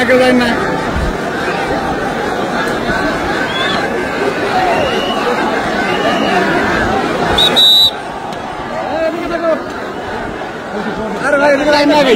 কেউ যায় না। আরে ভাই এদিকে লাইন না ভাই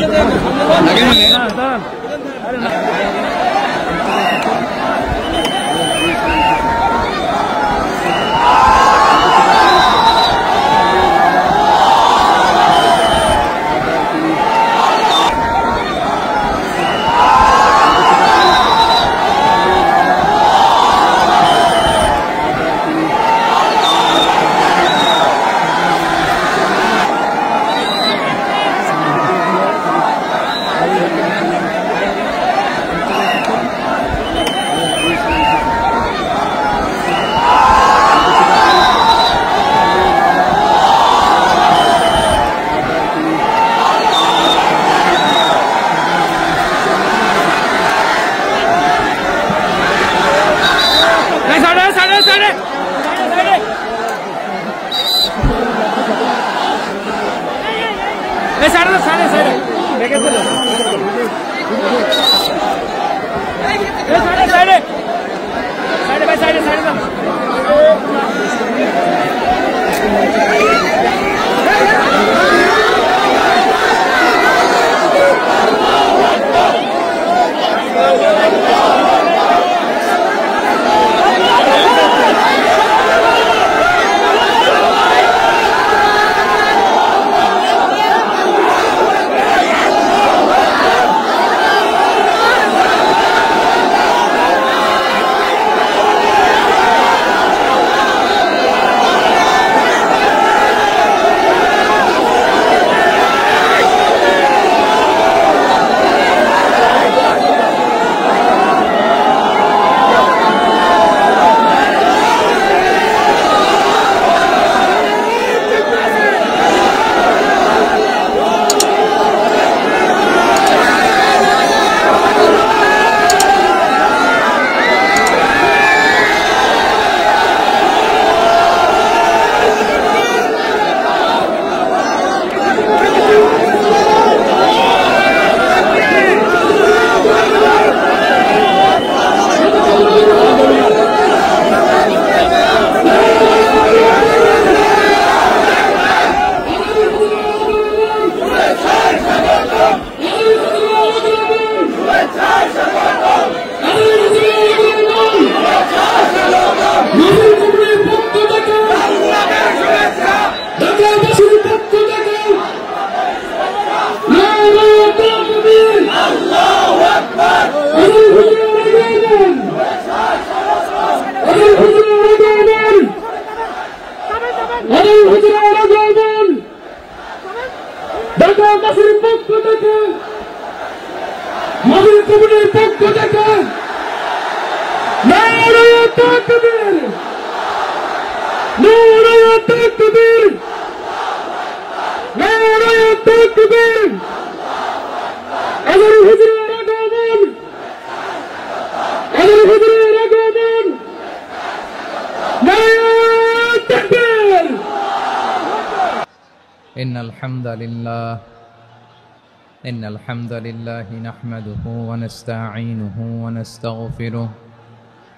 إن الحمد لله نحمده ونستعينه ونستغفره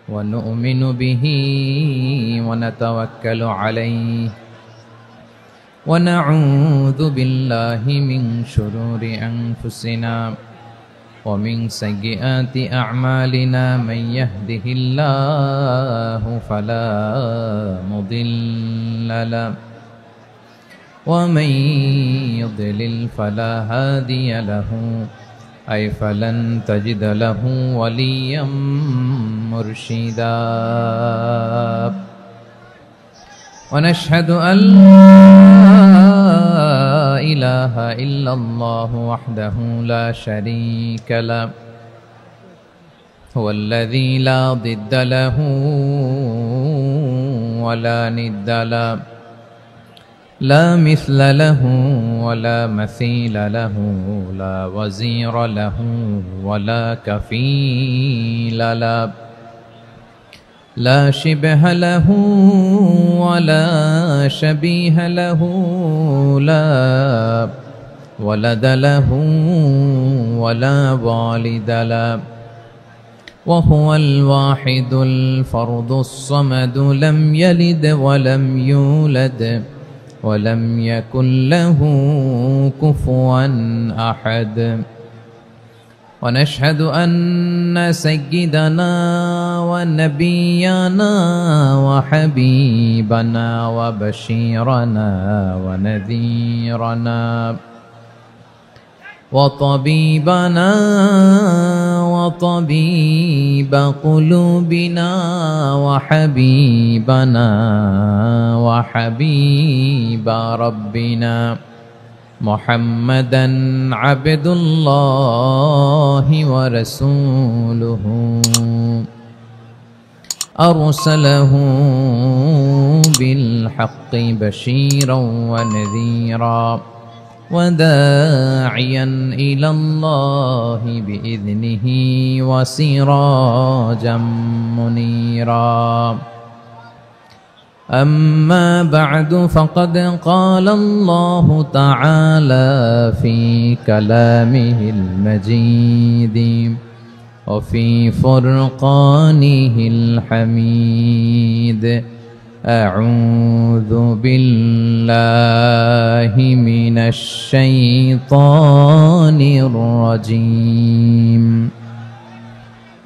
ونؤمن به ونتوكل عليه ونعوذ بالله من شرور أنفسنا ومن سيئات أعمالنا من يهده الله فلا مضل له ومن يضلل فلا هادي له أي فلن تجد له وليا مرشدا ونشهد أن لا إله إلا الله وحده لا شريك له هو الذي لا ضد له ولا ند له لا مثل له ولا مثيل له لا وزير له ولا كفيل له لا شبه له ولا شبيه له لا ولد له ولا والد له وهو الواحد الفرد الصمد لم يلد ولم يولد ولم يكن له كفوا أحد ونشهد أن سيدنا ونبينا وحبيبنا وبشيرنا ونذيرنا وطبيبنا وطبيب قلوبنا وحبيبنا وحبيب ربنا محمدا عبد الله ورسوله أرسله بالحق بشيرا ونذيرا وداعيا إلى الله بإذنه وسراجا منيرا أما بعد فقد قال الله تعالى في كلامه المجيد وفي فرقانه الحميد أعوذ بالله من الشيطان الرجيم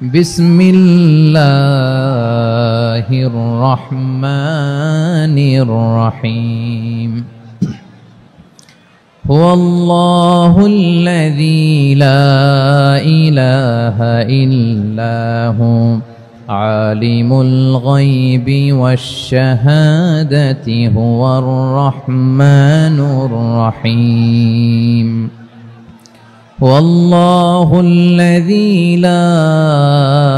بسم الله الرحمن الرحيم هو الله الذي لا إله إلا هو عالم الغيب والشهادة هو الرحمن الرحيم هو الله الذي لا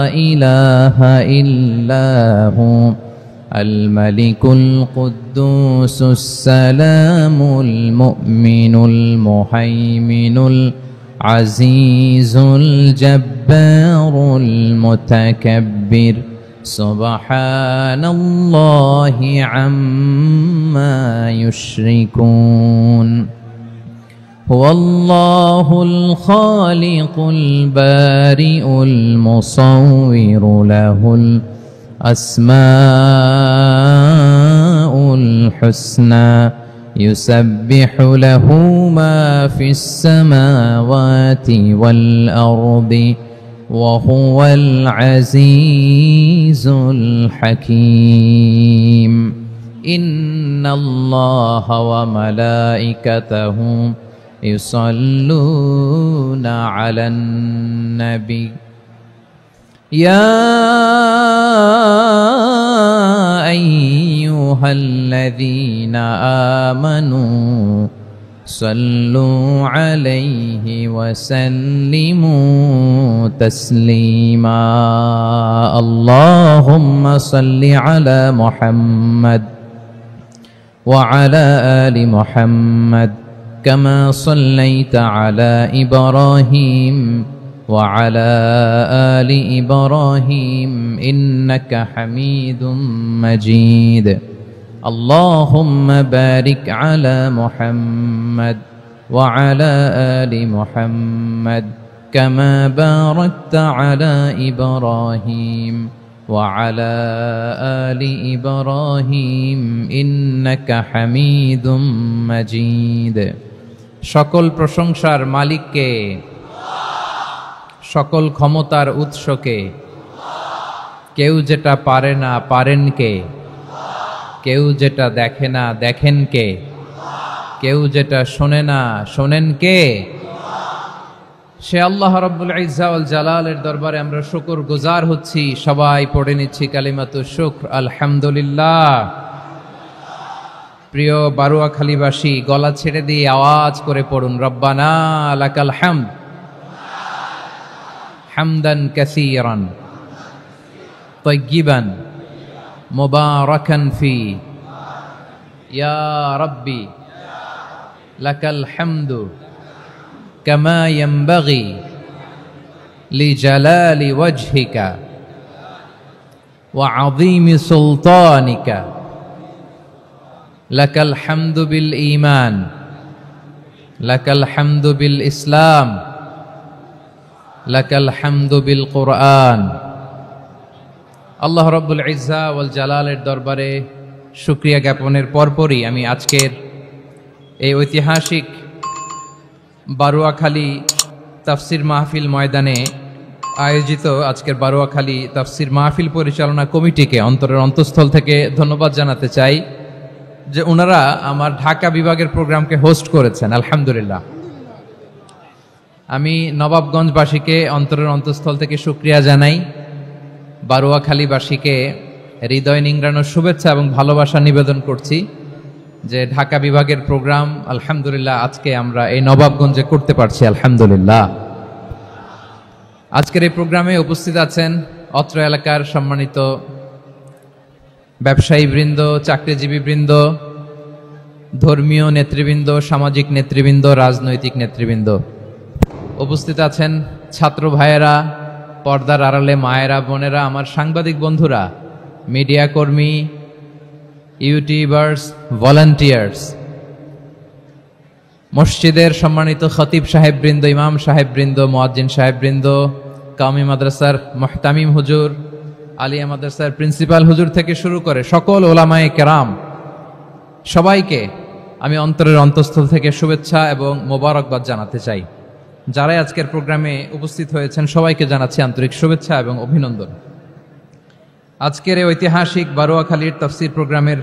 إله إلا هو الملك القدوس السلام المؤمن المهيمن العزيز الجبار المتكبر سبحان الله عما يشركون هو الله الخالق البارئ المصور له الأسماء الحسنى يسبح له ما في السماوات والأرض وهو العزيز الحكيم إن الله وملائكته يصلون على النبي يا أيها الذين آمنوا صلوا عليه وسلموا تسليما اللهم صل على محمد وعلى آل محمد كما صليت على إبراهيم وعلى آل إبراهيم إنك حميد مجيد اللهم بارك على محمد وعلى آل محمد كما باركت على إبراهيم وعلى آل إبراهيم إنك حميد مجيد সকল প্রশংসার মালিককে সকল ক্ষমতার উৎসকে কেউ যেটা পারে না পারেন কে কেউ যেটা দেখে না দেখেন কে কেউ যেটা শোনে না শোনেন কে সে আল্লাহ রাব্বুল ইজ্জা ওয়াল জালালের দরবারে আমরা শুকর গুজার হচ্ছি সবাই পড়ে নিচ্ছি কালিমাতুশ শুকর আলহামদুলিল্লাহ প্রিয় বারুয়াখালীবাসী গলা ছেড়ে দিয়ে আওয়াজ করে পড়ুন রব্বানা লাকাল হামদ হামদান কাসীরান তাইয়্যিবান মুবারাকান ফি ইয়া রাব্বি লাকাল হামদু কামা ইয়ানবাগি লিজালালি ওয়াজহিকা ওয়া আযীমি সুলতানিকা লাকাল হামদু বিল ঈমান লাকাল হামদু বিল ইসলাম লাকাল হামদু বিল কুরআন। আল্লাহ রাব্বুল ইজ্জা ওয়াল জালালের দরবারে শুকরিয়া জ্ঞাপনের পরপরই আমি আজকের এই ঐতিহাসিক বারোয়াখালী তাফসির মাহফিল ময়দানে আয়োজিত আজকের বারোয়াখালী তাফসির মাহফিল পরিচালনা কমিটিকে অন্তরের অন্তঃস্থল থেকে ধন্যবাদ জানাতে চাই যে ওনারা আমার ঢাকা বিভাগের প্রোগ্রামকে হোস্ট করেছেন। আলহামদুলিল্লাহ। আমি নবাবগঞ্জবাসীকে অন্তরের অন্তঃস্থল থেকে শুকরিয়া জানাই, বারোয়াখালীবাসীকে হৃদয় নিংড়ানোর শুভেচ্ছা এবং ভালোবাসা নিবেদন করছি যে ঢাকা বিভাগের প্রোগ্রাম আলহামদুলিল্লাহ আজকে আমরা এই নবাবগঞ্জে করতে পারছি। আলহামদুলিল্লাহ। আজকের এই প্রোগ্রামে উপস্থিত আছেন অত্র এলাকার সম্মানিত ব্যবসায়ী বৃন্দ, চাকরিজীবী বৃন্দ, ধর্মীয় নেতৃবৃন্দ, সামাজিক নেতৃবৃন্দ, রাজনৈতিক নেতৃবৃন্দ। উপস্থিত আছেন ছাত্র ভাইয়েরা, পর্দার আড়ালে মায়েরা, বোনেরা, আমার সাংবাদিক বন্ধুরা, মিডিয়া কর্মী, ইউটিউবার্স, ভলান্টিয়ার্স, মসজিদের সম্মানিত খতিব সাহেববৃন্দ, ইমাম সাহেববৃন্দ, মুয়াজ্জিন সাহেববৃন্দ, কাওমি মাদ্রাসার মুহতামিম হুজুর, আলিয়া মাদ্রাসার প্রিন্সিপাল হুজুর থেকে শুরু করে সকল ওলামায়ে কেরাম, সবাইকে আমি অন্তরের অন্তঃস্থল থেকে শুভেচ্ছা এবং মোবারকবাদ জানাতে চাই। যারাই আজকের প্রোগ্রামে উপস্থিত হয়েছেন সবাইকে জানাচ্ছি আন্তরিক শুভেচ্ছা এবং অভিনন্দন। আজকের এই ঐতিহাসিক বারোয়াখালীর তাফসির প্রোগ্রামের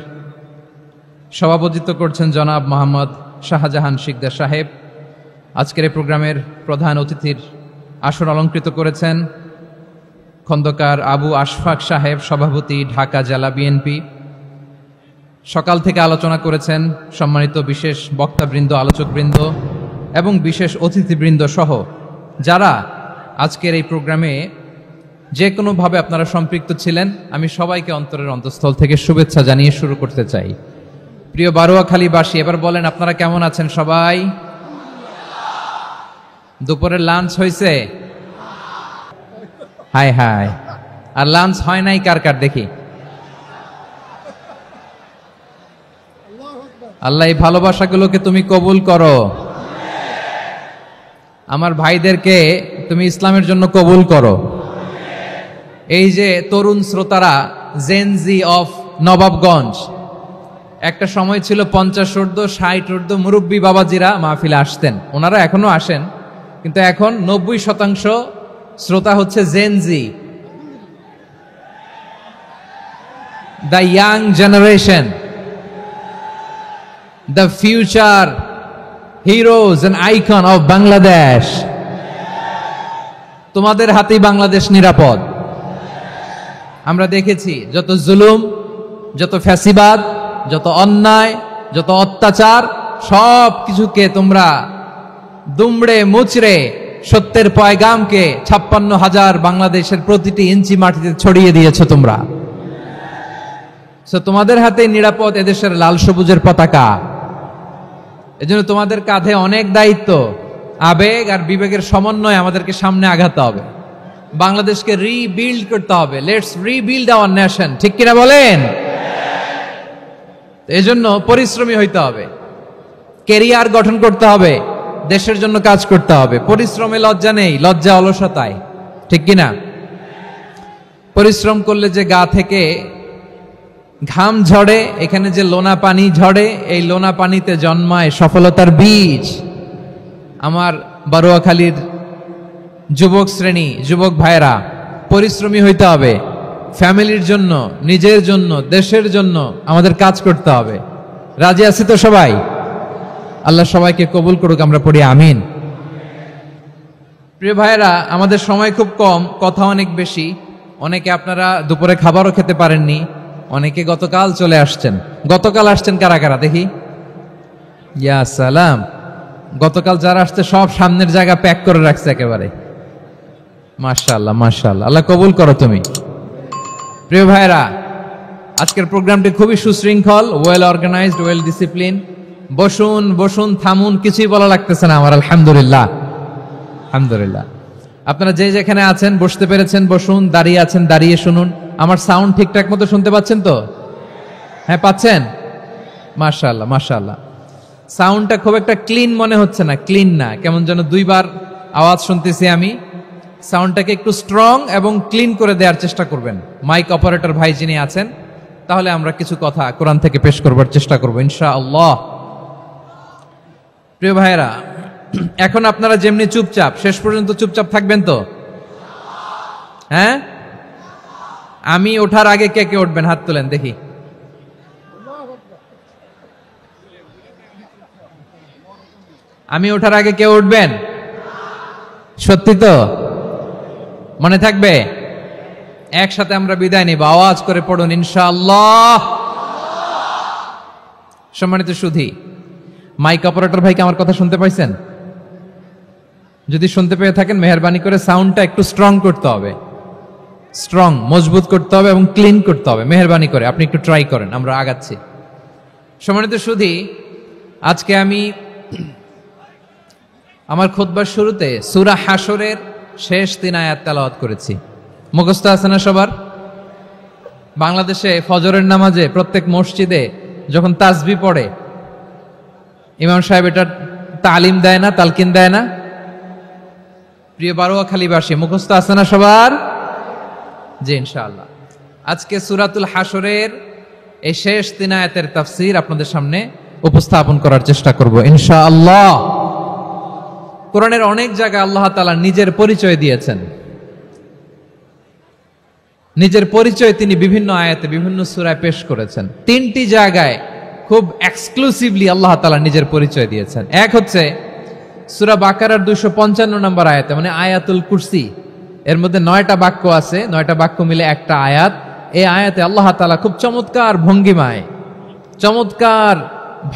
সভাপতিত্ব করছেন জনাব মোহাম্মদ শাহজাহান শিকদার সাহেব। আজকের এই প্রোগ্রামের প্রধান অতিথির আসন অলঙ্কৃত করেছেন খন্দকার আবু আশফাক সাহেব, সভাপতি, ঢাকা জেলা বিএনপি। সকাল থেকে আলোচনা করেছেন সম্মানিত বিশেষ বক্তাবৃন্দ, আলোচকবৃন্দ এবং বিশেষ অতিথিবৃন্দ সহ যারা আজকের এই প্রোগ্রামে যে কোনোভাবে আপনারা সম্পৃক্ত ছিলেন, আমি সবাইকে অন্তরের অন্তঃস্থল থেকে শুভেচ্ছা জানিয়ে শুরু করতে চাই। প্রিয় বারোয়াখালীবাসী, এবার বলেন আপনারা কেমন আছেন সবাই? দুপুরের লাঞ্চ হয়েছে? High high. আর লাঞ্চ হয় নাই কার কার দেখি? আল্লাহ এই ভালোবাসাগুলোকে তুমি কবুল করো। আমার ভাইদেরকে তুমি ইসলামের জন্য কবুল করো। এই যে তরুণ শ্রোতারা, জেনজি অফ নবাবগঞ্জ, একটা সময় ছিল 50 ঊর্ধ্ব 60 ঊর্ধ্ব মুরব্বী বাবাজিরা মাহফিলে আসতেন, ওনারা এখনো আসেন, কিন্তু এখন 90% শ্রোতা হচ্ছে Gen Z, the young generation, the future heroes and icon of Bangladesh. তোমাদের হাতেই বাংলাদেশ নিরাপদ। আমরা দেখেছি যত জুলুম, যত ফ্যাসিবাদ, যত অন্যায়, যত অত্যাচার, সব কিছুকে তোমরা দুমড়ে মুচড়ে সত্যের পয়গামকে 56,000 বাংলাদেশের প্রতিটি ইঞ্চি মাটিতে ছড়িয়ে দিয়েছো তোমরা। তোমাদের হাতে নিরাপদ এদেশের লাল সবুজের পতাকা। এজন্য তোমাদের কাঁধে অনেক দায়িত্ব, আবেগ আর বিবেকের সমন্বয়ে আমাদেরকে সামনে আগাতে হবে, বাংলাদেশকে রিবিল্ড করতে হবে। লেটস রিবিল্ড আওয়ার নেশন, ঠিক কিনা বলেন? এজন্য পরিশ্রমী হইতে হবে, কেরিয়ার গঠন করতে হবে, দেশের জন্য কাজ করতে হবে। পরিশ্রমে লজ্জা নেই, লজ্জা অলসতায়, ঠিক কিনা? পরিশ্রম করলে যে গা থেকে ঘাম ঝরে, এখানে যে লোনা পানি ঝরে, এই লোনা পানিতে জন্মায় সফলতার বীজ। আমার বারোয়াখালীর যুবক শ্রেণী, যুবক ভাইরা, পরিশ্রমী হইতে হবে, ফ্যামিলির জন্য, নিজের জন্য, দেশের জন্য আমাদের কাজ করতে হবে। রাজি আছি তো সবাই? আল্লাহ সবাইকে কবুল করুক, আমরা পড়ি আমিন। প্রিয় ভাইরা, আমাদের সময় খুব কম, কথা অনেক বেশি। অনেকে আপনারা দুপুরে খাবারও খেতে পারেননি, অনেকে গতকাল চলে আসছেন। গতকাল আসছেন কারা কারা দেখি? ইয়া সালাম। গতকাল যারা আসছে সব সামনের জায়গা প্যাক করে রাখছে একেবারে। মাশাআল্লাহ, মাশাআল্লাহ, আল্লাহ কবুল করো তুমি। প্রিয় ভাইরা, আজকের প্রোগ্রামটি খুবই সুশৃঙ্খল, ওয়েল অর্গানাইজড, ওয়েল ডিসিপ্লিন। বসুন বসুন, থামুন, কিছুই বলা লাগতেছে না আমার। আলহামদুলিল্লাহ, আলহামদুলিল্লাহ। আপনারা যে যেখানে আছেন বসতে পেরেছেন বসুন, দাঁড়িয়ে আছেন দাঁড়িয়ে শুনুন। আমার সাউন্ড ঠিকঠাক মতো শুনতে পাচ্ছেন তো? হ্যাঁ, পাচ্ছেন? মাশাআল্লাহ, মাশাআল্লাহ। সাউন্ডটা খুব একটা ক্লিন মনে হচ্ছে না, ক্লিন না, কেমন যেন দুইবার আওয়াজ শুনতেছি আমি। সাউন্ডটাকে একটু স্ট্রং এবং ক্লিন করে দেওয়ার চেষ্টা করবেন। মাইক অপারেটর ভাই যিনি আছেন, তাহলে আমরা কিছু কথা কোরআন থেকে পেশ করবার চেষ্টা করব ইনশাআল্লাহ। প্রিয় ভাইয়েরা, এখন আপনারা যেমনি চুপচাপ, শেষ পর্যন্ত চুপচাপ থাকবেন তো? হ্যাঁ, আমি ওঠার আগে কে কে উঠবেন হাত তোলেন দেখি। আমি ওঠার আগে কেউ উঠবেন? সত্যি তো? মনে থাকবে? একসাথে আমরা বিদায় নিব, আওয়াজ করে পড়ুন ইনশাআল্লাহ। সম্মানিত সুধী, মাইক অপারেটর ভাইকে আমার কথা শুনতে পাইছেন? যদি শুনতে পেয়ে থাকেন, মেহেরবানি করে সাউন্ডটা একটু স্ট্রং করতে হবে, স্ট্রং মজবুত করতে হবে এবং ক্লিন করতে হবে। মেহেরবানি করে আপনি একটু ট্রাই করেন, আমরা আগাচ্ছি। সম্মানিত সুধী, আজকে আমি আমার খুতবার শুরুতে সূরা হাশরের শেষ 3 আয়াত তেলাওয়াত করেছি। মুখস্থ আছে না সবার? বাংলাদেশে ফজরের নামাজে প্রত্যেক মসজিদে যখন তাসবিহ পড়ে, ইমাম সাহেব এটা তালিম দেয় না, তালকিন দেয় না? প্রিয় বারোয়াখালীবাসী, মুখস্থ আছে না সবার? জি ইনশাআল্লাহ। আজকে সূরাতুল হাশরের এই শেষ 3 আয়াতের তাফসীর আপনাদের সামনে উপস্থাপন করার চেষ্টা করব ইনশাআল্লাহ। কোরআনের অনেক জায়গায় আল্লাহ তাআলা নিজের পরিচয় দিয়েছেন। নিজের পরিচয় তিনি বিভিন্ন আয়াতে বিভিন্ন সূরায় পেশ করেছেন। 3টি জায়গায় খুব এক্সক্লুসিভলি আল্লাহ তাআলা নিজের পরিচয় দিয়েছেন। এক হচ্ছে সূরা বাকারার 255 নম্বর আয়াতে, মানে আয়াতুল কুরসি। এর মধ্যে 9টা বাক্য আছে, 9টা বাক্য মিলে একটা আয়াত। এই আয়াতে আল্লাহ তাআলা খুব চমৎকার ভঙ্গিমায়, চমৎকার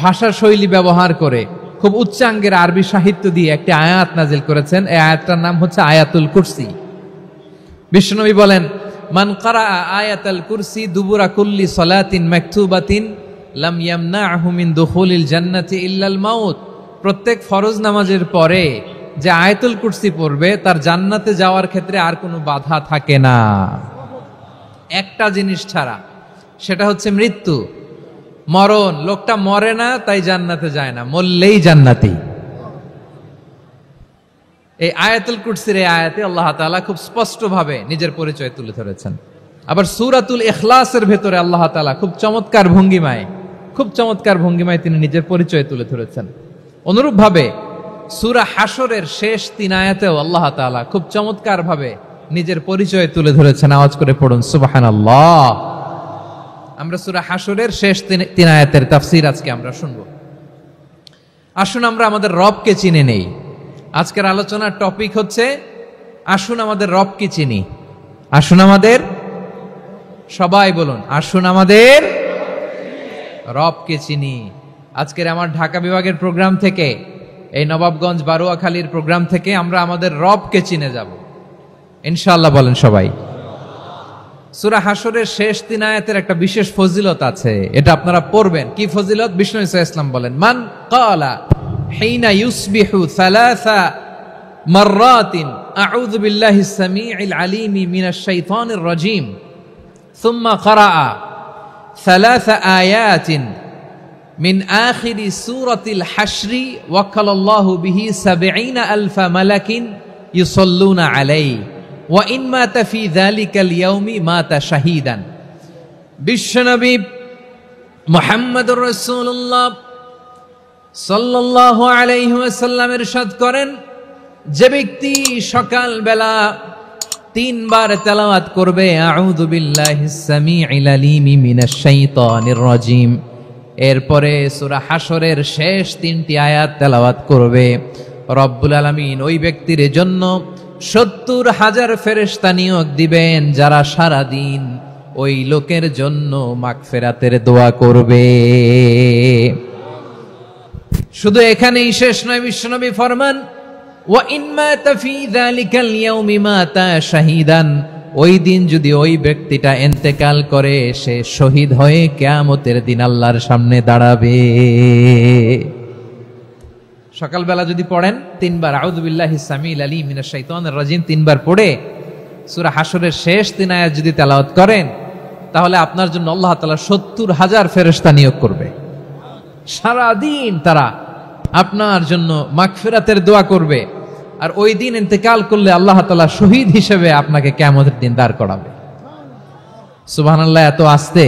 ভাষা শৈলী ব্যবহার করে, খুব উচ্চাঙ্গের আরবি সাহিত্য দিয়ে একটি আয়াত নাজিল করেছেন। এই আয়াতটার নাম হচ্ছে আয়াতুল কুরসি। বিশ্বনবী বলেন, মান কারাআ আয়াতুল কুরসি দুবুরা কুল্লি সালাতিন মাকতুবাতিন লাম ইয়ামনাহু মিন দুখুলিল জান্নাতি ইল্লাল মাউত। প্রত্যেক ফরজ নামাজের পরে যে আয়াতুল কুরসি পড়বে, তার জান্নাতে যাওয়ার ক্ষেত্রে আর কোনো বাধা থাকে না, একটা জিনিস ছাড়া, সেটা হচ্ছে মৃত্যু, মরণ। লোকটা মরে না তাই জান্নাতে যায় না, মরলেই জান্নাতি। এই আয়াতুল কুরসির এই আয়াতে আল্লাহ তাআলা খুব স্পষ্টভাবে নিজের পরিচয় তুলে ধরেছেন। আবার সূরাতুল ইখলাসের ভেতরে আল্লাহ তাআলা খুব চমৎকার ভঙ্গিমায় তিনি নিজের পরিচয় তুলে ধরেছেন। অনুরূপভাবে সূরা হাশরের শেষ 3 আয়াতেও আল্লাহ তাআলা খুব চমৎকার ভাবে নিজের পরিচয় তুলে ধরেছেন। আওয়াজ করে পড়ুন সুবহানাল্লাহ। আমরা সূরা হাশরের শেষ 3 আয়াতের তাফসীর আজকে আমরা শুনব। আসুন আমরা আমাদের রবকে চিনে নেই। আজকের আলোচনার টপিক হচ্ছে আসুন আমাদের রবকে চিনি। আসুন আমাদের, সবাই বলুন, আসুন আমাদের রবকে চিনি। আজকের আমার ঢাকা বিভাগের প্রোগ্রাম থেকে, এই নবাবগঞ্জ বারোয়াখালীর প্রোগ্রাম থেকে আমরা আমাদের রবকে চিনে যাব ইনশাআল্লাহ। বলেন সবাই। সূরা হাশরের শেষ 3 আয়াতের একটা বিশেষ ফজিলত আছে, এটা আপনারা পড়বেন। কি ফজিলত? বিষ্ণু ইসা ইসলাম বলেন, মান ক্বালা হিনা ইউসবিহু সালাসা মাররাতিন আউযু বিল্লাহিস সামিউল আলিম মিনাশ শাইতানির রাজীম সুম্মা ক্বারাআ সালাসা আয়াতিন মিন আখিরি সূরাতিল হাশরি ওয়াক্কালাল্লাহু বিহি ৭০,০০০ মালাকিন ইউসাল্লুনা আলাইহি ওয়া ইন মাতা ফি যালিকাল ইয়াউমি মাতা শাহীদান। বিশ্বনবী মুহাম্মদুর রাসূলুল্লাহ সাল্লাল্লাহু আলাইহি ওয়াসাল্লাম ইরশাদ করেন, যে ব্যক্তি সকাল বেলা 3 বার তেলাওয়াত করবে আউযু বিল্লাহিস সামিউল আলিম মিনাশ শাইতানির রাজীম, এরপরে সূরা হাশরের শেষ 3টি আয়াত তেলাওয়াত করবে, রব্বুল আলামিন ওই ব্যক্তির জন্য ৭০,০০০ ফেরেশতা নিয়োগ দিবেন, যারা সারা দিন ওই লোকের জন্য মাগফিরাতের দোয়া করবে। শুধু এখানেই শেষ নয়, বিশ্বনবী ফরমান, ওয়া ইন মাতা ফি যালিকাল ইয়াউমি মাতা শাহীদান, ওই দিন যদি ওই ব্যক্তিটা ইন্তেকাল করে, সে শহীদ হয়ে কিয়ামতের দিন আল্লাহর সামনে দাঁড়াবে। সকালবেলা যদি পড়েন 3 বার আউযু বিল্লাহিস সামিউল আলিম মিনাশ শাইতানির রাজীম 3 বার পড়ে সূরা হাশরের শেষ 3 আয়াত যদি তেলাওয়াত করেন, তাহলে আপনার জন্য আল্লাহ তাআলা ৭০,০০০ ফেরেশতা নিয়োগ করবে। সারা দিন তারা আপনার জন্য মাগফিরাতের দোয়া করবে। আর ওই দিন ইন্তেকাল করলে আল্লাহ তাআলা শহীদ হিসেবে আপনাকে কিয়ামতের দিন দাঁড় করাবে। সুবহানাল্লাহ, এত আস্তে।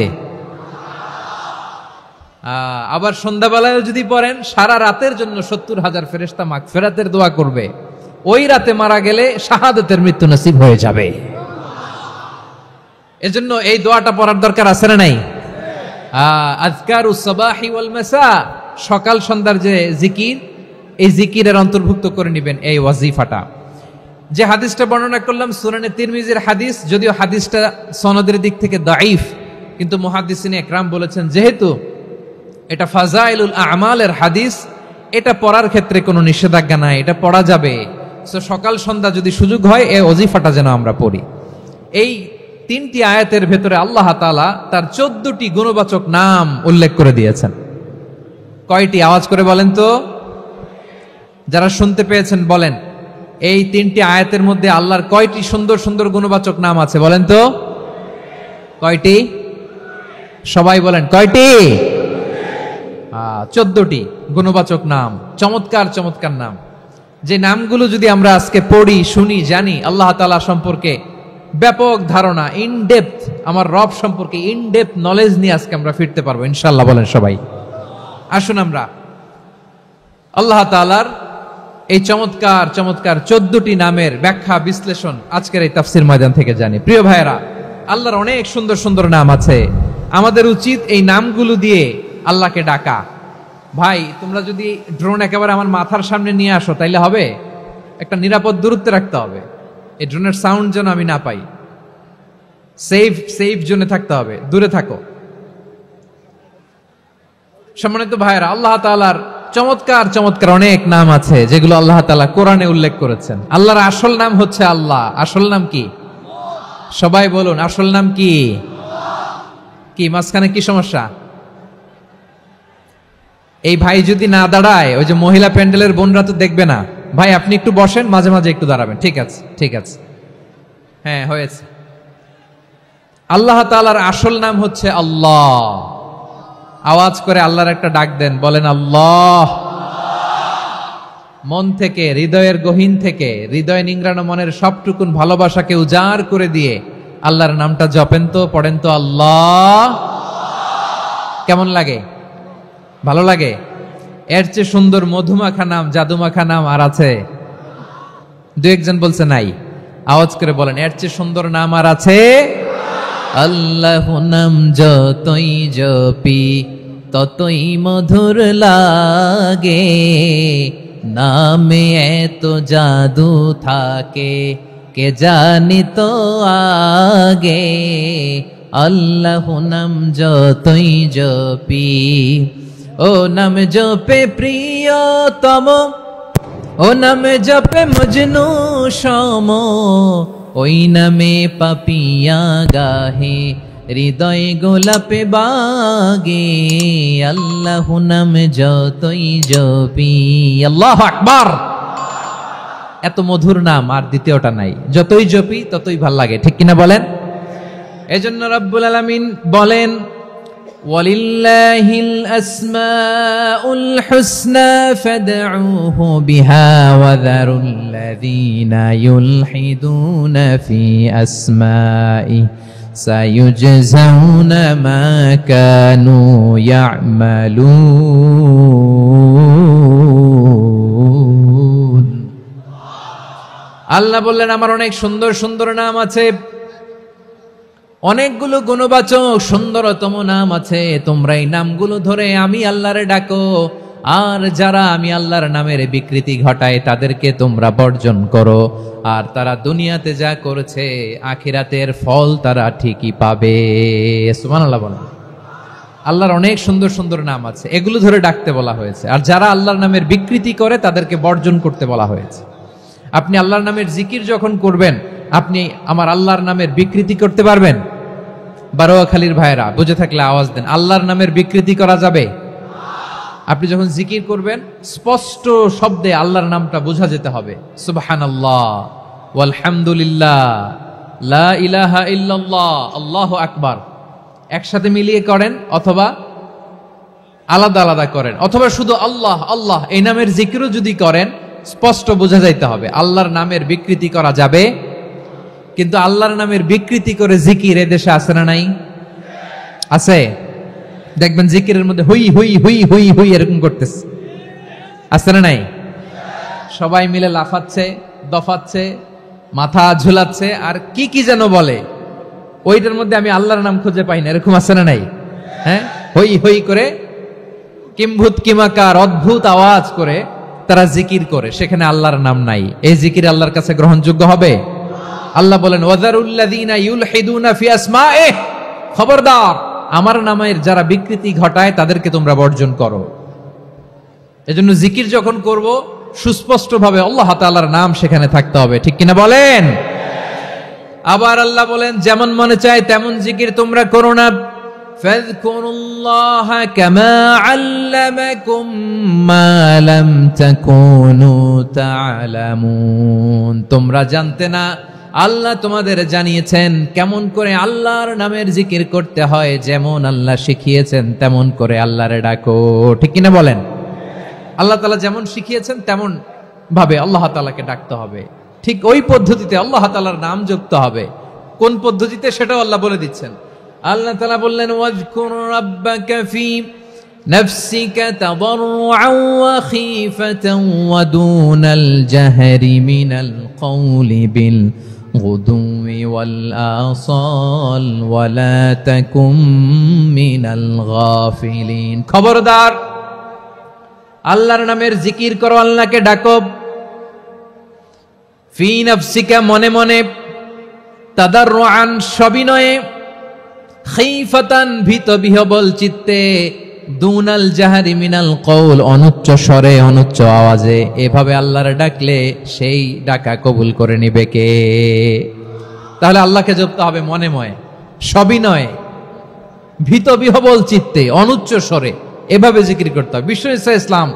আবার সন্ধ্যাবেলায় যদি পড়েন, সারা রাতের জন্য 70,000 ফেরেশতা মাগফিরাতের দোয়া করবে। ওই রাতে মারা গেলে শাহাদাতের মৃত্যু নসিব হয়ে যাবে। এজন্য এই দোয়াটা পড়ার দরকার আছে না নাই? আযকারুস সাবাহি ওয়াল মাসা, সকাল সন্ধ্যার যে জিকির, এই জিকিরের অন্তর্ভুক্ত করে নেবেন এই ওয়াজিফাটা। যে হাদিসটা বর্ণনা করলাম সুনানে তিরমিজির হাদিস, যদিও হাদিসটা সনদের দিক থেকে দাঈফ, কিন্তু মুহাদ্দিসিনে একরাম বলেছেন যেহেতু এটা ফাজাইলুল আমালের হাদিস, এটা পড়ার ক্ষেত্রে কোনো নিষেধাজ্ঞা নাই, এটা পড়া যাবে। সো সকাল সন্ধ্যা যদি সুযোগ হয় এই ওয়াজিফাটা যেন আমরা পড়ি। এই 3টি আয়াতের ভেতরে আল্লাহ তাআলা তার 14টি গুণবাচক নাম উল্লেখ করে দিয়েছেন। কয়টি? আওয়াজ করে বলেন তো, যারা শুনতে পেয়েছেন বলেন, এই 3টি আয়াতের মধ্যে আল্লাহর কয়টি সুন্দর সুন্দর গুণবাচক নাম আছে বলেন তো? কয়টি? সবাই বলেন কয়টি? 14টি গুণবাচক নাম, চমৎকার চমৎকার নাম। যে নামগুলো যদি আমরা আজকে পড়ি, শুনি, জানি, আল্লাহ তাআলা সম্পর্কে ব্যাপক ধারণা, ইন ডেপথ, আমার রব সম্পর্কে ইন ডেপথ নলেজ নিয়ে আজকে আমরা ফিরতে পারবো ইনশাআল্লাহ। বলেন সবাই। আসুন আমরা আল্লাহ তাআলার এই চমৎকার চমৎকার 14টি নামের ব্যাখ্যা বিশ্লেষণ আজকের এই তাফসীর ময়দান থেকে জানি। প্রিয় ভাইয়েরা, আল্লাহর অনেক সুন্দর সুন্দর নাম আছে। আমাদের উচিত এই নামগুলো দিয়ে আল্লাহকে ডাকা। ভাই, তোমরা যদি ড্রোন একেবারে আমার মাথার সামনে নিয়ে আসো তাইলে হবে? একটা নিরাপদ দূরত্বে রাখতে হবে, এই ড্রোনের সাউন্ড যেন আমি না পাই। সেফ জোনে থাকতে হবে, দূরে থাকো। সম্মানিত ভাইয়েরা, আল্লাহ তাআলার চমৎকার চমৎকার অনেক নাম আছে যেগুলো আল্লাহ তাআলা কোরআনে উল্লেখ করেছেন। আল্লাহর আসল নাম হচ্ছে আল্লাহ। আসল নাম কি? সবাই বলুন, আসল নাম কি? কি মাঝখানে কি সমস্যা? এই ভাই যদি না দাঁড়ায়, ওই যে মহিলা প্যান্ডেলের বোনরা তো দেখবে না। ভাই আপনি একটু বসেন, মাঝে মাঝে একটু দাঁড়াবেন। ঠিক আছে, ঠিক আছে, হ্যাঁ হয়েছে। আল্লাহ তাআলার আসল নাম হচ্ছে আল্লাহ। আওয়াজ করে আল্লাহর একটা ডাক দেন, বলেন আল্লাহ। মন থেকে, হৃদয়ের গহীন থেকে, হৃদয় নিংড়ানো মনের সবটুকুন ভালোবাসাকে উজাড় করে দিয়ে আল্লাহর নামটা জপেন তো, পড়েন তো আল্লাহ। কেমন লাগে? ভালো লাগে? এর চেয়ে সুন্দর মধুমাখা নাম, জাদুমাখা নাম আর আছে? দু একজন বলছে নাই। আওয়াজ করে বলেন, এর চেয়ে সুন্দর নাম আর আছে? আল্লাহ নাম যতই জপি ততই মধুর লাগে, নামে এত জাদু থাকে কে জানি তো আগে। আল্লাহ নাম যতই জপি, ও নাম জপে প্রিয়তম, ও নাম জপে মজনু সম, ওই নামে পাপিয়া গাহে হৃদয় গোলাপে বাগে। আল্লাহ নাম যতই জপি। আল্লাহু আকবার। এত মধুর নাম আর দ্বিতীয়টা নাই। যতই জপি ততই ভাল লাগে, ঠিক কিনা বলেন? এজন্য রব্বুল আলামিন বলেন, ওয়ালিল্লাহিল আসমাউল হুসনা ফাদউহু বিহা ওয়া যারুল্লাযীনা ইউলহিদুনা ফি আসমাই সায়ুজজাউনা মা কানু ইয়া'মালুন। আল্লাহ বললেন, আমার অনেক সুন্দর সুন্দর নাম আছে, অনেকগুলো গুণবাচক সুন্দরতম নাম আছে। তোমরা এই নামগুলো ধরে আমি আল্লাহরে ডাকো, আর যারা আমি আল্লাহর নামের বিকৃতি ঘটায় তাদেরকে তোমরা বর্জন করো। আর তারা দুনিয়াতে যা করেছে আখিরাতের ফল তারা ঠিকই পাবে। সুবহানাল্লাহ বলেন। আল্লাহর অনেক সুন্দর সুন্দর নাম আছে, এগুলো ধরে ডাকতে বলা হয়েছে। আর যারা আল্লাহর নামের বিকৃতি করে তাদেরকে বর্জন করতে বলা হয়েছে। আপনি আল্লাহর নামের জিকির যখন করবেন, আপনি আমার আল্লাহর নামের বিকৃতি করতে পারবেন? বারোয়াখালীর ভাইরা বুঝে থাকলে আওয়াজ দেন, আল্লাহর নামের বিকৃতি করা যাবে? আপনি যখন জিকির করবেন স্পষ্ট শব্দে আল্লাহর নামটা বোঝা যেতে হবে। সুবহানাল্লাহ, ওয়ালহামদুলিল্লাহ, লা ইলাহা ইল্লাল্লাহ, আল্লাহু আকবার। একসাথে মিলিয়ে করেন অথবা আলাদা আলাদা করেন, অথবা শুধু আল্লাহ আল্লাহ এই নামের জিকিরও যদি করেন স্পষ্ট বোঝা যাইতে হবে। আল্লাহর নামের বিকৃতি করা যাবে, কিন্তু আল্লাহর নামের বিকৃতি করে জিকির এদেশে আছে না নাই? আছে। দেখবেন জিকিরের মধ্যে হুই হুই হুই হুই হুই এরকম করতেছে, আছে না নাই? সবাই মিলে লাফাচ্ছে, দফাচ্ছে, মাথা ঝুলাচ্ছে, আর কি কি যেন বলে, ওইটার মধ্যে আমি আল্লাহর নাম খুঁজে পাই না, এরকম আছে না নাই? হ্যাঁ, হই হই করে কিম্ভূত কিমাকার অদ্ভুত আওয়াজ করে তারা জিকির করে, সেখানে আল্লাহর নাম নাই। এই জিকির আল্লাহর কাছে গ্রহণযোগ্য হবে? আল্লাহ বলেন ওয়াযারুল্লাযীনা ইউলহিদুনা ফি আসমাইহি, খবরদার আমার নামের যারা বিকৃতি ঘটায় তাদেরকে তোমরা বর্জন করো। এজন্য জিকির যখন করব সুস্পষ্ট ভাবে আল্লাহ তাআলার নাম সেখানে থাকতে হবে, ঠিক কিনা বলেন? আবার আল্লাহ বলেন যেমন মনে চায় তেমন জিকির তোমরা করো না। ফাযকুরুল্লাহা কামা আল্লামাকুম মা লাম তাকুনু তা'লামুন, তোমরা জানতে না, আল্লাহ তোমাদের জানিয়েছেন কেমন করে আল্লাহর নামের জিকির করতে হয়, যেমন আল্লাহ শিখিয়েছেন তেমন করে আল্লাহরে ডাকো, ঠিক কিনা বলেন? আল্লাহ তাআলা যেমন শিখিয়েছেন তেমন ভাবে আল্লাহ তাআলাকে ডাকতে হবে, ঠিক ওই পদ্ধতিতে আল্লাহ তাআলার নাম যুক্ত হবে। কোন পদ্ধতিতে সেটাও আল্লাহ বলে দিচ্ছেন। আল্লাহ তাআলা বললেন ওয়াজকুর রাব্বাকা ফি নাফসিকা তাদাররুআন ওয়া খীফাতান ওয়া দুনাল জাহরি মিনাল কওলি বিল গুদুই ওয়াল আসাল ওয়া লা তাকুম মিনাল গাফিলিন, খবরদার আল্লাহর নামের জিকির করো, আল্লাহকে ডাকো। ফি নাফসিকা মনে মনে, তাদাররুআন সবিনয়ে, খীফাতান ভীত বিহবল চিত্তে, দুনাল জাহরি মিনাল কওল অনুচ্চ স্বরে অনুচ্চ আওয়াজে। এভাবে আল্লাহর ডাকলে সেই ডাকা কবুল করে নিবে কে? তাহলে আল্লাহকে জপতে হবে মনে মনে, সবিনয়ে, ভীত বিহবল চিত্তে, অনুচ্চ স্বরে, এভাবে জিকির করতে হবে। বিশ্ব ইসলাম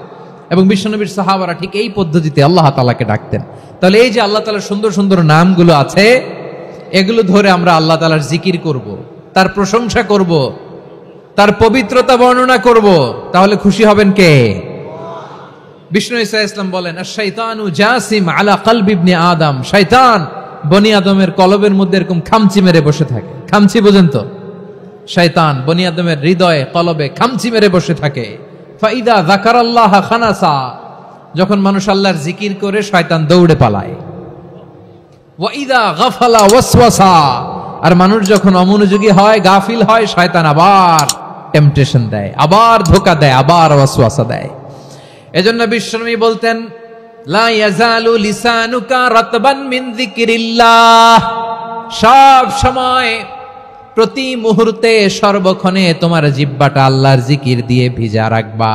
এবং বিশ্বনবীর সাহাবারা ঠিক এই পদ্ধতিতে আল্লাহ তাআলাকে ডাকতেন। তাহলে এই যে আল্লাহ তাআলার সুন্দর সুন্দর নামগুলো আছে, এগুলো ধরে আমরা আল্লাহ তাআলার জিকির করব, তার প্রশংসা করব, তার পবিত্রতা বর্ণনা করব, তাহলে খুশি হবেন কে? বিষ্ণু ঈসা ইসলাম বলেন আশ-শাইতানু জাসিম আলা কলবি ইবনে আদম, শয়তান বনি আদমের কলবের মধ্যে এরকম খামচি মেরে বসে থাকে। খামচি বোঝেন তো? শয়তান বনি আদমের হৃদয়ে কলবে খামচি মেরে বসে থাকে। ফাইদা যাকারাল্লাহ খানাসা, যখন মানুষ আল্লাহর জিকির করে শয়তান দৌড়ে পালায়। ওয়াইদা গাফালা ওয়াসওয়াসা, আর মানুষ যখন অমনোযোগী হয়, গাফিল হয়, শয়তান আবার টেম্পটেশন দেয়, আবার ধোঁকা দেয়, আবার ওয়াসওয়াসা দেয়। এজন্য বিশ্বনবী বলতেন লা ইয়াজালু লিসানুকা রাতবান মিন যিকরিল্লাহ, সব সময় প্রতি মুহূর্তে সর্বক্ষণে তোমার জিহ্বাটা আল্লাহর জিকির দিয়ে ভিজা রাখবা,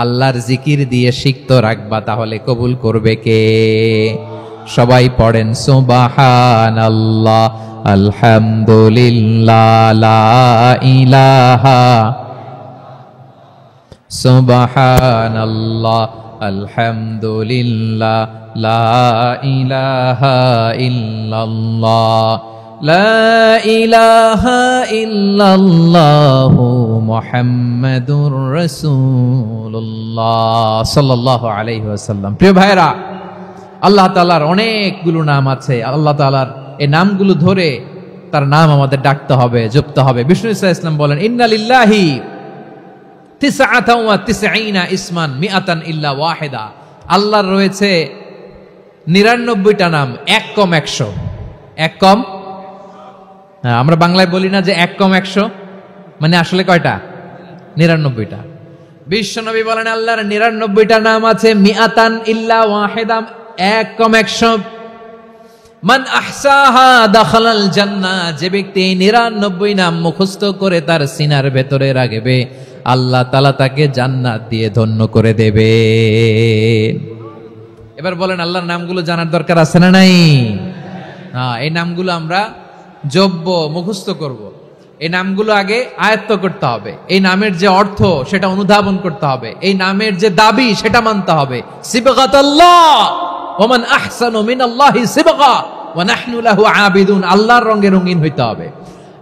আল্লাহর জিকির দিয়ে সিক্ত রাখবা, তাহলে কবুল করবে কে? সবাই পড়েন সুবহানাল্লাহ আলহামদুলিল্লাহ লা ইলাহা, সুবহানাল্লাহ আলহামদুলিল্লাহ লা ইলাহা ইল্লাল্লাহ লা ইলাহা ইল্লাল্লাহু মুহাম্মাদুর রাসূলুল্লাহ সাল্লাল্লাহু আলাইহি ওয়াসাল্লাম। প্রিয় ভাইরা, আল্লাহ তাআলার অনেকগুলো নাম আছে। আল্লাহ তাআলার এই নামগুলো ধরে তার নাম আমাদের ডাকতে হবে, জপতে হবে। বিষ্ণু ইসলাম বলেন ইন্না লিল্লাহি 99 ইসমান মিআতান ইল্লা ওয়াহিদা, আল্লাহর রয়েছে 99টা নাম, এক কম 100। এক কম, আমরা বাংলায় বলি না যে এক কম 100, মানে আসলে কয়টা? 99টা। বিশ্বনবী বলেন আল্লাহর 99টা নাম আছে, মিআতান ইল্লা ওয়াহিদা, এক কম 100। মান আহসাহা দাখালাল জান্নাহ, যে ব্যক্তি 99 নাম মুখস্থ করে তার সিনার ভেতরে রাখবে, আল্লাহ তাআলা তাকে জান্নাত দিয়ে ধন্য করে দেবে। এবার বলেন আল্লাহর নামগুলো জানার দরকার আছে না নাই? এই নামগুলো আমরা জপব, মুখস্থ করব। এই নামগুলো আগে আয়ত্ত করতে হবে। এই নামের যে অর্থ সেটা অনুধাবন করতে হবে। এই নামের যে দাবি সেটা মানতে হবে। সিবগাতাল্লাহ ওয়া মান আহসানু মিনাল্লাহি সিবগা ওয়া নাহনু লাহু আবিদুন, আল্লাহর রঙে রঙিন হইতে হবে।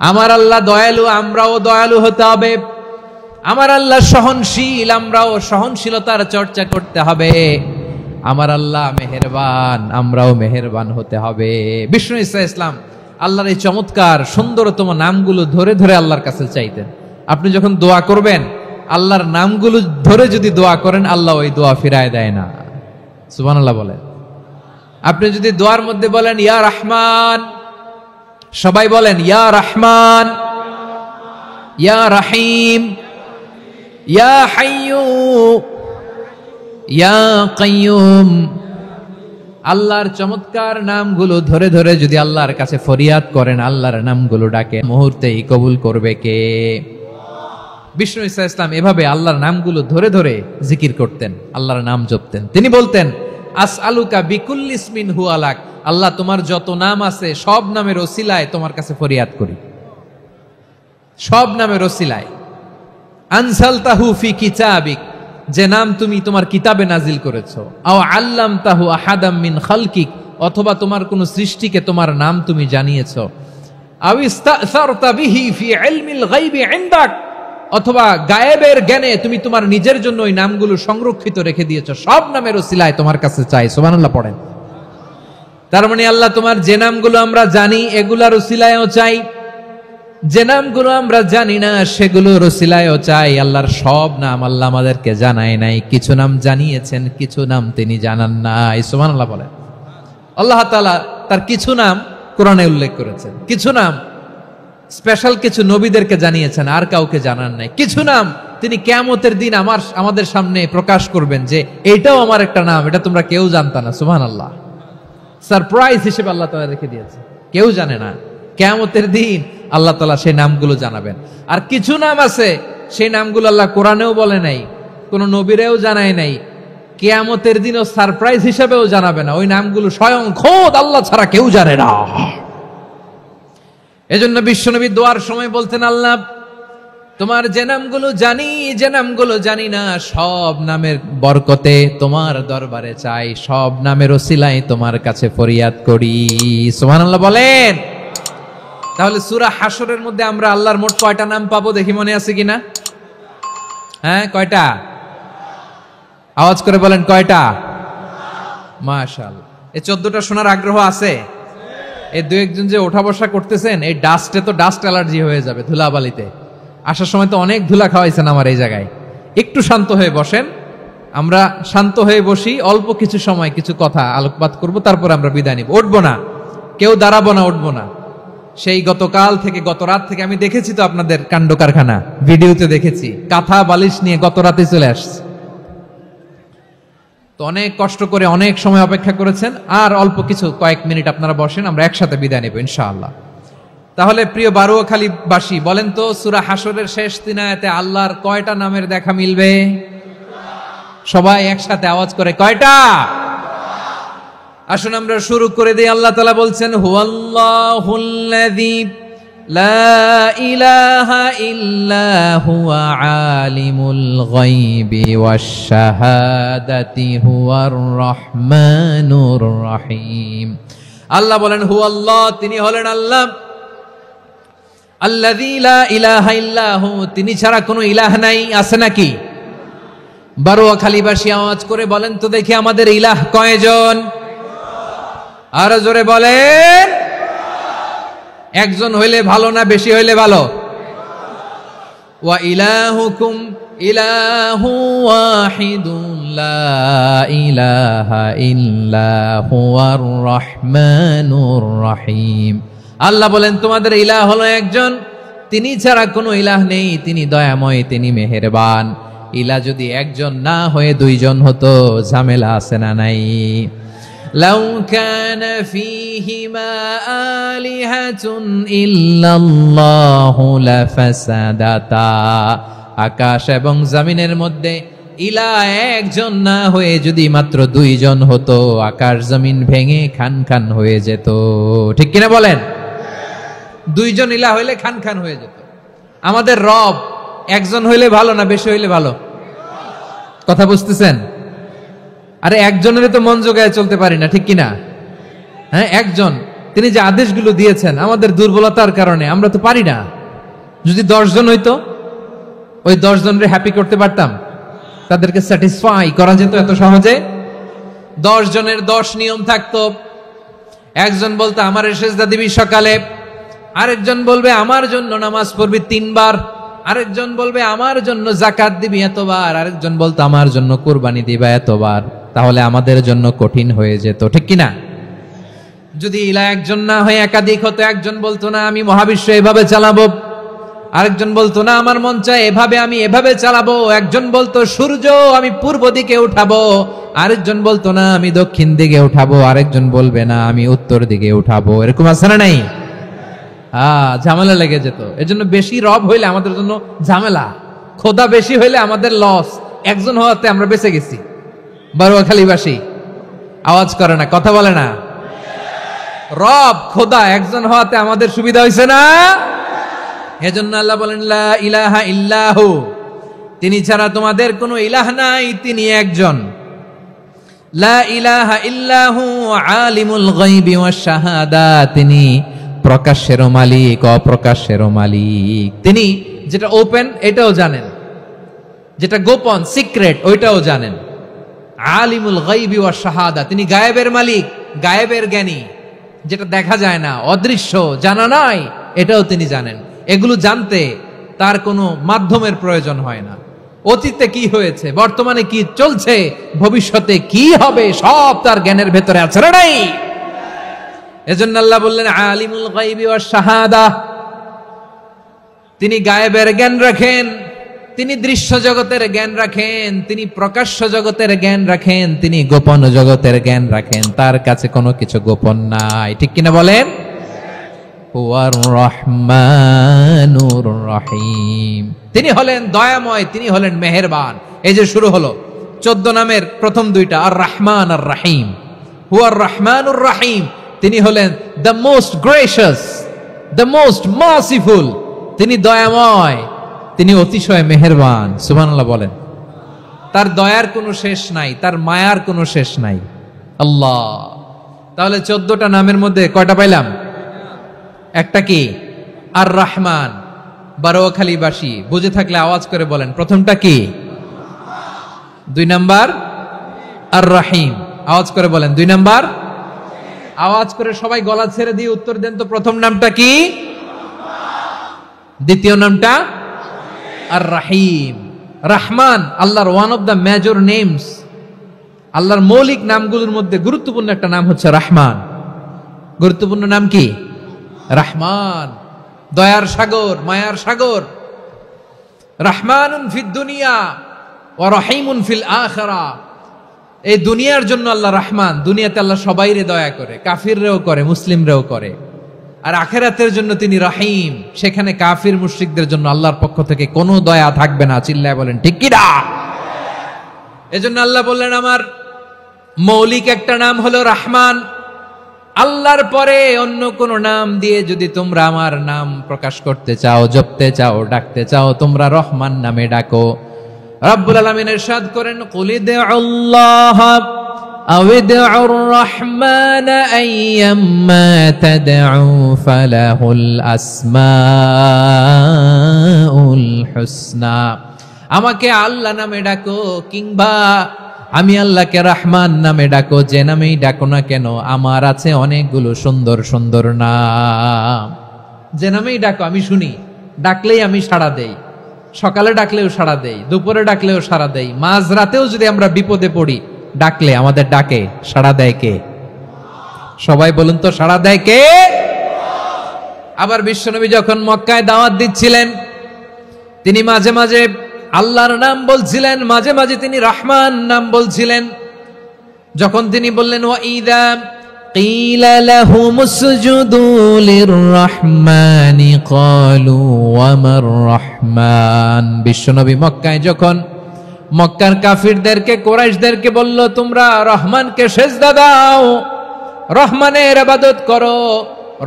আমার আল্লাহ দয়ালু, আমরাও দয়ালু হতে হবে। আমার আল্লাহ সহনশীল, আমরাও সহনশীলতার চর্চা করতে হবে। আমার আল্লাহ মেহেরবান, আমরাও মেহেরবান হতে হবে। বিষ্ণু ঈসা ইসলাম আল্লাহর এই চমৎকার সুন্দরতম নামগুলো ধরে ধরে আল্লাহর কাছে চাইতেন। আপনি যখন দোয়া করবেন, আল্লাহর নামগুলো ধরে যদি দোয়া করেন, আল্লাহ ওই দোয়া ফিরায় দেয় না। সুবহানাল্লাহ বলেন। আপনি যদি দোয়ার মধ্যে বলেন ইয়া রহমান, সবাই বলেন ইয়া রহমান, ইয়া রহিম, ইয়া হাইয়্যু, ইয়া কাইয়্যুম, আল্লাহর চমৎকার নামগুলো ধরে ধরে যদি আল্লাহর কাছে ফরিয়াদ করেন, আল্লাহর নামগুলো ডাকে, মুহূর্তেই কবুল করবে কে? বিষ্ণু ঈসা ইসলাম এভাবে আল্লাহর নামগুলো ধরে ধরে জিকির করতেন, আল্লাহর নাম জপতেন। তিনি বলতেন আসআলুকা বিকুল্লি ইসমিন হুয়া লাক, আল্লাহ তোমার যত নাম আছে সব নামের ওসিলায় তোমার কাছে ফরিয়াদ করি, সব নামের ওসিলায়। আনসালতাহু ফি কিতাবিক, যে নাম তুমি তোমার কিতাবে নাজিল করেছো। আও আল্লামতাহু আহাদাম মিন খালকিক, অথবা তোমার কোন সৃষ্টিকে তোমার নাম তুমি জানিয়েছো। আও ইস্তাসারতা বিহি ফি ইলমিল গায়বি ইনদাক, অথবা গায়েবের জ্ঞানে তুমি তোমার নিজের জন্য ওই নামগুলো সংরক্ষিত রেখে দিয়েছো। সব নামের ওসিলায় তোমার কাছে চাই। সুবহানাল্লাহ পড়েন। তার মানে আল্লাহ তোমার যে নামগুলো আমরা জানি এগুলার ওসিলায়ও চাই, যে নামগুলো আমরা জানি না সেগুলোর ওসিলায়ও চাই। আল্লাহর সব নাম আল্লাহ আমাদেরকে জানায় নাই, কিছু নাম জানিয়েছেন, কিছু নাম তিনি জানান নাই। সুবহানাল্লাহ বলেন। আল্লাহ তাআলা তার কিছু নাম কোরআনে উল্লেখ করেছেন, কিছু নাম স্পেশাল কিছু নবীদেরকে জানিয়েছেন, আর কাউকে জানান নাই। কিছু নাম তিনি কিয়ামতের দিন আমাদের সামনে প্রকাশ করবেন যে এইটাও আমার একটা নাম, এটা তোমরা কেউ জানতা না। সুবহানাল্লাহ, সারপ্রাইজ হিসেবে আল্লাহ তাআলা রেখে দিয়েছে, কেউ জানে না। কিয়ামতের দিন আল্লাহ তাআলা সেই নামগুলো জানাবেন। আর কিছু নাম আছে সেই নামগুলো আল্লাহ কোরআনেও বলে নাই, কোন নবীরেও জানায় নাই, কিয়ামতের দিনও সারপ্রাইজ হিসেবেও জানাবে না। ওই নামগুলো স্বয়ং খোদ আল্লাহ ছাড়া কেউ জানে না। এজন্য বিশ্বনবী দোয়ার সময় বলতেন, আল্লাহ তোমার যে নামগুলো জানি, যে নামগুলো জানি না, সব নামের বরকতে তোমার দরবারে চাই, সব নামের ওসিলায় তোমার কাছে ফরিয়াদ করি। সুবহানাল্লাহ বলেন। তাহলে সূরা হাশরের মধ্যে আমরা আল্লাহর মোট কয়টা নাম পাবো দেখি, মনে আছে কিনা? হ্যাঁ, কয়টা? আওয়াজ করে বলেন কয়টা? মাশাআল্লাহ। এই 14টা শোনার আগ্রহ আছে? এই দু একজন যে ওঠা বসা করতেছেন, এই ডাস্টে তো ডাস্ট অ্যালার্জি হয়ে যাবে, ধুলাবালিতে আসার সময় তো অনেক ধুলা খাওয়াইছেন আমার এই জায়গায়। একটু শান্ত হয়ে বসেন, আমরা শান্ত হয়ে বসি, অল্প কিছু সময় কিছু কথা আলোকপাত করব, তারপর আমরা বিদায় নিব। উঠবো না, কেউ দাঁড়াবো না, উঠবো না। সেই গতকাল থেকে, গত রাত থেকে আমি দেখেছি তো আপনাদের কাণ্ড কারখানা, ভিডিওতে দেখেছি, কাঁথা বালিশ নিয়ে গত রাতে চলে আসছে। তো অনেক কষ্ট করে অনেক সময় অপেক্ষা করেছেন, আর অল্প কিছু কয়েক মিনিট আপনারা বসেন, আমরা একসাথে বিদায় নেব ইনশাআল্লাহ। তাহলে প্রিয় বারুয়াখালীবাসী, বলেন তো সূরা হাশরের শেষ 3 আয়াতে আল্লাহর কয়টা নামের দেখা মিলবে? সবাই একসাথে আওয়াজ করে কয়টা? আসুন আমরা শুরু করে দিই। আল্লাহ তাআলা বলছেন, হুয়াল্লাহুল্লাযী লা ইলাহা ইল্লা হুয়া আলিমুল গায়বি ওয়াশ শাহাদাতি হুয়ার রহমানুর রহিম। আল্লাহ বলেন হুয়াল্লাহ, তিনি হলেন আল্লাহ, আল্লাযী লা ইলাহা ইল্লা হু, তিনি ছাড়া কোনো ইলাহ নাই। আছে নাকি? বারুয়াখালীবাসী আওয়াজ করে বলেন তো দেখি, আমাদের ইলাহ কয়জন? আরো জোরে বলেন। একজন হইলে ভালো না বেশি হইলে ভালো? ওয়া ইলাহুকুম ইলাহু ওয়াহিদুন লা ইলাহা ইল্লা হুয়ার রহমানুর রহিম। আল্লাহ বলেন তোমাদের ইলাহ হলো একজন, তিনি ছাড়া কোনো ইলাহ নেই, তিনি দয়াময়, তিনি মেহেরবান। ইলাহ যদি একজন না হয়ে দুইজন হতো, ঝামেলা আছে না নাই? লাউ কানা ফীহিমা আলিহাতুন ইল্লাল্লাহু লাফাসাদাতা, আকাশ এবং জমিনের মধ্যে ইলাহ একজন না হয়ে যদি মাত্র দুইজন হতো, আকাশ জমিন ভেঙে খান খান হয়ে যেত। ঠিক কিনা বলেন? দুইজন ইলাহ হইলে খান খান হয়ে যেত। আমাদের রব একজন হইলে ভালো না বেশি হইলে ভালো? কথা বুঝতেছেন? আরে একজনের তো মন জোগায় চলতে পারি না, ঠিক কিনা? হ্যাঁ, একজন, তিনি যে আদেশগুলো দিয়েছেন আমাদের দুর্বলতার কারণে আমরা তো পারি না। যদি 10 জন হইতো, ওই 10 জনের হ্যাপি করতে পারতাম, তাদেরকে স্যাটিসফাই করা যেত এত সহজে? 10 জনের 10 নিয়ম থাকতো। একজন বলতো আমার সেজদা দিবি সকালে, আরেকজন বলবে আমার জন্য নামাজ পড়বি 3 বার, আরেকজন বলবে আমার জন্য যাকাত দিবি এতবার, আরেকজন বলতো আমার জন্য কুরবানি দিবা এতবার। তাহলে আমাদের জন্য কঠিন হয়ে যেত, ঠিক কিনা? যদি ইলা একজন না হয়ে একাধিক হতো, একজন বলতো না আমি মহাবিশ্ব এভাবে চালাবো, আরেকজন বলতো না আমার মন চায় এভাবে, আমি এভাবে চালাবো, একজন বলতো সূর্য আমি পূর্ব দিকে উঠাবো, আরেকজন বলতো না আমি দক্ষিণ দিকে উঠাবো, আরেকজন বলবে না আমি উত্তর দিকে উঠাবো। এরকম আছে না নাই? ঝামেলা লেগে যেত। এজন্য বেশি রব হইলে আমাদের জন্য ঝামেলা, খোদা বেশি হইলে আমাদের লস। একজন হওয়াতে আমরা বেঁচে গেছি। বারোয়াখালীবাসী আওয়াজ করে না, কথা বলে না। রব খোদা একজন হওয়াতে আমাদের সুবিধা হয়েছে না? এজন্য আল্লাহ বলেন লা ইলাহা ইল্লাহু, তিনি ছাড়া তোমাদের কোনো ইলাহ নাই, তিনি একজন। লা ইলাহা ইল্লাহু আলিমুল গায়বি ওয়াশ শাহাদা, তিনি প্রকাশেরও মালিক অপ্রকাশেরও মালিক। তিনি যেটা ওপেন এটাও জানেন, যেটা গোপন সিক্রেট ওইটাও জানেন। আলিমুল গায়বি ওয়াশ শাহাদা, তিনি গায়েবের মালিক, গায়েবের জ্ঞানী, যেটা দেখা যায় না, অদৃশ্য, জানা নাই, এটাও তিনি জানেন। এগুলো জানতে তার কোনো মাধ্যমের প্রয়োজন হয় না। অতীতে কি হয়েছে, বর্তমানে কি চলছে, ভবিষ্যতে কি হবে, সব তার জ্ঞানের ভেতরে আছে না নাই? এজন্য আল্লাহ বললেন আলিমুল গায়বি ওয়াশ শাহাদা, তিনি গায়েবের জ্ঞান রাখেন, তিনি দৃশ্য জগতের জ্ঞান রাখেন, তিনি প্রকাশ্য জগতের জ্ঞান রাখেন, তিনি গোপন জগতের জ্ঞান রাখেন। তার কাছে কোনো কিছু গোপন নাই, ঠিক কিনা বলেন? হুয়ার রহমানুর রহিম, তিনি হলেন দয়াময়, তিনি হলেন মেহেরবান। এই যে শুরু হলো 14 নামের প্রথম দুইটা, আর রহমান আর রহিম। হুয়ার রহমানুর রহিম, তিনি হলেন the most gracious, the most merciful, তিনি দয়াময়, তিনি অতিশয় মেহেরবান। সুবহানাল্লাহ বলেন। তার দয়ার কোনো শেষ নাই, তার মায়ার কোনো শেষ নাই। আল্লাহ, তাহলে 14টা নামের মধ্যে কয়টা পাইলাম? একটা কি? আর রহমান। বারোয়াখালীবাসী বুঝে থাকলে আওয়াজ করে বলেন, প্রথমটা কি? 2 নাম্বার আর রহিম। আওয়াজ করে বলেন 2 নাম্বার। আওয়াজ করে সবাই গলা ছেড়ে দিয়ে উত্তর দেন তো, প্রথম নামটা কি? দ্বিতীয় নামটা? আর রহিম। রহমান আল্লাহর one of the major names, আল্লাহর মৌলিক নামগুলোর মধ্যে গুরুত্বপূর্ণ একটা নাম হচ্ছে রহমান। গুরুত্বপূর্ণ নাম কি? রহমান, দয়ার সাগর, মায়ার সাগর। রহমানুন ফিদ দুনিয়া ওয়া রহিমুন ফিল আখিরা। এই দুনিয়ার জন্য আল্লাহ রহমান, দুনিয়াতে আল্লাহ সবাইরে দয়া করে, কাফিররেও করে, মুসলিমরেও করে। আর আখিরাতের জন্য তিনি রহিম, সেখানে কাফির মুশরিকদের জন্য আল্লাহর পক্ষ থেকে কোনো দয়া থাকবে না। চিল্লায় বলেন ঠিক কি না? এজন্য আল্লাহ বললেন আমার মৌলিক একটা নাম হলো রহমান। আল্লাহর পরে অন্য কোন নাম দিয়ে যদি তোমরা আমার নাম প্রকাশ করতে চাও, জপতে চাও, ডাকতে চাও, তোমরা রহমান নামে ডাকো। রব্বুল আলামিন ইরশাদ করেন কুলিদুল্লাহ আউদুর রহমান আইয়াম্মা তাদউ ফালাহুল আসমাউল হুসনা। আমাকে আল্লাহ নামে ডাকো, কিংবা আমি আল্লাহকে রহমান নামে ডাকো, যে নামেই ডাকো না কেন আমার আছে অনেকগুলো সুন্দর সুন্দর নাম। যে নামেই ডাকো আমি শুনি, ডাকলেই আমি সাড়া দেই। সকালে ডাকলেও সাড়া দেই, দুপুরে ডাকলেও সাড়া দেই, মাঝরাতেও যদি আমরা বিপদে পড়ি ডাকলে আমাদের ডাকে সাড়া দেয় কে? সবাই বলুন তো, সাড়া দেয় কে? আবার বিশ্বনবী যখন মক্কায় দাওয়াত দিচ্ছিলেন, তিনি মাঝে মাঝে আল্লাহর নাম বলছিলেন, মাঝে মাঝে তিনি রহমান নাম বলছিলেন। যখন তিনি বললেন ওয়াইদা কিলা লাহুমুসজুদু লিররহমানি ক্বালু ওয়ামার রহমান। বিশ্বনবী মক্কায় যখন মক্কার কাফিরদেরকে, কুরাইশদেরকে বলল তোমরা রহমানকে সেজদা দাও, রহমানের ইবাদত করো,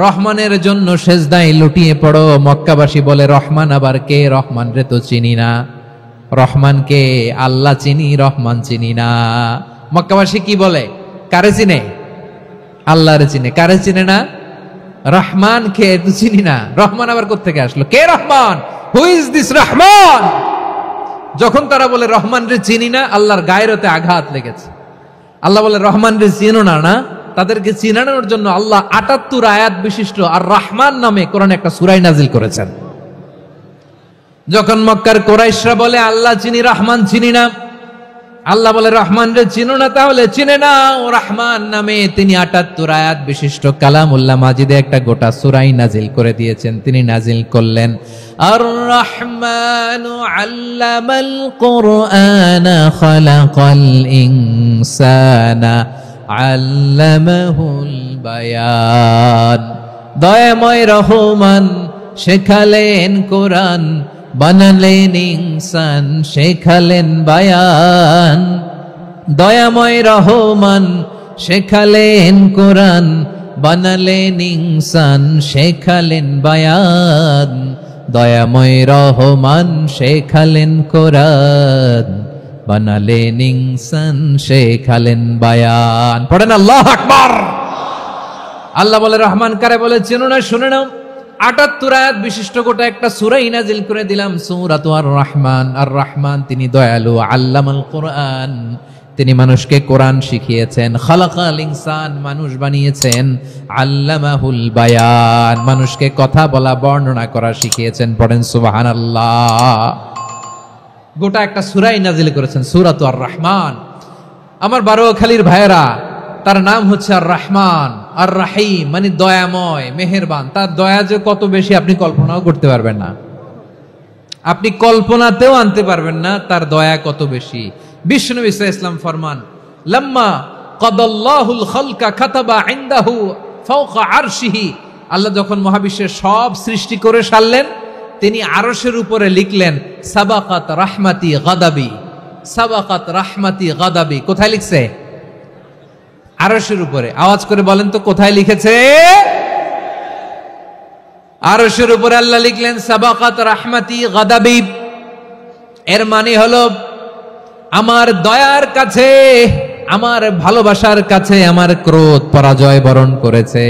রহমানের জন্য সেজদায় লুটিয়ে পড়ো, মক্কাবাসী বলে রহমান আবার কে? রহমান রে তো চিনি না। রহমানকে আল্লাহ চিনি, রহমান চিনি না। মক্কাবাসী কি বলে? কারে চিনে? আল্লাহরে চিনে। কারে চিনে না? রহমান কে তো চিনি না। রহমান আবার কোত্থেকে আসলো? কে Rahman? Who is this Rahman? যখন তারা বলে রহমান রে চিনি না, আল্লাহর গায়রতে আঘাত লেগেছে। আল্লাহ বলে রহমান রে চিনো না, না তাদেরকে চিনানোর জন্য আল্লাহ ৭৮ আয়াত বিশিষ্ট আর রহমান নামে কোরআনে একটা সূরা নাজিল করেছেন। যখন মক্কার কুরাইশরা বলে আল্লাহ চিনি রহমান চিনি না, আল্লাহ বলে রহমান রে চিনো না, তাহলে চিনে নাও রহমান নামে তিনি ৭৮ আয়াত বিশিষ্ট কালামুল্লাহ মাজিদে একটা গোটা সূরা নাজিল করে দিয়েছেন। তিনি নাজিল করলেন আর রহমানু আল্লামাল কুরআনা খালাকাল ইনসানা আল্লামাহুল বায়ান। দয়াময় রহমান শেখালেন কোরআন, বানালেন ইনসান শেখালেন বায়ান। দয়াময় রহমান শেখালেন কোরআন, বানালেন ইনসান শেখালেন বায়ান। দয়াময় রহমান শেখালেন কোরআন, বানালেন ইনসান শেখালেন বায়ান। পড়েন আল্লাহু আকবার। আল্লাহ বলে রহমান কারে বলে চেনো না, শুনে নাও। ৭৮ আয়াত বিশিষ্ট গোটা একটা সূরা নাজিল করে দিলাম, সূরাতু আর রহমান। আর রহমান তিনি দয়ালু, আল্লামাল কোরআন তিনি মানুষকে কোরআন শিখিয়েছেন, খালাকাল ইনসান মানুষ বানিয়েছেন, আল্লামাহুল বায়ান মানুষকে কথা বলা বর্ণনা করা শিখিয়েছেন। পড়েন সুবহানাল্লাহ। গোটা একটা সূরা নাজিল করেছেন, সূরাতু আর রহমান। আমার বারোয়াখালীর ভাইয়েরা, তার নাম হচ্ছে আর রহমান আর রাহিম, মানে দয়াময় মেহেরবান। তার দয়া যে কত বেশি আপনি কল্পনাও করতে পারবেন না, আপনি কল্পনাতেও আনতে পারবেন না তার দয়া কত বেশি। বিশ্বনবী সাল্লাল্লাহু আলাইহি ওয়াসাল্লাম ফরমান, লাম্মা কাদাল্লাহুল খালকা কাতাবা ইনদাহু ফাওকা আরশিহি। আল্লাহ যখন মহাবিশ্বের সব সৃষ্টি করে সারলেন, তিনি আরশের উপরে লিখলেন সাবাকাত রাহমাতি গাদাবি, সাবাকাত রাহমাতি গাদাবি। কোথায় লিখছে? আরশের উপরে। আওয়াজ করে বলেন তো কোথায় লিখেছে? আরশের উপরে আল্লাহ লিখলেন সাবাকাত রাহমাতি গাদাবি। এর মানে হলো আমার দয়ার কাছে, আমার ভালোবাসার কাছে আমার ক্রোধ পরাজয় বরণ করেছে।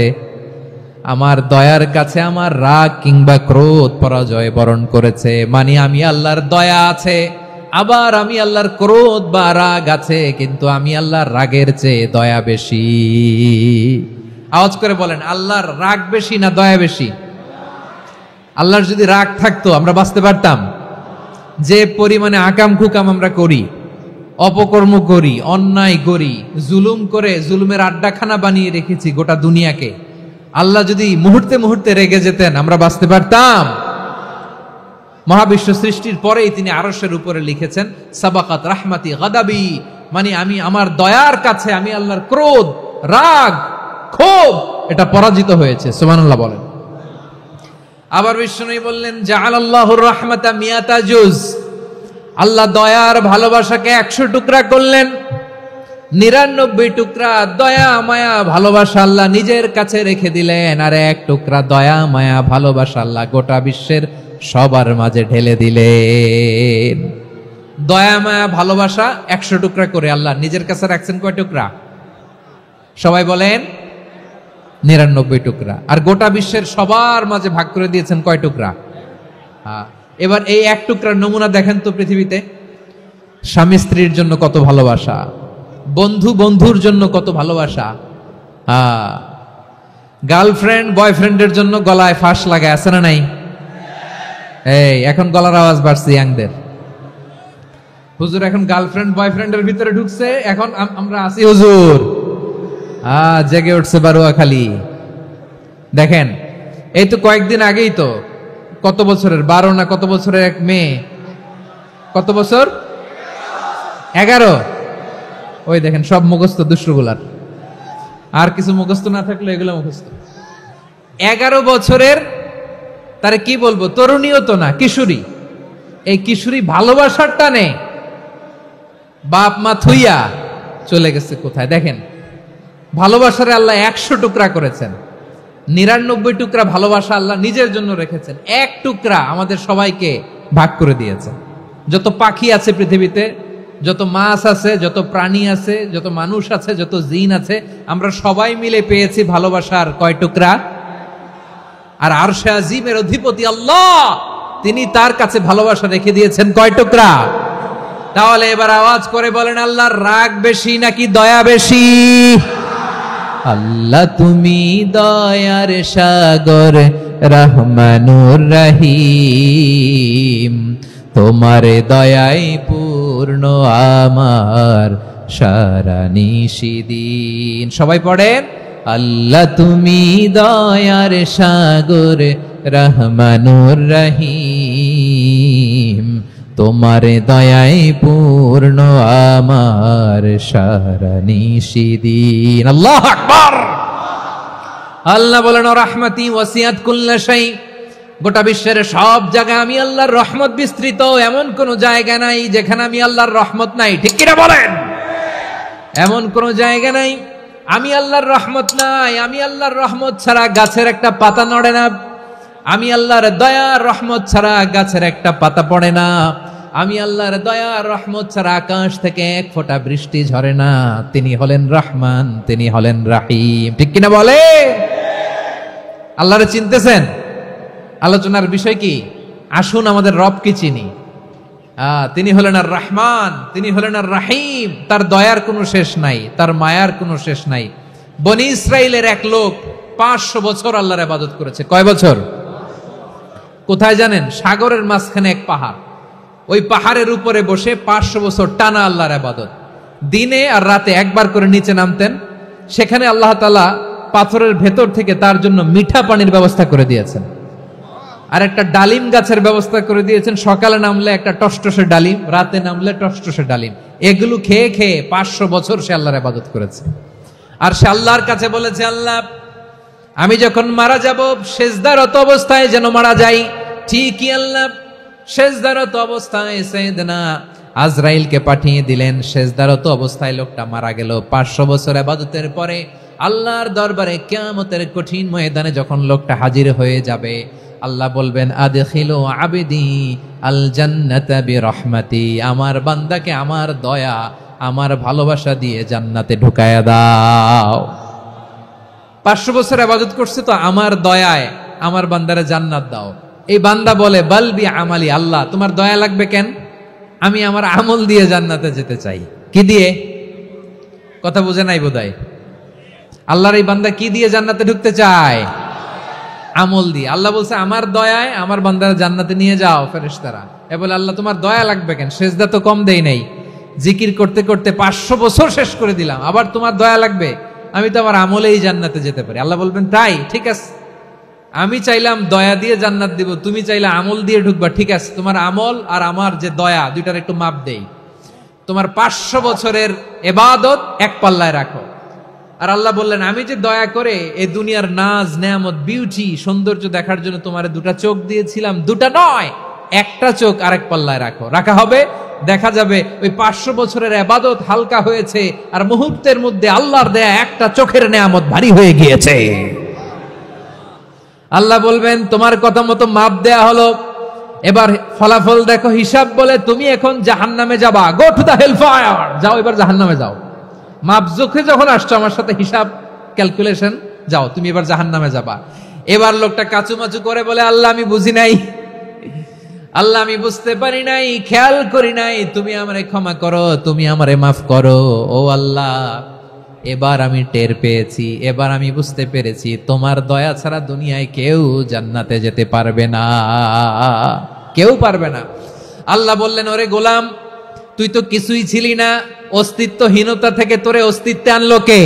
আমার দয়ার কাছে আমার রাগ কিংবা ক্রোধ পরাজয় বরণ করেছে। মানে আমি আল্লাহর দয়া আছে, আবার আমি আল্লাহর ক্রোধ বা রাগ আছে, কিন্তু আমি আল্লাহর রাগের চেয়ে দয়া বেশি। আওয়াজ করে বলেন আল্লাহর রাগ বেশি না দয়া বেশি? আল্লাহর যদি রাগ থাকতো আমরা বাঁচতে পারতাম? যে পরিমাণে আকাম খুকাম আমরা করি, অপকর্ম করি, অন্যায় করি, জুলুম করে জুলুমের আড্ডাখানা বানিয়ে রেখেছি গোটা দুনিয়াকে, আল্লাহ যদি মুহূর্তে মুহূর্তে রেগে যেতেন আমরা বাঁচতে পারতাম? মহাবিশ্ব সৃষ্টির পরেই তিনি আরশের উপরে লিখেছেন সাবাকাত রাহমাতি গাদাবি, মানে আমি আমার দয়ার কাছে আমি আল্লাহর ক্রোধ, রাগ, ক্ষোভ এটা পরাজিত হয়েছে। সুবহানাল্লাহ বলেন। আবার বিষ্ণু বললেন জাআলাল্লাহুর রাহমাতা মিয়াতা জুজ। আল্লাহ দয়ার ভালোবাসাকে ১০০ টুকরা করলেন, ৯৯ টুকরা দয়া মায়া ভালোবাসা আল্লাহ নিজের কাছে রেখে দিলেন, আর ১ টুকরা দয়া মায়া ভালোবাসা আল্লাহ গোটা বিশ্বের সবার মাঝে ঢেলে দিলেন। দয়া মায়া ভালোবাসা ১০০ টুকরা করে আল্লাহ নিজের কাছে রাখছেন কয় টুকরা? সবাই বলেন ৯৯ টুকরা। আর গোটা বিশ্বের সবার মাঝে ভাগ করে দিয়েছেন কয় টুকরা? এবার এই ১ টুকরার নমুনা দেখেন তো পৃথিবীতে। স্বামী স্ত্রীর জন্য কত ভালোবাসা, বন্ধু বন্ধুর জন্য কত ভালোবাসা, গার্লফ্রেন্ড বয়ফ্রেন্ডের জন্য গলায় ফাঁস লাগায়, আছে না নাই? এই এখন গলার আওয়াজ বাড়ছে ইয়াংদের। হুজুর এখন গার্লফ্রেন্ড বয়ফ্রেন্ডের ভিতরে ঢুকছে, এখন আমরা আছি হুজুর। জেগে উঠছে বারোয়াখালী। দেখেন এই তো কয়েকদিন আগেই তো, কত বছরের ১২ না কত বছরের এক মেয়ে, কত বছর? ১১। ওই দেখেন সব মুখস্থ দুষ্টগুলার, আর কিছু মুখস্থ না থাকলে এগুলো মুখস্থ। ১১ বছরের, তারে কি বলবো, তরুণীও তো না, কিশোরী। এই কিশোরী ভালোবাসার টানে বাপ মা থুইয়া চলে গেছে কোথায়? দেখেন ভালোবাসারে আল্লাহ ১০০ টুকরা করেছেন, ৯৯ টুকরা ভালোবাসা আল্লাহ নিজের জন্য রেখেছেন, ১ টুকরা আমাদের সবাইকে ভাগ করে দিয়েছেন। যত পাখি আছে পৃথিবীতে, যত মাছ আছে, যত প্রাণী আছে, যত মানুষ আছে, যত জিন আছে, আমরা সবাই মিলে পেয়েছি ভালোবাসার কয় টুকরা? আর আরশে আজিমের অধিপতি আল্লাহ তিনি তার কাছে ভালোবাসা রেখে দিয়েছেন কয় টুকরা? তাহলে এবার আওয়াজ করে বলেন, আল্লাহর রাগ বেশি নাকি দয়া বেশি? আল্লাহ তুমি দয়ার সাগর, রহমানুর রহিম, তোমার দয়াই পূর্ণ আমার সারা নিশিদিন। সবাই পড়েন, আল্লাহ তুমি দয়ার সাগর, রহমানুর রহিম, তোমার দয়াই পূর্ণ আমার সারা নিশিদিন। আল্লাহু আকবার। আল্লাহ বলেন, রাহমাতি ওয়াসিআত কুল্লা শাই, গোটা বিশ্বের সব জায়গায় আমি আল্লাহর রহমত বিস্তৃত, এমন কোন জায়গা নাই যেখানে আমি আল্লাহর রহমত নাই। ঠিক কিনা বলেন? এমন কোন জায়গা নাই আমি আল্লাহর রহমত নাই। আমি আল্লাহর রহমত ছাড়া গাছের একটা পাতা নড়ে না। আমি আল্লাহর দয়া রহমত ছাড়া গাছের একটা পাতা পড়ে না। আমি আল্লাহর দয়া রহমত ছাড়া আকাশ থেকে এক ফোঁটা বৃষ্টি ঝরে না। তিনি হলেন রহমান, তিনি হলেন রাহিম। ঠিক কিনা বলে? আল্লাহরে চিনতেছেন? আলোচনার বিষয় কি? আসুন আমাদের রবকে চিনি। তিনি হলেন আর রহমান, তিনি হলেন আর রাহিম। তার দয়ার কোনো শেষ নাই, তার মায়ার কোনো শেষ নাই। বনি ইসরাইলের এক লোক 500 বছর আল্লাহর ইবাদত করেছে। কয় বছর? কোথায় জানেন? সাগরের মাঝখানে এক পাহাড়। ওই পাহাড়ের উপরে বসে 500 বছর টানা আল্লাহর ইবাদত। দিনে আর রাতে একবার করে নিচে নামতেন। সেখানে আল্লাহ তাআলা পাথরের ভেতর থেকে তার জন্য মিঠা পানির ব্যবস্থা করে দিয়েছেন, আর একটা ডালিম গাছের ব্যবস্থা করে দিয়েছেন। সকালে নামলে একটা টসটসে ডালিম, রাতে নামলে টসটসে ডালিম। এগুলো খেয়ে খেয়ে 500 বছর সে আল্লাহর ইবাদত করেছে। আর সে আল্লাহর কাছে বলেছে, আল্লাহ আমি যখন মারা যাব সেজদারত অবস্থায় যেন মারা যাই। ঠিকই আল্লাহ সেজদারত অবস্থায় সাইয়েদনা আজরাইলকে পাঠিয়ে দিলেন। সেজদারত অবস্থায় লোকটা মারা গেল। 500 বছর ইবাদতের পরে আল্লাহর দরবারে কিয়ামতের কঠিন ময়দানে যখন লোকটা হাজির হয়ে যাবে, আল্লাহ বলবেন, আদখিলু আবদি আল জান্নাতা বিরহমাতি, আমার বান্দাকে আমার দয়া, আমার ভালোবাসা দিয়ে জান্নাতে ঢুকায়া দাও। 500 বছর ইবাদত করছে তো আমার দয়ায় আমার বান্দারে জান্নাত দাও। এই বান্দা বলে, বালবি আমালি, আল্লাহ তোমার দয়া লাগবে কেন? আমি আমার আমল দিয়ে জান্নাতে যেতে চাই। কি দিয়ে? কথা বুঝে নাই বোধহয়। আল্লাহর এই বান্দা কি দিয়ে জান্নাতে ঢুকতে চায়? আমল দিয়ে। আল্লাহ বলছে, আমার দয়ায় আমার বান্দারা জান্নাতে নিয়ে যাও। ফেরেশতারা এ বলে, আল্লাহ তোমার দয়া লাগবে কেন? সেজদা তো কম দেই নাই, জিকির করতে করতে 500 বছর শেষ করে দিলাম, আবার তোমার দয়া লাগবে? আমি তো আমার আমলেই জান্নাতে যেতে পারি। আল্লাহ বলবেন, তাই ঠিক আছে, আমি চাইলাম দয়া দিয়ে জান্নাত দিব, তুমি চাইলে আমল দিয়ে ঢুকবা। ঠিক আছে, তোমার আমল আর আমার যে দয়া, দুইটার একটু মাপ দেই। তোমার 500 বছরের ইবাদত এক পাল্লায় রাখো। আর আল্লাহ বললেন, আমি যে দয়া করে এই দুনিয়ার নাজ নেয়ামত বিউটি সৌন্দর্য দেখার জন্য তোমার 2টা চোখ দিয়েছিলাম, 2টা নয়, একটা চোখ আরেক পাল্লায় রাখো। রাখা হবে, দেখা যাবে ওই 500 বছরের ইবাদত হালকা হয়েছে, আর মুহূর্তের মধ্যে আল্লাহর দেয়া একটা চোখের নেয়ামত ভারী হয়ে গিয়েছে। আল্লাহ বলবেন, তোমার কথা মতো মাপ দেয়া হলো, এবার ফলাফল দেখো, হিসাব বলে তুমি এখন জাহান্নামে যাবা। Go to the hell fire, যাও এবার জাহান্নামে যাও। মাপ জোখে যখন আসছো আমার সাথে হিসাব ক্যালকুলেশন, যাও তুমি এবার জাহান্নামে যাবা। এবার লোকটা কাচুমাচু করে বলে, আল্লাহ আমি বুঝি নাই, আল্লাহ আমি বুঝতে পারি নাই, খেয়াল করি নাই, তুমি আমারে ক্ষমা করো, তুমি আমারে মাফ করো। ও আল্লাহ, এবার আমি টের পেয়েছি, এবার আমি বুঝতে পেরেছি, তোমার দয়া ছাড়া দুনিয়ায় কেউ জান্নাতে যেতে পারবে না, কেউ পারবে না। আল্লাহ বললেন, ওরে গোলাম, তুই তো কিছুই ছিলি না, অস্তিত্বহীনতা থেকে তোরে অস্তিত্বে আনলো কে?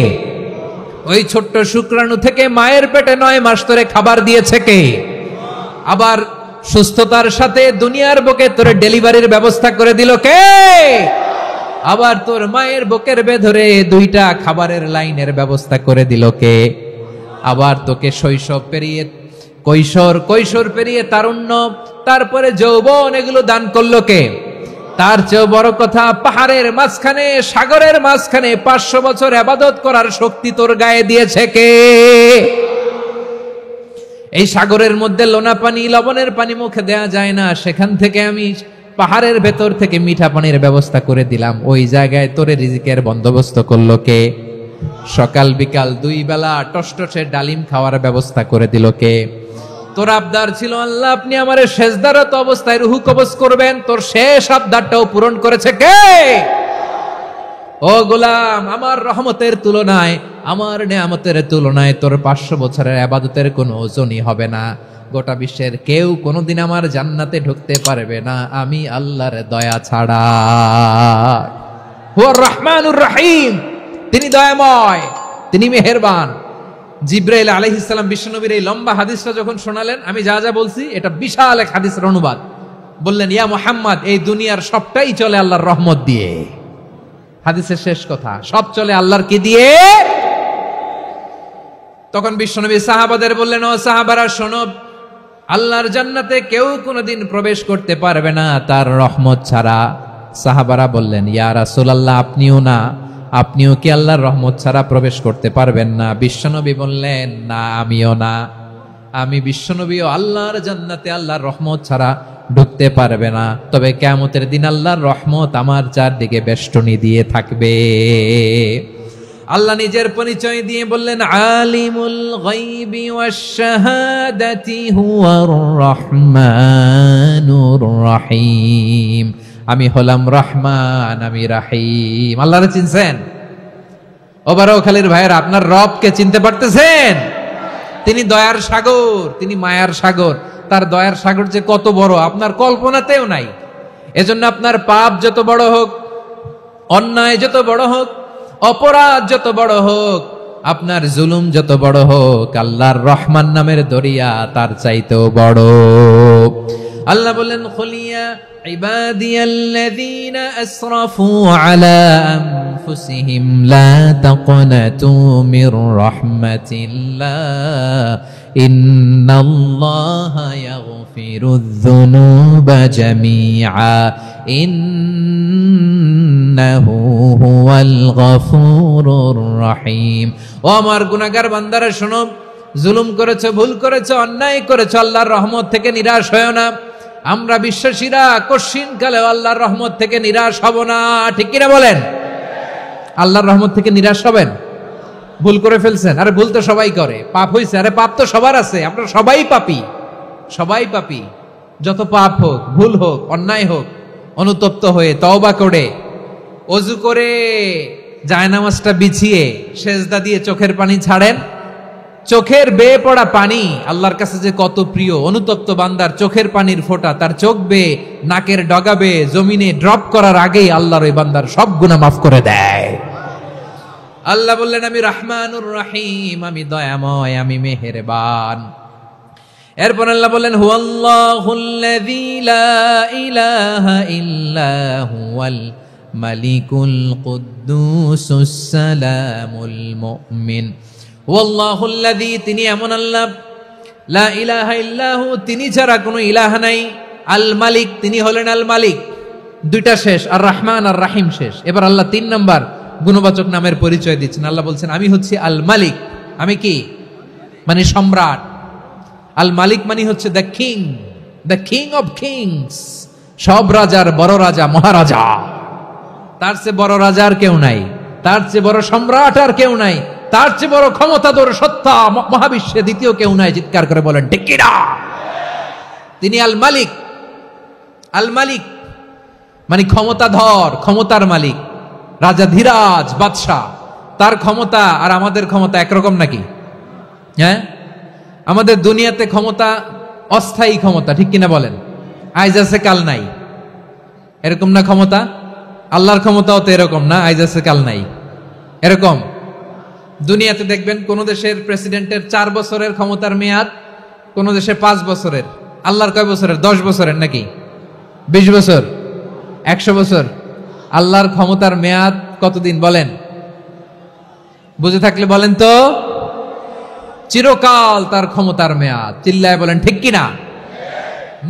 ওই ছোট্ট শুক্রাণু থেকে মায়ের পেটে 9 মাস ধরে খাবার দিয়েছে কে? আবার সুস্থতার সাথে দুনিয়ার বুকে তোরে ডেলিভারির ব্যবস্থা করে দিল কে? আবার তোর মায়ের বুকের ভেতরে 2টা খাবারের লাইনের ব্যবস্থা করে দিল কে? আবার তোকে শৈশব পেরিয়ে কৈশোর পেরিয়ে তারুণ্য, তারপরে যৌবন, এগুলো দান করলো কে? তার চেয়েও বড় কথা, পাহাড়ের মাঝখানে, সাগরের মাঝখানে 500 বছর ইবাদত করার শক্তি তোর গায়ে দিয়েছে কে? এই সাগরের মধ্যে লোনা পানি, লবণের পানি মুখে দেয়া যায় না, সেখান থেকে আমি পাহাড়ের ভেতর থেকে মিঠা পানির ব্যবস্থা করে দিলাম। ওই জায়গায় তোরে রিজিকের বন্দোবস্ত করলো কে? সকাল বিকাল 2 বেলা টসটসে ডালিম খাওয়ার ব্যবস্থা করে দিল কে? তোর আবদার ছিল আল্লাহ আপনি আমারে সেজদারত অবস্থায় রুহু কবজ করবেন, তোর শেষ আবদারটাও পূরণ করেছে কে? ও গোলাম, আমার রহমতের তুলনায়, আমার নেয়ামতের তুলনায় তোর 500 বছরের ইবাদতের কোনো ওজনই হবে না। গোটা বিশ্বের কেউ কোনোদিন আমার জান্নাতে ঢুকতে পারবে না আমি আল্লাহর দয়া ছাড়া। হুয়ার রহমানুর রহিম, তিনি দয়াময়, তিনি মেহেরবান। জিব্রাইল আলাইহিস সালাম বিশ্বনবীর এই লম্বা হাদিসটা যখন শোনালেন, আমি যা যা বলছি এটা বিশাল এক হাদিসের অনুবাদ। বললেন, ইয়া মুহাম্মদ, এই দুনিয়ার সবটাই চলে আল্লাহর রহমত দিয়ে। হাদিসের শেষ কথা, সব চলে আল্লাহর কি দিয়ে? তখন বিশ্বনবী সাহাবাদের বললেন, ও সাহাবারা শোনো, আল্লাহর জান্নাতে কেউ কোনোদিন প্রবেশ করতে পারবে না তার রহমত ছাড়া। সাহাবারা বললেন, ইয়া রাসূলুল্লাহ, আপনিও না? আপনিও কি আল্লাহর রহমত ছাড়া প্রবেশ করতে পারবেন না? বিশ্বনবী বললেন, না, আমিও না। আমি বিশ্বনবীও আল্লাহর জান্নাতে আল্লাহর রহমত ছাড়া ঢুকতে পারবে না। তবে কিয়ামতের দিন আল্লাহর রহমত আমার চারদিকে বেষ্টনী দিয়ে থাকবে। আল্লাহ নিজের পরিচয় দিয়ে বললেন, আলিমুল গায়বি ওয়াশ শাহাদাতি হুয়ার রহমানুর রহিম। আমি হলাম রহমান, আমি রাহিম। আল্লাহরে চিনছেন? ওবারও খালির ভাইয়ের, আপনার রবকে চিনতে পারতেছেন? তিনি দয়ার সাগর, তিনি মায়ার সাগর। তার দয়ার সাগর যে কত বড় আপনার কল্পনাতেও নাই। এজন্য আপনার পাপ যত বড় হোক, অন্যায় যত বড় হোক, অপরাধ যত বড় হোক, আপনার জুলুম যত বড় হোক, আল্লাহর রহমান নামের দরিয়া তার চাইতেও বড়। আল্লাহ বললেন, খুলিয়া ইবাদিয়াল্লাযীনা আসরাফু আলা আনফুসিহিম লা তাকনাতু মির রাহমাতিল্লাহ ইন্নাল্লাহা ইয়াগফিরুয যুনুবা জামিআ ইন্নাহু হুয়াল গফুরুর রহিম। ও আমার গুনাহগার বান্দারা শোনো, জুলুম করেছো, ভুল করেছো, অন্যায় করেছো, আল্লাহর রহমত থেকে নিরাশ হয়ো না। আমরা বিশ্বাসীরা কশিনকালে আল্লাহর রহমত থেকে নিরাশ হব না, ঠিক কিনা বলেন? আল্লাহর রহমত থেকে নিরাশ হবেন? ভুল করে ফেলছেন, আরে ভুল তো সবাই করে। পাপ হয়েছে, আরে পাপ তো সবার আছে, আমরা সবাই পাপী, সবাই পাপী। যত পাপ হোক, ভুল হোক, অন্যায় হোক, অনুতপ্ত হয়ে তওবা করে, ওযু করে, জায়নামাজটা বিছিয়ে সেজদা দিয়ে চোখের পানি ছাড়েন। চোখের বেয়ে পড়া পানি আল্লাহর কাছে যে কত প্রিয়। অনুতপ্ত বান্দার চোখের পানির ফোঁটা তার চোখ বেয়ে, নাকের ডগা বেয়ে জমিনে ড্রপ করার আগেই আল্লাহর ওই বান্দার সব গুনাহ মাফ করে দেয়। আল্লাহ বললেন, আমি রহমানুর রহিম, আমি দয়াময়, আমি মেহেরবান। এরপর আল্লাহ বললেন, হুয়াল্লাহুল্লাযী লা ইলাহা ইল্লা হুয়াল মালিকুল কুদ্দুসুস সালামুল মুমিন। ওয়াল্লাহুল্লাযী, তিনি এমন আল্লাহ, লা ইলাহা ইল্লাহু, তিনি ছাড়া কোনো ইলাহ নাই। আল মালিক, তিনি হলেন আল মালিক। দুইটা শেষ, আর রহমান আর রাহিম শেষ। এবার আল্লাহ 3 নাম্বার গুণবাচক নামের পরিচয় দিচ্ছেন। আল্লাহ বলছেন, আমি হচ্ছি আল মালিক। আমি কি? মানে সম্রাট। আল মালিক মানে হচ্ছে the king, the king of kings. সব রাজার বড় রাজা, মহারাজা। তার চেয়ে বড় রাজা আর কেউ নাই, তার চেয়ে বড় সম্রাট আর কেউ নাই, তার চেয়ে বড় ক্ষমতাধর সত্তা মহাবিশ্বে দ্বিতীয় কেউ নাই। চিৎকার করে বলেন ঠিক কিনা? তিনি আল মালিক। আল মালিক মানে ক্ষমতাধর, ক্ষমতার মালিক, রাজা ধীরাজ বাদশাহ। তার ক্ষমতা আর আমাদের ক্ষমতা একরকম নাকি? হ্যাঁ, আমাদের দুনিয়াতে ক্ষমতা অস্থায়ী ক্ষমতা, ঠিক কিনা বলেন? আইজ আছে কাল নাই, এরকম না ক্ষমতা? আল্লাহর ক্ষমতাও তো এরকম না, আইজ আছে কাল নাই এরকম। দুনিয়াতে দেখবেন কোন দেশের প্রেসিডেন্টের 4 বছরের ক্ষমতার মেয়াদ, কোন দেশে 5 বছরের। আল্লাহর কয় বছরের? 10 বছরের নাকি 20 বছর, 100 বছর? আল্লাহর ক্ষমতার মেয়াদ কতদিন বলেন? বুঝে থাকলে বলেন তো। চিরকাল তার ক্ষমতার মেয়াদ। চিল্লায় বলেন ঠিক কিনা?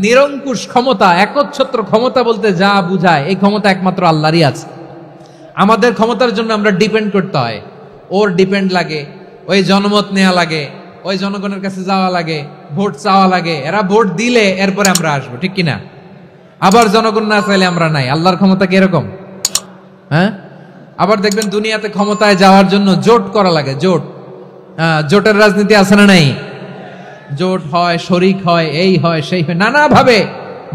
নিরঙ্কুশ ক্ষমতা, একচ্ছত্র ক্ষমতা বলতে যা বুঝায়, এই ক্ষমতা একমাত্র আল্লাহরই আছে। আমাদের ক্ষমতার জন্য আমরা ডিপেন্ড করতে হয়, ওর ডিপেন্ড লাগে, ওই জনমত নেওয়া লাগে, ওই জনগণের কাছে যাওয়া লাগে, ভোট চাওয়া লাগে, এরা ভোট দিলে এরপরে আমরা আসবো, ঠিক কিনা? আবার জনগণ না চাইলে আমরা নাই। আল্লাহর ক্ষমতা কি এরকম? হ্যাঁ, আবার দেখবেন দুনিয়াতে ক্ষমতায় যাওয়ার জন্য জোট করা লাগে, জোট। জোটের রাজনীতি আছে না নাই? জোট হয়, শরিক হয়, এই হয় সেই হয়, নানাভাবে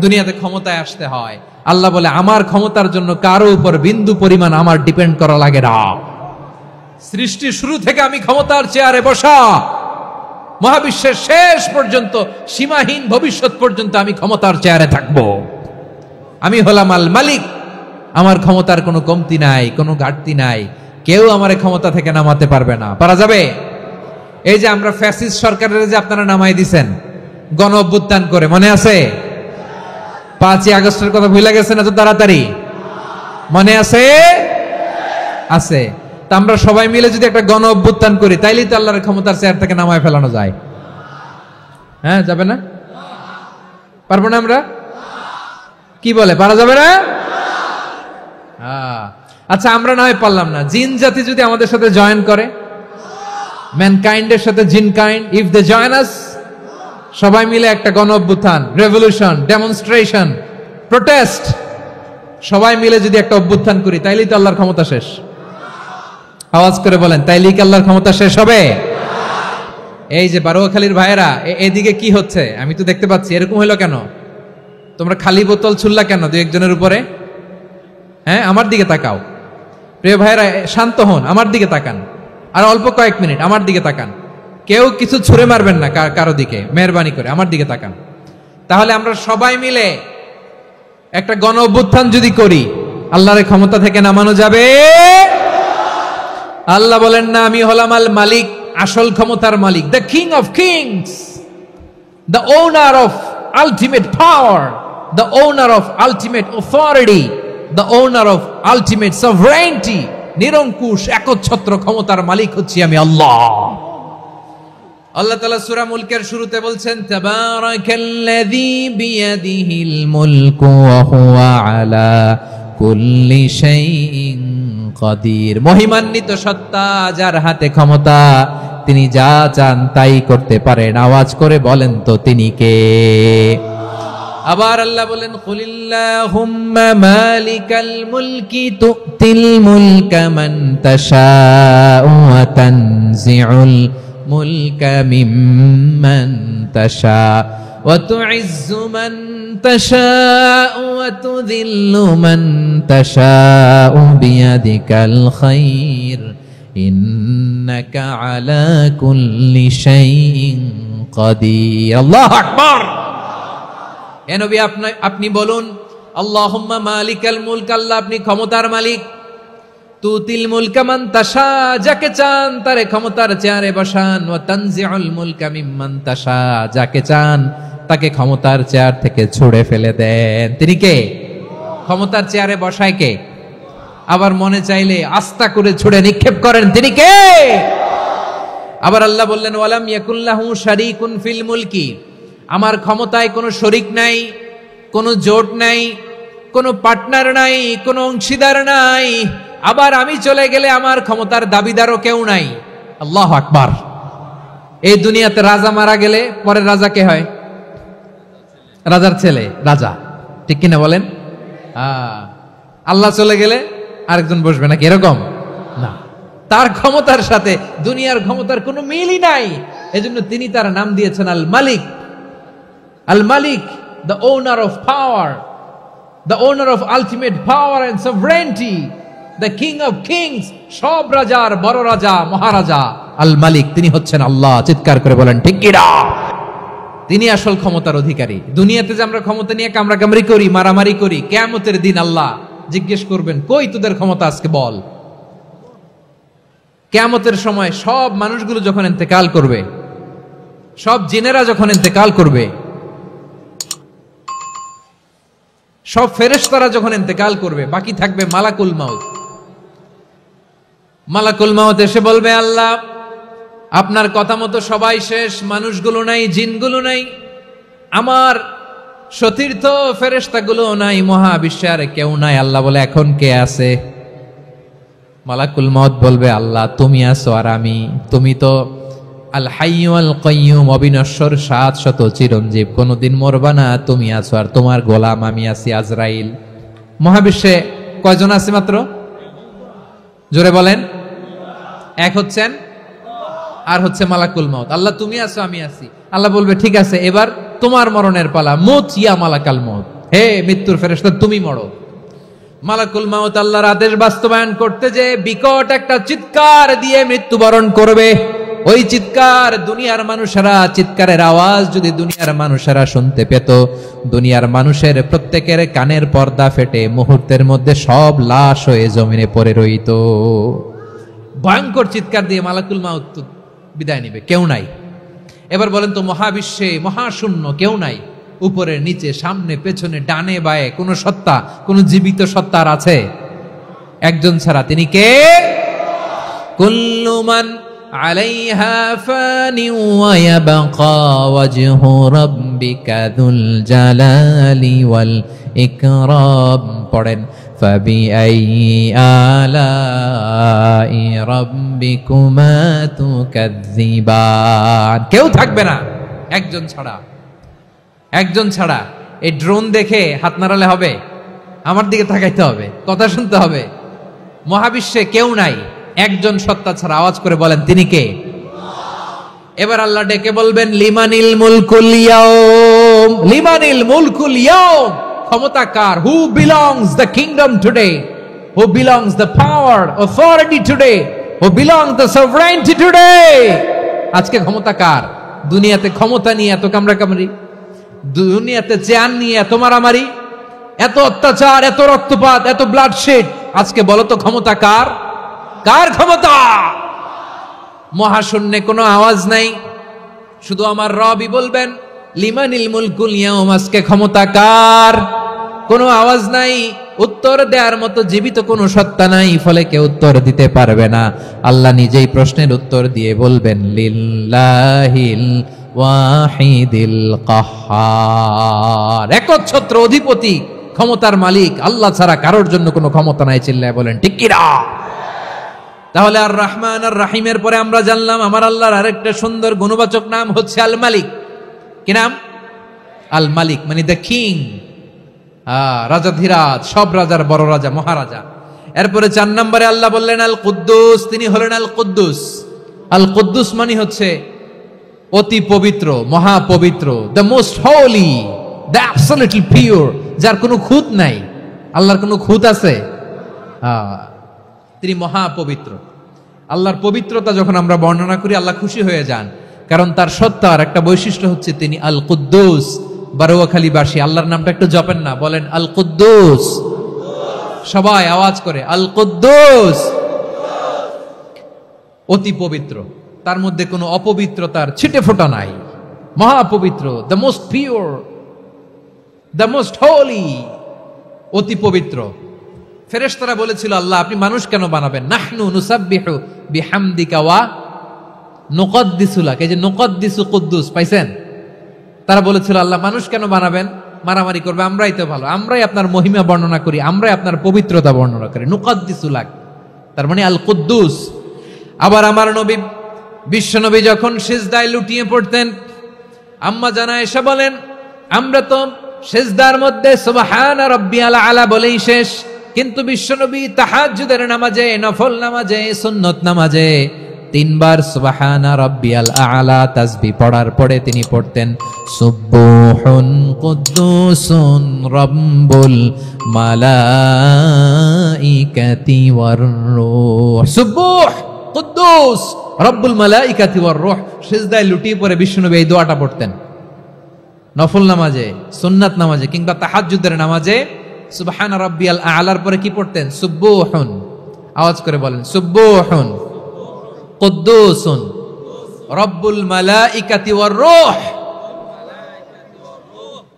দুনিয়াতে ক্ষমতায় আসতে হয়। আল্লাহ বলে আমার ক্ষমতার জন্য কারো উপর বিন্দু পরিমাণ আমার ডিপেন্ড করা লাগে না। সৃষ্টি শুরু থেকে আমি ক্ষমতার চেয়ারে বসা, মহাবিশ্বের শেষ পর্যন্ত, সীমাহীন ভবিষ্যৎ পর্যন্ত আমি ক্ষমতার চেয়ারে থাকবো। আমি হলাম আল মালিক, আমার ক্ষমতার কোনো কমতি নাই, কোনো ঘাটতি নাই, কেউ আমার ক্ষমতা থেকে নামাতে পারবে না। পারা যাবে? এই যে আমরা ফ্যাসিস্ট সরকারের যে আপনারা নামাই দিছেন গণ অভ্যুত্থান করে, মনে আছে? 5ই আগস্টের কথা ভুলে গেছেন এত তাড়াতাড়ি? মনে আছে? আছে। তা আমরা সবাই মিলে যদি একটা গণ অভ্যুত্থান করি, তাইলেই তো আল্লাহর ক্ষমতার চেয়ার থেকে নামায় ফেলানো যায়। হ্যাঁ, যাবে না? পারবো না আমরা? কি বলে, পারা যাবে না? আচ্ছা, আমরা না হয় পারলাম না, জিন জাতি যদি আমাদের সাথে জয়েন করে, ম্যানকাইন্ডের সাথে জিনকাইন্ড, ইফ দে জয়েন আস, সবাই মিলে একটা গণ অভ্যুত্থান, রেভলিউশন, ডেমনস্ট্রেশন, প্রোটেস্ট, সবাই মিলে যদি একটা অভ্যুত্থান করি, তাইলেই তো আল্লাহর ক্ষমতা শেষ। আওয়াজ করে বলেন, তাইলেই কি আল্লাহর ক্ষমতা শেষ হবে? এই যে বারোয়াখালীর ভাইয়েরা, এদিকে কি হচ্ছে আমি তো দেখতে পাচ্ছি, এরকম হলো কেন? তোমরা খালি বোতল ছুড়লা কেন দুই একজনের উপরে? হ্যাঁ, আমার দিকে তাকাও। প্রিয় ভাইয়েরা, শান্ত হন, আমার দিকে তাকান, আর অল্প কয়েক মিনিট আমার দিকে তাকান। কেউ কিছু ছুঁড়ে মারবেন না কারো দিকে, মেহরবানি করে আমার দিকে তাকান। তাহলে আমরা সবাই মিলে একটা গণ অভ্যুত্থান যদি করি, আল্লাহর ক্ষমতা থেকে নামানো যাবে? আল্লাহ বলেন না, আমি হলাম আল মালিক, আসল ক্ষমতার মালিক, the king of kings, the owner of ultimate power, the owner of ultimate authority, the owner of ultimate sovereignty. নিরঙ্কুশ একচ্ছত্র ক্ষমতার মালিক হচ্ছি আমি আল্লাহ। আল্লাহ তাআলা সূরা মুলকের শুরুতে বলছেন, তাবারাকাল্লাযী বিয়াদিহিল মুলকু ওয়া হুয়া আলা কুল্লি শাইইন কাদির। মহিমান্বিত সত্তা, যার হাতে ক্ষমতা, তিনি যা চান তাই করতে পারেন। আওয়াজ করে বলেন তো তিনি কে? আবার আল্লাহ বলেন, কুলিল্লাহুম্মা মালিকাল মুলকি তুতিল মুলকা মান তাশাউ ওয়া তানজিউল মুলকা মিম্মান তাশা ওয়া তুইজ্জু মান তাশাউ ওয়া তুযিল্লু মান তাশাউ বিয়াদিকাল খায়র ইন্নাকা আলা কুল্লি শাইইন কাদির। আল্লাহু আকবার। এ নবী, আপনি বলুন, আল্লাহুম্মা মালিকাল মুলক, আল্লাহ আপনি ক্ষমতার মালিক, তুতিল মুলকা মান তাশা, যাকে চান তারে ক্ষমতার চেয়ারে বসান, ওয়া তানজিউল মুলকা মিম্মান তাশা, যাকে চান তাকে ক্ষমতার চেয়ার থেকে ছুঁড়ে ফেলে দেন। তিনি কে? ক্ষমতার চেয়ারে বসায় কে? আবার মনে চাইলে আস্থা করে ছুঁড়ে নিক্ষেপ করেন, তিনি কে? আবার আল্লাহ বললেন, ওয়ালাম ইয়াকুল্লাহু শারীকুন ফিল মুলকি, আমার ক্ষমতায় কোনো শরিক নাই, কোনো জোট নাই, কোনো পার্টনার নাই, কোনো অংশীদার নাই। আবার আমি চলে গেলে আমার ক্ষমতার দাবিদারও কেউ নাই। আল্লাহু আকবার। এই দুনিয়াতে রাজা মারা গেলে পরে রাজা কে হয়? রাজার ছেলে রাজা, ঠিক কিনা বলেন? আল্লাহ চলে গেলে আরেকজন বসবে নাকি? এরকম না, তার ক্ষমতার সাথে দুনিয়ার ক্ষমতার কোনো মিলই নাই। এজন্য তিনি তার নাম দিয়েছেন আল মালিক। আল মালিক, the owner of power, the owner of ultimate power and sovereignty, the king of kings, সব রাজার বড় রাজা, মহারাজা আল মালিক, তিনি হচ্ছেন আল্লাহ। চিৎকার করে বলেন ঠিক কিনা? তিনি আসল ক্ষমতার অধিকারী। দুনিয়াতে যে আমরা ক্ষমতা নিয়ে কামড়াকামড়ি করি, মারামারি করি, কিয়ামতের দিন আল্লাহ জিজ্ঞেস করবেন, কই তোদের ক্ষমতা আজকে বল। কিয়ামতের সময় সব মানুষগুলো যখন ইন্তেকাল করবে, সব জিনেরা যখন ইন্তেকাল করবে, সব ফেরেশতারা যখন ইন্তেকাল করবে, বাকি থাকবে মালাকুল মাউত। মালাকুল মাউত এসে বলবে, আল্লাহ আপনার কথা মতো সবাই শেষ, মানুষগুলো নাই, জিনগুলো নাই, আমার সতীর্থ ফেরেশতাগুলো নাই, মহাবিশ্বে আর কেউ নাই। আল্লাহ বলে, এখন কে আছে? মালাকুল মাউত বলবে, আল্লাহ তুমি আছো আর আমি। তুমি তো আল হাইয়্যু আল কাইয়্যুম, অবিনশ্বর, শাশ্বত, চিরঞ্জীব, কোনদিন মরবা না, তুমি আছো আর তোমার গোলাম আমি আছি আজরাইল। মহাবিশ্বে কয়জন আছে মাত্র? জোরে বলেন। এক হচ্ছেন আর হচ্ছে মালাকুল মাউত। আল্লাহ তুমি আছো, আমি আছি। আল্লাহ বলবে ঠিক আছে, এবার তোমার মরণের পালা, মুত ইয়া মালাকাল মাউত, হে মৃত্যুর ফেরেশতা তুমি মরো। মালাকুল মাউত আল্লাহর আদেশ বাস্তবায়ন করতে যে বিকট একটা চিৎকার দিয়ে মৃত্যুবরণ করবে। ওই চিৎকার দুনিয়ার মানুষেরা, চিৎকারের আওয়াজ যদি দুনিয়ার মানুষেরা শুনতে পেত, দুনিয়ার মানুষের প্রত্যেকের কানের পর্দা ফেটে মুহূর্তের মধ্যে সব লাশ হয়ে জমিনে পড়ে রইত। ভয়ঙ্কর চিৎকার দিয়ে মালাকুল মাউত বিদায় নিবে, কেউ নাই। এবার বলেন তো, মহাবিশ্বে মহাশূন্য, কেউ নাই, উপরে নিচে সামনে পেছনে ডানে বায়ে কোন সত্তা, কোন জীবিত সত্তার আছে? একজন ছাড়া, তিনি কে? কুল্লু মান আলাইহা ফানি ওয়া ইয়াবকা ওয়াজহু রাব্বিকা যুল জালালি ওয়াল ইকরাম। পড়েন, ফাবিআইয়ি আলাই রাব্বিকুমা তুকাযযিবান। কেউ থাকবে না একজন ছাড়া, একজন ছাড়া। এই ড্রোন দেখে হাত নাড়ালে হবে? আমার দিকে তাকাইতে হবে, কথা শুনতে হবে। মহাবিশ্বে কেউ নাই, একজন সত্তা ছাড়া। আওয়াজ করে বলেন, তিনি কে? এবার আল্লাহ ডেকে বলবেন, লিমানিল মুলকুল ইয়াউম, লিমানিল মুলকুল ইয়াউম। ক্ষমতা কার? Who belongs the kingdom today, who belongs the power authority today, who belongs the sovereignty today. আজকে ক্ষমতা কার? দুনিয়াতে ক্ষমতা নিয়ে এত কামড়াকামড়ি, দুনিয়াতে চেয়ার নিয়ে এত মারামারি, এত অত্যাচার, এত রক্তপাত, এত ব্লাডশেড। আজকে বলো তো ক্ষমতা কার? কার ক্ষমতা? মহাশূন্যে কোনো আওয়াজ নাই, শুধু আমার রবই বলবেন, লিমানিল মুলকুল ইয়াউম। আজকে ক্ষমতা কার? কোনো আওয়াজ নাই, উত্তর দেওয়ার মতো জীবিত কোনো সত্তা নাই, ফলে কেউ উত্তর দিতে পারবে না। আল্লাহ নিজেই প্রশ্নের উত্তর দিয়ে বলবেন, লিল্লাহিল ওয়াহিদিল কাহ্হার। একচ্ছত্র অধিপতি, ক্ষমতার মালিক আল্লাহ ছাড়া কারোর জন্য কোনো ক্ষমতা নাই। চিল্লায় বলেন ঠিক কি না? তাহলে আর রহমান আর রাহিমের পরে আমরা জানলাম আমার আল্লাহর আরেকটা সুন্দর গুণবাচক নাম হচ্ছে আল মালিক। কি নাম? আল মালিক, মানে দ্য কিং, রাজাধিরাজ, সব রাজার বড় রাজা, মহারাজা। এরপরে 4 নম্বরে আল্লাহ বললেন আল কুদ্দুস, তিনি হলেন আল কুদ্দুস। আল কুদ্দুস মানে হচ্ছে অতি পবিত্র, মহাপবিত্র, the most holy, the absolutely pure, যার কোনো খুঁত নাই। আল্লাহর কোনো খুঁত আছে? তিনি মহাপবিত্র। আল্লাহর পবিত্রতা যখন আমরা বর্ণনা করি, আল্লাহ খুশি হয়ে যান, কারণ তার সত্তার একটা বৈশিষ্ট্য হচ্ছে তিনি আল কুদ্দুস। বারোয়াখালীবাসী আল্লাহর নামটা একটু জপেন না, বলেন আল কুদ্দুস। সবাই আওয়াজ করে আল কুদ্দুস। অতি পবিত্র, তার মধ্যে কোনো অপবিত্রতার ছিটে ফোঁটা নাই, মহাপবিত্র, the most pure, the most holy, অতি পবিত্র। ফেরেশতারা বলেছিল, আল্লাহ আপনি মানুষ কেন বানাবেন? নাহনু নুসাব্বিহু বিহামদিকা ওয়া নুকদ্দিসু লাক। এই যে নুকদ্দিসু কুদ্দুস পাইছেন? তারা বলেছিল, আল্লাহ মানুষ কেন বানাবেন? মারামারি করবে, আমরাই তো ভালো, আমরাই আপনার মহিমা বর্ণনা করি, আমরাই আপনার পবিত্রতা বর্ণনা করি। নুকদ্দিসু লাক, তার মানে আল কুদ্দুস। আবার আমার নবী, বিশ্ব নবী যখন সিজদায় লুটিয়ে পড়তেন, আম্মা জানা এসে বলেন, আমরা তো সিজদার মধ্যে সুবহান রাব্বিয়াল আলা বলেই শেষ, কিন্তু বিশ্বনবী তাহাজ্জুদের নামাজে, নফল নামাজে, সুন্নত নামাজে 3 বার সুবহানা রাব্বিয়াল আলা তাসবিহ পড়ার পরে তিনি পড়তেন সুবহুন কুদ্দুসুন রাব্বুল মালাইকাতি ওয়ার রূহ। সুবহ কুদ্দুস রব্বুল মালাইকাতি ওয়ার রূহ। সিজদায় লুটিয়ে পড়ে বিশ্বনবী এই দোয়াটা পড়তেন নফল নামাজে, সুন্নাত নামাজে কিংবা তাহাজ্জুদের নামাজে। সুবহান রাব্বিয়াল আলার পরে কি পড়তেন? সুবহুন। আওয়াজ করে বলেন সুবহুন কুদ্দুসুন রব্বুল মালাইকাতি ওয়ার রূহ।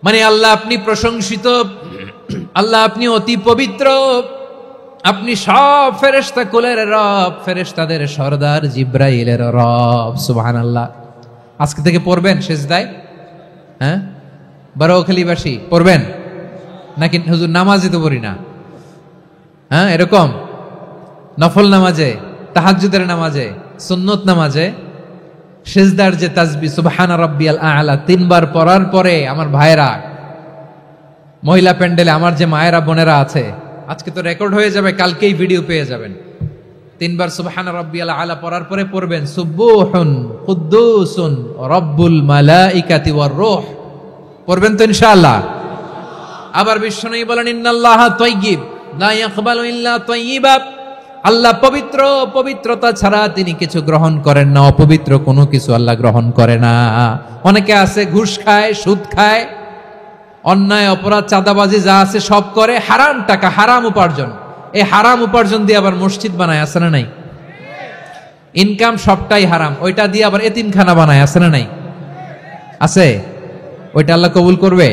মানে আল্লাহ আপনি প্রশংসিত, আল্লাহ আপনি অতি পবিত্র, আপনি সব ফেরেশতা কুলের রব, ফেরেশতাদের সরদার জিব্রাইলের রব। সুবহানাল্লাহ। আজকে থেকে পড়বেন সিজদায়? হ্যাঁ, বারোখালীবাসী পড়বেন নাকি? হুজুর নামাজে তো পড়ি না। হ্যাঁ, এরকম নফল নামাজে, তাহাজ্জুদের নামাজে, সুন্নত নামাজে সিজদার যে তাসবিহ সুবহান রাব্বিয়াল আলা 3 বার পড়ার পরে আমার ভাইরা, মহিলা প্যান্ডেলে আমার যে মায়েরা বোনেরা আছে, আজকে তো রেকর্ড হয়ে যাবে, কালকেই ভিডিও পেয়ে যাবেন। তিনবার সুবহানা রাব্বিয়াল আলা পড়ার পরে পড়বেন সুবুহুন কুদ্দুসুন রব্বুল মালাইকাতি ওয়ার রূহ। পড়বেন তো ইনশাআল্লাহ। আবার বিশ্বনবী বলেন ইন্নাল্লাহা তাইয়্যিব লা ইয়াকবালু ইল্লা তাইয়্যিবা। আল্লাহ পবিত্র, পবিত্রতা ছাড়া তিনি কিছু গ্রহণ করেন না, অপবিত্র কোনো কিছু আল্লাহ গ্রহণ করে না। অনেকে আছে ঘুষ খায়, সুদ খায়, অন্যায় অপরাধ চাঁদাবাজি যা আছে সব করে, হারাম টাকা, হারাম উপার্জন। এই হারাম উপার্জন দিয়ে আবার মসজিদ বানায়, আছে না নাই? ইনকাম সবটাই হারাম, ওইটা দিয়ে আবার এতিমখানা বানায়, আছে না নাই? আছে। ওইটা আল্লাহ কবুল করবে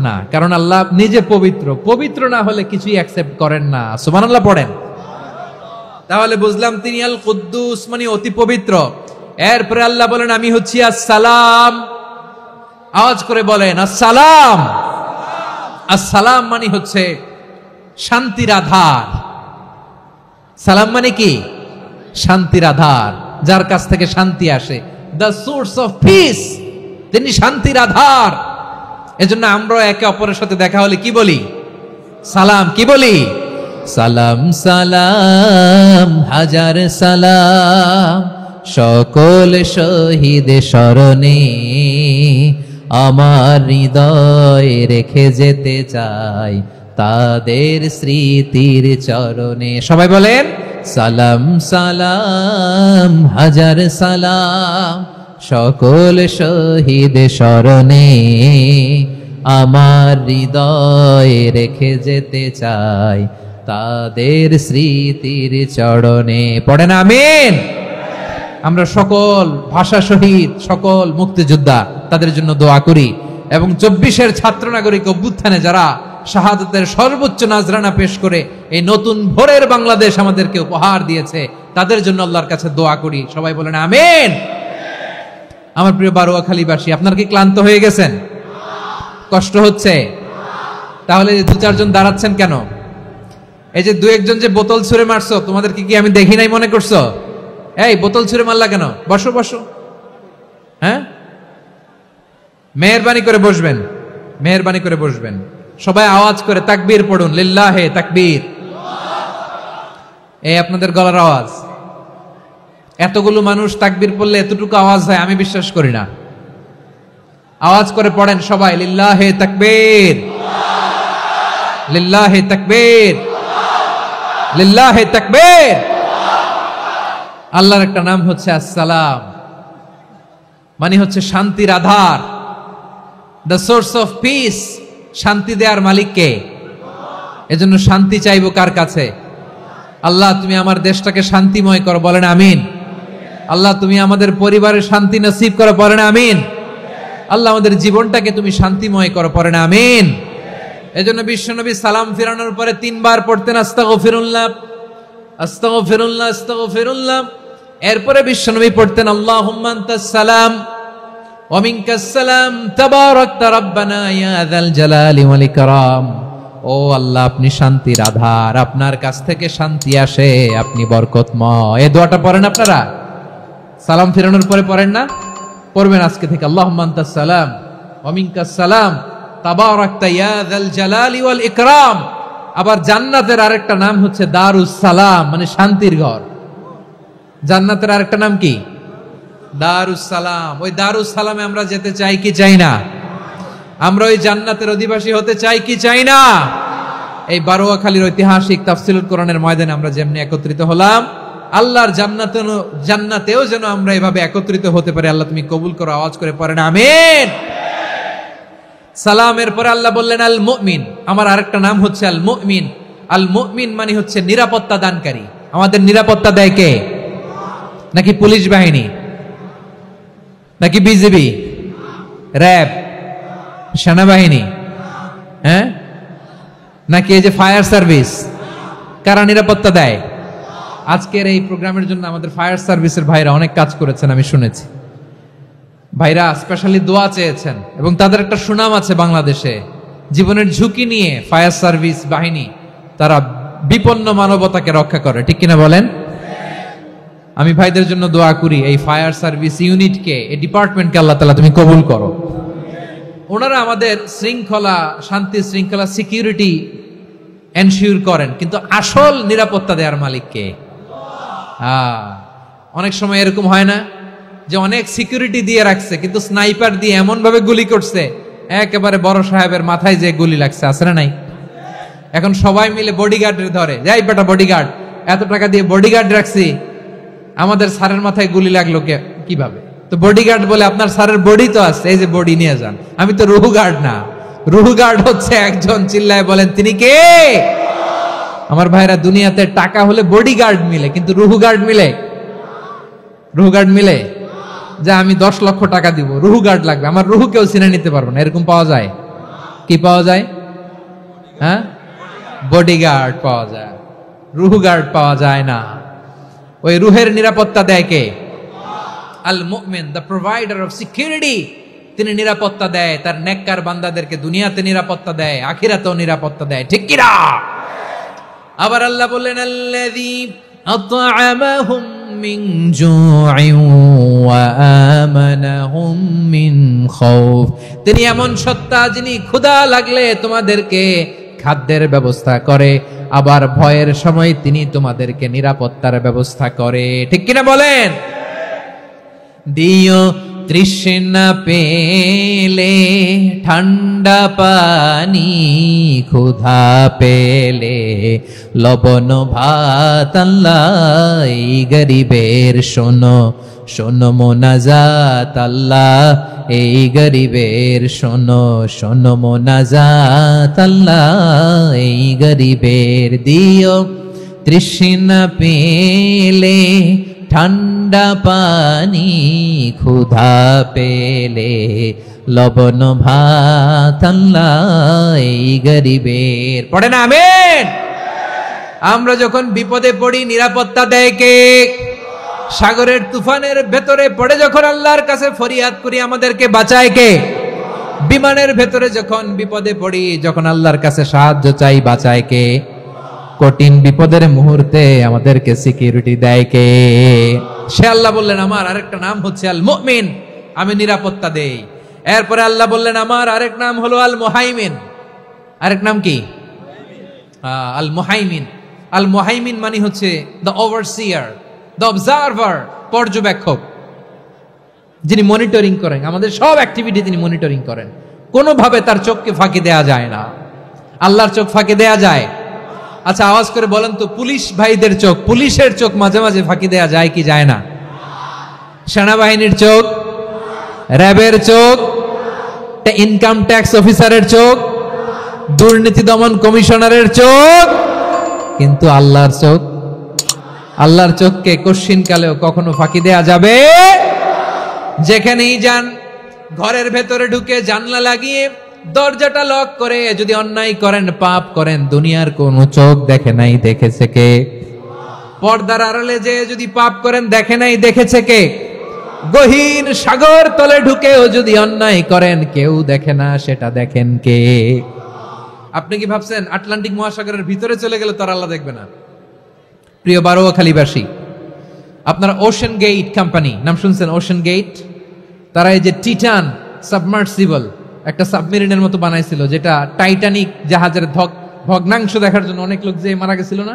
না, কারণ আল্লাহ নিজে পবিত্র। পবিত্র না হলে কিছুই অ্যাকসেপ্ট করেন না। সুবহানাল্লাহ পড়েন। তাহলে বুঝলাম তিনি আল কুদ্দুস মানে অতি পবিত্র। এরপরে আল্লাহ বলেন আমি হচ্ছি আসসালাম। আওয়াজ করে বলেন আসসালাম। আসসালাম মানে হচ্ছে শান্তির আধার। সালাম মানে কি? শান্তির আধার, যার কাছ থেকে শান্তি আসে। দ্য সোর্স অফ পিস, তিনি শান্তির আধার। এজন্য আমরা একে অপরের সাথে দেখা হলে কি বলি? সালাম। কি বলি? সালাম সালাম হাজার সালাম, সকল শহীদ স্মরণে আমার হৃদয় রেখে যেতে চাই তাদের স্মৃতির চরণে। সবাই বলেন সালাম সালাম হাজার সালাম, সকল শহীদ স্মরণে আমার হৃদয় রেখে যেতে চাই তাদের স্মৃতির চরণে। পড়েন আমিন। আমরা সকল ভাষা শহীদ, সকল মুক্তিযোদ্ধা, তাদের জন্য দোয়া করি। এবং 24-এর ছাত্র নাগরিক অভ্যুত্থানে যারা শাহাদাতের সর্বোচ্চ নাজরানা পেশ করে এই নতুন ভোরের বাংলাদেশ আমাদেরকে উপহার দিয়েছে, তাদের জন্য আল্লাহর কাছে দোয়া করি। সবাই বলেন আমিন। আমার প্রিয় বারোয়াখালীবাসী, আপনারা কি ক্লান্ত হয়ে গেছেন? কষ্ট হচ্ছে? তাহলে 2-4 জন দাঁড়াচ্ছেন কেন? এই যে 2-1 যে বোতল ছুঁড়ে মারছো, তোমাদেরকে কি আমি দেখি নাই মনে করছো? এই বোতল ছুঁড়ে মারলা কেন? বসো বসো। হ্যাঁ, মেহেরবানি করে বসবেন, মেহেরবানি করে বসবেন। সবাই আওয়াজ করে তাকবীর পড়ুন, লিল্লাহে তাকবীর। এই আপনাদের গলার আওয়াজ। এতগুলো মানুষ তাকবীর পড়লে এতটুকু আওয়াজ হয় আমি বিশ্বাস করি না। আওয়াজ করে পড়েন সবাই, লিল্লাহে তাকবীর, লিল্লাহে তাকবীর, লিল্লাহে তাকবীর। আল্লাহর একটা নাম হচ্ছে আসসালাম, মানে হচ্ছে শান্তির আধার, দ্য সোর্স অফ পিস। শান্তি দেওয়ার মালিক কে? এজন্য শান্তি চাইবো কার কাছে? আল্লাহ তুমি আমার দেশটাকে শান্তিময় করো, বলেন আমিন। আল্লাহ তুমি আমাদের পরিবারের শান্তি নসিব করো, বলেন আমিন। আল্লাহ আমাদের জীবনটাকে তুমি শান্তিময় করো, পড়েন আমিন। এজন্য বিশ্বনবী সালাম ফিরানোর পরে 3 বার পড়তেন আস্তাগফিরুল্লাহ, আস্তাগফিরুল্লাহ, আস্তাগফিরুল্লাহ। এরপরে বিশ্বনবী পড়তেন আল্লাহুম্মা আনতাস সালাম ওয়া মিনকাস সালাম তাবারাকতা রাব্বানা ইয়া যাল জালালি ওয়াল ইকরাম। ও আল্লাহ আপনি শান্তির আধার, আপনার কাছ থেকে শান্তি আসে, আপনি বরকতময়। এই দোয়াটা পড়েন আপনারা সালাম ফিরানোর পরে, পড়েন না? পড়বেন আজকে থেকে আল্লাহুম্মা আনতাস সালাম ওয়া মিনকাস সালাম তাবারাকতা ইয়া যাল জালালি ওয়াল ইকরাম। আবার জান্নাতের আরেকটা নাম হচ্ছে দারুস সালাম, মানে শান্তির ঘর। জান্নাতের আরেকটা নাম কি? দারুস সালাম। ওই দারুস সালামে আমরা যেতে চাই কি চাই না? আমরা ওই জান্নাতের অধিবাসী হতে চাই কি চাই না? এই বারোয়াখালীর ঐতিহাসিক তাফসীরুল কোরআনের ময়দানে আমরা যেমনি একত্রিত হলাম, আল্লাহর জান্নাতেও যেন আমরা এভাবে একত্রিত হতে পারি। আল্লাহ তুমি কবুল করো। আওয়াজ করে পড়েন আমিন। সালামের পরে আল্লাহ বললেন আল মুমিন। আমার আরেকটা নাম হচ্ছে আল মুমিন। আল মুমিন মানে হচ্ছে নিরাপত্তা দানকারী। আমাদের নিরাপত্তা দেয় কে? নাকি পুলিশ বাহিনী, নাকি বিজিবি, র্যাব, সেনাবাহিনী, হ্যাঁ, নাকি এই যে ফায়ার সার্ভিস? কারা নিরাপত্তা দেয়? আজকের এই প্রোগ্রামের জন্য আমাদের ফায়ার সার্ভিসের ভাইরা অনেক কাজ করেছেন, আমি শুনেছি। ভাইরা স্পেশালি দোয়া চেয়েছেন এবং তাদের একটা সুনাম আছে বাংলাদেশে। জীবনের ঝুঁকি নিয়ে ফায়ার সার্ভিস বাহিনী তারা বিপন্ন মানবতাকে রক্ষা করে, ঠিক কিনা বলেন? আমি ভাইদের জন্য দোয়া করি, এই ফায়ার সার্ভিস ইউনিটকে, এই ডিপার্টমেন্টকে আল্লাহ তাআলা তুমি কবুল করো। ওনারা আমাদের শৃঙ্খলা, শান্তি শৃঙ্খলা, সিকিউরিটি এনশিওর করেন, কিন্তু আসল নিরাপত্তা দেওয়ার মালিক কে? অনেক সময় এরকম হয় না যে অনেক সিকিউরিটি দিয়ে রাখছে, কিন্তু স্নাইপার দিয়ে এমন ভাবে গুলি করছে একেবারে বড় সাহেবের মাথায় যে গুলি লাগছে, আছে না নাই? এখন সবাই মিলে বডিগার্ডের ধরে, যাই বেটা বডিগার্ড, এত টাকা দিয়ে বডিগার্ড রাখছি, আমাদের স্যারের মাথায় গুলি লাগলো কিভাবে? তো বডিগার্ড বলে, আপনার স্যারের বডি তো আছে, এই যে বডি নিয়ে যান। আমি তো রুহু গার্ড না, রুহু গার্ড হচ্ছে একজন, চিল্লায় বলেন তিনি কে? আমার ভাইরা, দুনিয়াতে টাকা হলে বডিগার্ড মিলে, কিন্তু রুহু গার্ড মিলে? রুহু গার্ড মিলে? যে আমি 10 লক্ষ টাকা দিব, রুহু গার্ড লাগবে, আমার রুহু কেউ চিনে নিতে পারবো না, এরকম পাওয়া যায়? কি পাওয়া যায়? হ্যাঁ, বডিগার্ড পাওয়া যায়, রুহু গার্ড পাওয়া যায় না। ওই রুহের নিরাপত্তা দেয় কে? আল মুমিন, দ্য প্রোভাইডার অফ সিকিউরিটি। তিনি নিরাপত্তা দেয় তার নেককার বান্দাদেরকে, দুনিয়াতে নিরাপত্তা দেয়, আখিরাতেও নিরাপত্তা দেয়, ঠিক কি না? আবার আল্লাহ বললেন, আল্লাযী আত'আমাহুম মিন জু'ইন ওয়া আমানাহুম মিন খাউফ। তিনি এমন সত্তা যিনি ক্ষুধা লাগলে তোমাদেরকে খাদ্যের ব্যবস্থা করে, আবার ভয়ের সময় তিনি তোমাদেরকে নিরাপত্তার ব্যবস্থা করে, ঠিক কিনা বলেন? দিও তৃষ্ণা পেলে ঠান্ডা পানি, ক্ষুধা পেলে লবণ ভাত, আল্লাহ এই গরিবের শোনো শোনো মোনাজাত, আল্লাহ এই গরিবের শোনো শোনো মোনাজাত, আল্লাহ এই গরিবের। দিও তৃষ্ণা পেলে ঠান্ডা পানি, ক্ষুধা পেলে লবণ ভাত, আল্লাহ এই গরিবের। পড়ে না আমিন? আমরা যখন বিপদে পড়ি নিরাপত্তা দেয় কে? সাগরের তুফানের ভেতরে পড়ে যখন আল্লাহর কাছে ফরিয়াদ করি আমাদেরকে বাঁচায় কে? বিমানের ভেতরে যখন বিপদে পড়ি, যখন আল্লাহর কাছে সাহায্য চাই, বাঁচায় কে? কঠিন বিপদের মুহূর্তে আমাদেরকে সিকিউরিটি দেয় কে? সে আল্লাহ বললেন, আমার আরেকটা নাম হচ্ছে আল মুমিন, আমি নিরাপত্তা দেই। এরপরে আল্লাহ বললেন, আমার আরেক নাম হলো আল মুহাইমিন। আরেক নাম কি? আল মুহাইমিন। আল মুহাইমিন মানে হচ্ছে দ্য ওভারসিয়ার, দ্য অবজারভার, পর্যবেক্ষক, যিনি মনিটরিং করেন আমাদের সব অ্যাক্টিভিটি, তিনি মনিটরিং করেন। কোনোভাবে তার চোখকে ফাঁকি দেয়া যায় না। আল্লাহর চোখ ফাঁকি দেয়া যায়? আচ্ছা, আওয়াজ করে বলেন তো, পুলিশ ভাইদের চোখ, পুলিশের চোখ মাঝে মাঝে ফাঁকি দেয়া যায় কি যায় না? সেনাবাহিনীর চোখ, র্যাবের চোখ, ইনকাম ট্যাক্স অফিসারের চোখ, দুর্নীতি দমন কমিশনারের চোখ, কিন্তু আল্লাহর চোখ, আল্লাহর চোখকে কশ্চিন কালেও কখনো ফাঁকি দেয়া যাবে? যেখানেই যান, ঘরের ভেতরে ঢুকে জানলা লাগিয়ে দরজাটা লক করে যদি অন্যায় করেন, পাপ করেন, দুনিয়ার কোন চোখ দেখে নাই, দেখেছে কে? পর্দার আড়ালে যে যদি পাপ করেন, দেখে নাই, দেখেছে কে? গহীন সাগর তলে ঢুকেও যদি অন্যায় করেন, কেউ দেখে না, সেটা দেখেন কে? আপনি কি ভাবছেন আটলান্টিক মহাসাগরের ভিতরে চলে গেলে তার আল্লাহ দেখবে না? প্রিয় বারোয়াখালীবাসী, আপনারা ওশেন গেট কোম্পানি নাম শুনছেন? ওশেন গেট, তারা এই যে টিটান সাবমার্সিবল একটা সাবমেরিনের মতো বানাইছিল, যেটা টাইটানিক জাহাজের ভগ্নাংশ দেখার জন্য অনেক লোক যে মারা গেছিল না,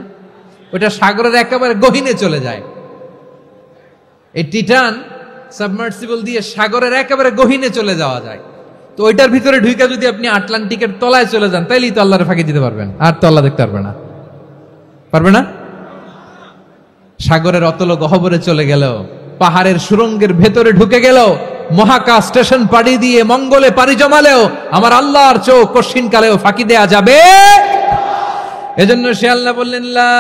ওটা সাগরের একেবারে গহীনে চলে যায়। এই টিটান সাবমার্সিবল দিয়ে সাগরের একেবারে গহীনে চলে যাওয়া যায়। তো ওইটার ভিতরে ঢুকে যদি আপনি আটলান্টিকের তলায় চলে যান, তাইলেই তো আল্লাহর ফাঁকি দিতে পারবেন, আর তো আল্লাহ দেখতে পারবে না। পারবে না? সাগরের অতল গহ্বরে চলে গেল, পাহাড়ের সুরঙ্গের ভেতরে ঢুকে গেল, মহাকাশ স্টেশন পাড়ি দিয়ে মঙ্গলে পাড়ি জমালেও আমার আল্লাহর চোখ কশ্চিন কালেও ফাঁকি দেয়া যাবে? এজন্য সে আল্লাহ বললেন, লা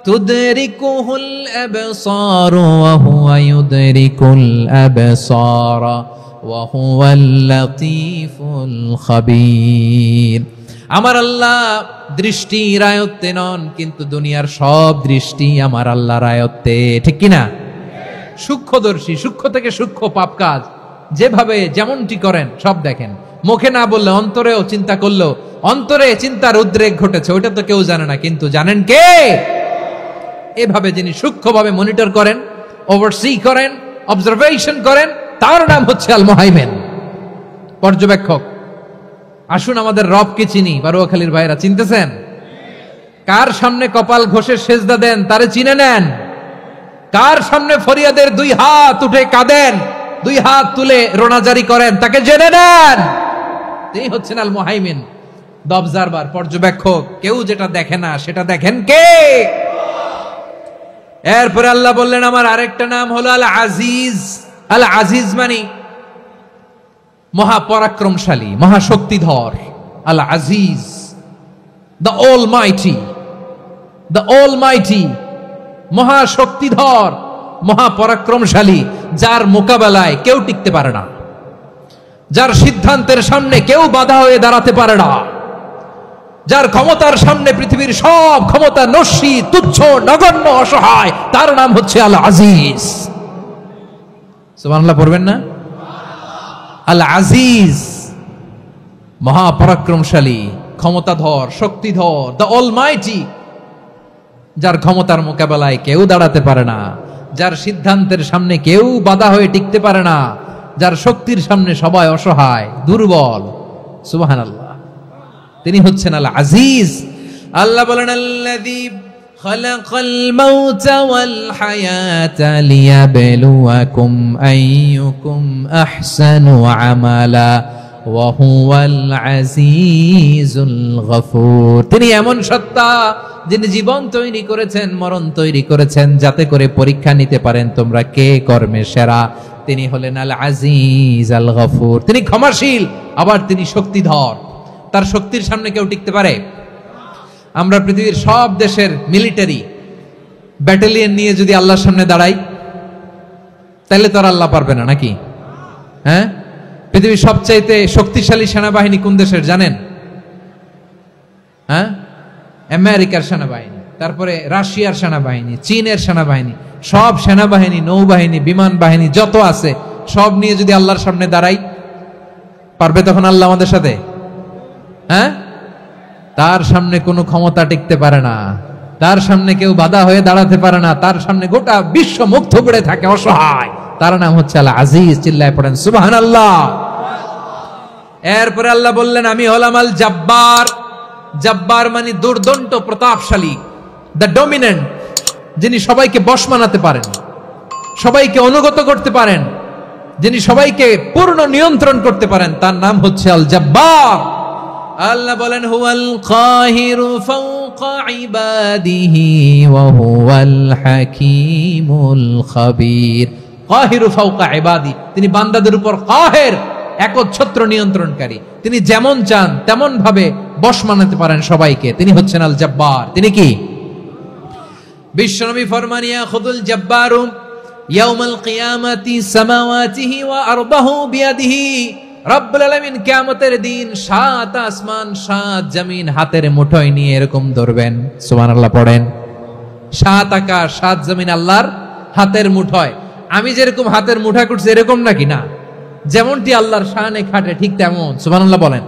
তুদরিকুহুল আবসার ওয়া হুয়া ইউদরিকুল আবসার ওয়া হুয়াল লাতীফুল খাবীর। আমার আল্লাহ দৃষ্টির আয়ত্তে নন, কিন্তু দুনিয়ার সব দৃষ্টি আমার আল্লাহর আয়ত্তে, ঠিক কিনা? সূক্ষ্মদর্শী, সূক্ষ্ম থেকে সূক্ষ্ম পাপ কাজ যেভাবে যেমনটি করেন সব দেখেন। মুখে না বললে অন্তরেও চিন্তা করলেও অন্তরে চিন্তার উদ্রেক ঘটেছে, ওইটা তো কেউ জানে না, কিন্তু জানেন কে? এভাবে যিনি সূক্ষ্মভাবে মনিটর করেন, ওভারসি করেন, অবজারভেশন করেন, তার নাম হচ্ছে আল মুহাইমিন, পর্যবেক্ষক। আসুন আমাদের রবকে চিনি। বারোয়াখালীর ভাইরা, চিনতেছেন? কার সামনে কপাল ঘষে সেজদা দেন তারে চিনে নেন। কার সামনে ফরিয়াদের দুই হাত উঠে কাঁদেন, দুই হাত তুলে রোনাজারি করেন, তাকে জেনে নেন তিনি হচ্ছেন আল মুহাইমিন, দ্য অবজারভার, পর্যবেক্ষক। কেউ যেটা দেখে না সেটা দেখেন কে? এরপরে আল্লাহ বললেন আমার আরেকটা নাম হলো আল আজিজ। আল আজিজ মানে মহাপরাক্রমশালী, মহাশক্তিধর। আল আজিজ, দ্য অলমাইটি, দ্য অলমাইটি, মহাশক্তিধর, মহাপরাক্রমশালী, যার মোকাবেলায় কেউ টিকতে পারে না, যার সিদ্ধান্তের সামনে কেউ বাধা হয়ে দাঁড়াতে পারে না, যার ক্ষমতার সামনে পৃথিবীর সব ক্ষমতা নস্যি, তুচ্ছ, নগণ্য, অসহায়, তার নাম হচ্ছে আল আজিজ। সুবহানাল্লাহ পড়বেন না? আল আজিজ, মহাপরাক্রমশালী, ক্ষমতাধর, শক্তিধর, দ্য অলমাইটি, যার ক্ষমতার মোকাবেলায় কেউ দাঁড়াতে পারে না, যার সিদ্ধান্তের সামনে কেউ বাধা হয়ে টিকতে পারে না, যার শক্তির সামনে সবাই অসহায়, দুর্বল। সুবহানাল্লাহ, তিনি হচ্ছেন আল আজিজ। আল্লাহ বলেন আল্লাযী খালাকাল মাউতা ওয়াল হায়াতা লিয়াবলুয়াকুম আইয়ুকুম আহসানু আমালা ওয়া হুয়াল আজিজুল গফুর। তিনি এমন সত্তা যিনি জীবন তৈরি করেছেন, মরণ তৈরি করেছেন, যাতে করে পরীক্ষা নিতে পারেন তোমরা কে কর্মে সেরা। তিনি হলেন আল আজিজ আল গফুর। তিনি ক্ষমাশীল, আবার তিনি শক্তিধর। তার শক্তির সামনে কেউ টিকতে পারে? আমরা পৃথিবীর সব দেশের মিলিটারি ব্যাটালিয়ন নিয়ে যদি আল্লাহর সামনে দাঁড়াই, তাহলে তো আর আল্লাহ পারবে না নাকি? হ্যাঁ, পৃথিবীর সবচাইতে শক্তিশালী সেনাবাহিনী কোন দেশের জানেন? হ্যাঁ, আমেরিকার সেনাবাহিনী, তারপরে রাশিয়ার সেনাবাহিনী, চীনের সেনাবাহিনী, সব সেনাবাহিনী, নৌবাহিনী, বিমান বাহিনী যত আছে সব নিয়ে যদি আল্লাহর সামনে দাঁড়াই, পারবে তখন আল্লাহ আমাদের সাথে? হ্যাঁ, তার সামনে কোনো ক্ষমতা টিকতে পারে না, তার সামনে কেউ বাধা হয়ে দাঁড়াতে পারে না, তার সামনে গোটা বিশ্ব মুগ্ধ করে থাকে, অসহায়। তার নাম হচ্ছে আল আজিজ। চিল্লায় পড়েন সুবহানাল্লাহ। এরপরে আল্লাহ বললেন আমি হলাম আল জব্বার। জব্বার মানে দুর্দণ্ড, প্রতাপশালী, দ্য ডমিনেন্ট, যিনি সবাইকে বশ মানাতে পারেন, সবাইকে অনুগত করতে পারেন, যিনি সবাইকে পূর্ণ নিয়ন্ত্রণ করতে পারেন, তার নাম হচ্ছে আল জব্বার। আল্লাহ বলেন হুয়াল কাহিরু ফাওকা ইবাদিহি ওয়া হুয়াল হাকীমুল খাবীর। কাহিরু ফাওকা ইবাদি, তিনি বান্দাদের উপর কাহের, একচ্ছত্র নিয়ন্ত্রণকারী। তিনি যেমন চান তেমন ভাবে বশ মানাতে পারেন সবাইকে। তিনি হচ্ছেন আল জব্বার। তিনি কি? বিশ্বনবী ফরমান ইয়াখুদুল জব্বারু ইয়াউমাল কিয়ামাতি সামাওয়াতিহি ওয়া আরদাহু বিয়াদিহি। রব্বুল আলামিন কিয়ামতের দিন 7 আসমান 7 জমিন হাতের মুঠোয় নিয়ে এরকম ধরবেন। সুবহানাল্লাহ পড়েন। 7 আকাশ 7 জমিন আল্লাহর হাতের মুঠোয়। আমি যেরকম হাতের মুঠা করছি এরকম নাকি? না, যেমনটি আল্লাহর শানে খাটে ঠিক তেমন। সুবহানাল্লাহ বলেন।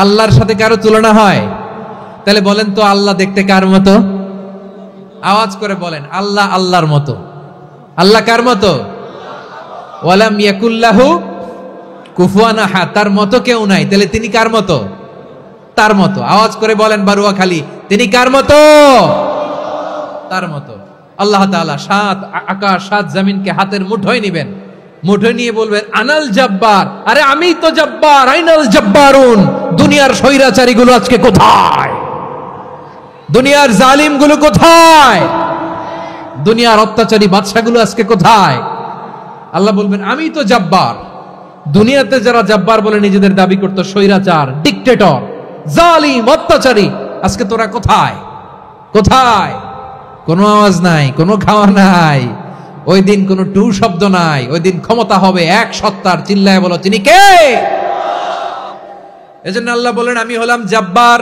আল্লাহর সাথে কারো তুলনা হয়? তাহলে বলেন তো আল্লাহ দেখতে কার মতো? আওয়াজ করে বলেন আল্লাহ আল্লাহর মতো। আল্লাহ কার মতো? ওয়ালাম ইয়াকুল্লাহু কুফুয়ান আহাদ, তার মতো কেউ নাই। তাহলে তিনি কার মতো? তার মতো। আওয়াজ করে বলেন বারুয়াখালী, তিনি কার মতো? তার মতো। আল্লাহ তাআলা 7 আকাশ 7 জমিনকে হাতের মুঠোয় নিবেন, মুঠোয় নিয়ে বলবেন আনাল জব্বার। আরে আমি তো জব্বার, আইনাল জব্বারুন। দুনিয়ার স্বৈরাচারীগুলো আজকে কোথায়? দুনিয়ার জালিমগুলো কোথায়? দুনিয়ার অত্যাচারী বাদশাগুলো আজকে কোথায়? আল্লাহ বলবেন আমি তো জব্বার। দুনিয়াতে যারা জব্বার বলে নিজেদের দাবি করতো, স্বৈরাচার, ডিক্টেটর, জালিম, অত্যাচারী, আজকে তোরা কোথায়? কোথায়? কোনো আওয়াজ নাই, কোনো খাওয়া নাই, ওই দিন কোনো টু শব্দ নাই। ওই দিন ক্ষমতা হবে এক সত্তার। চিল্লায় বলো তিনি কে? এজন্য আল্লাহ বললেন আমি হলাম জব্বার।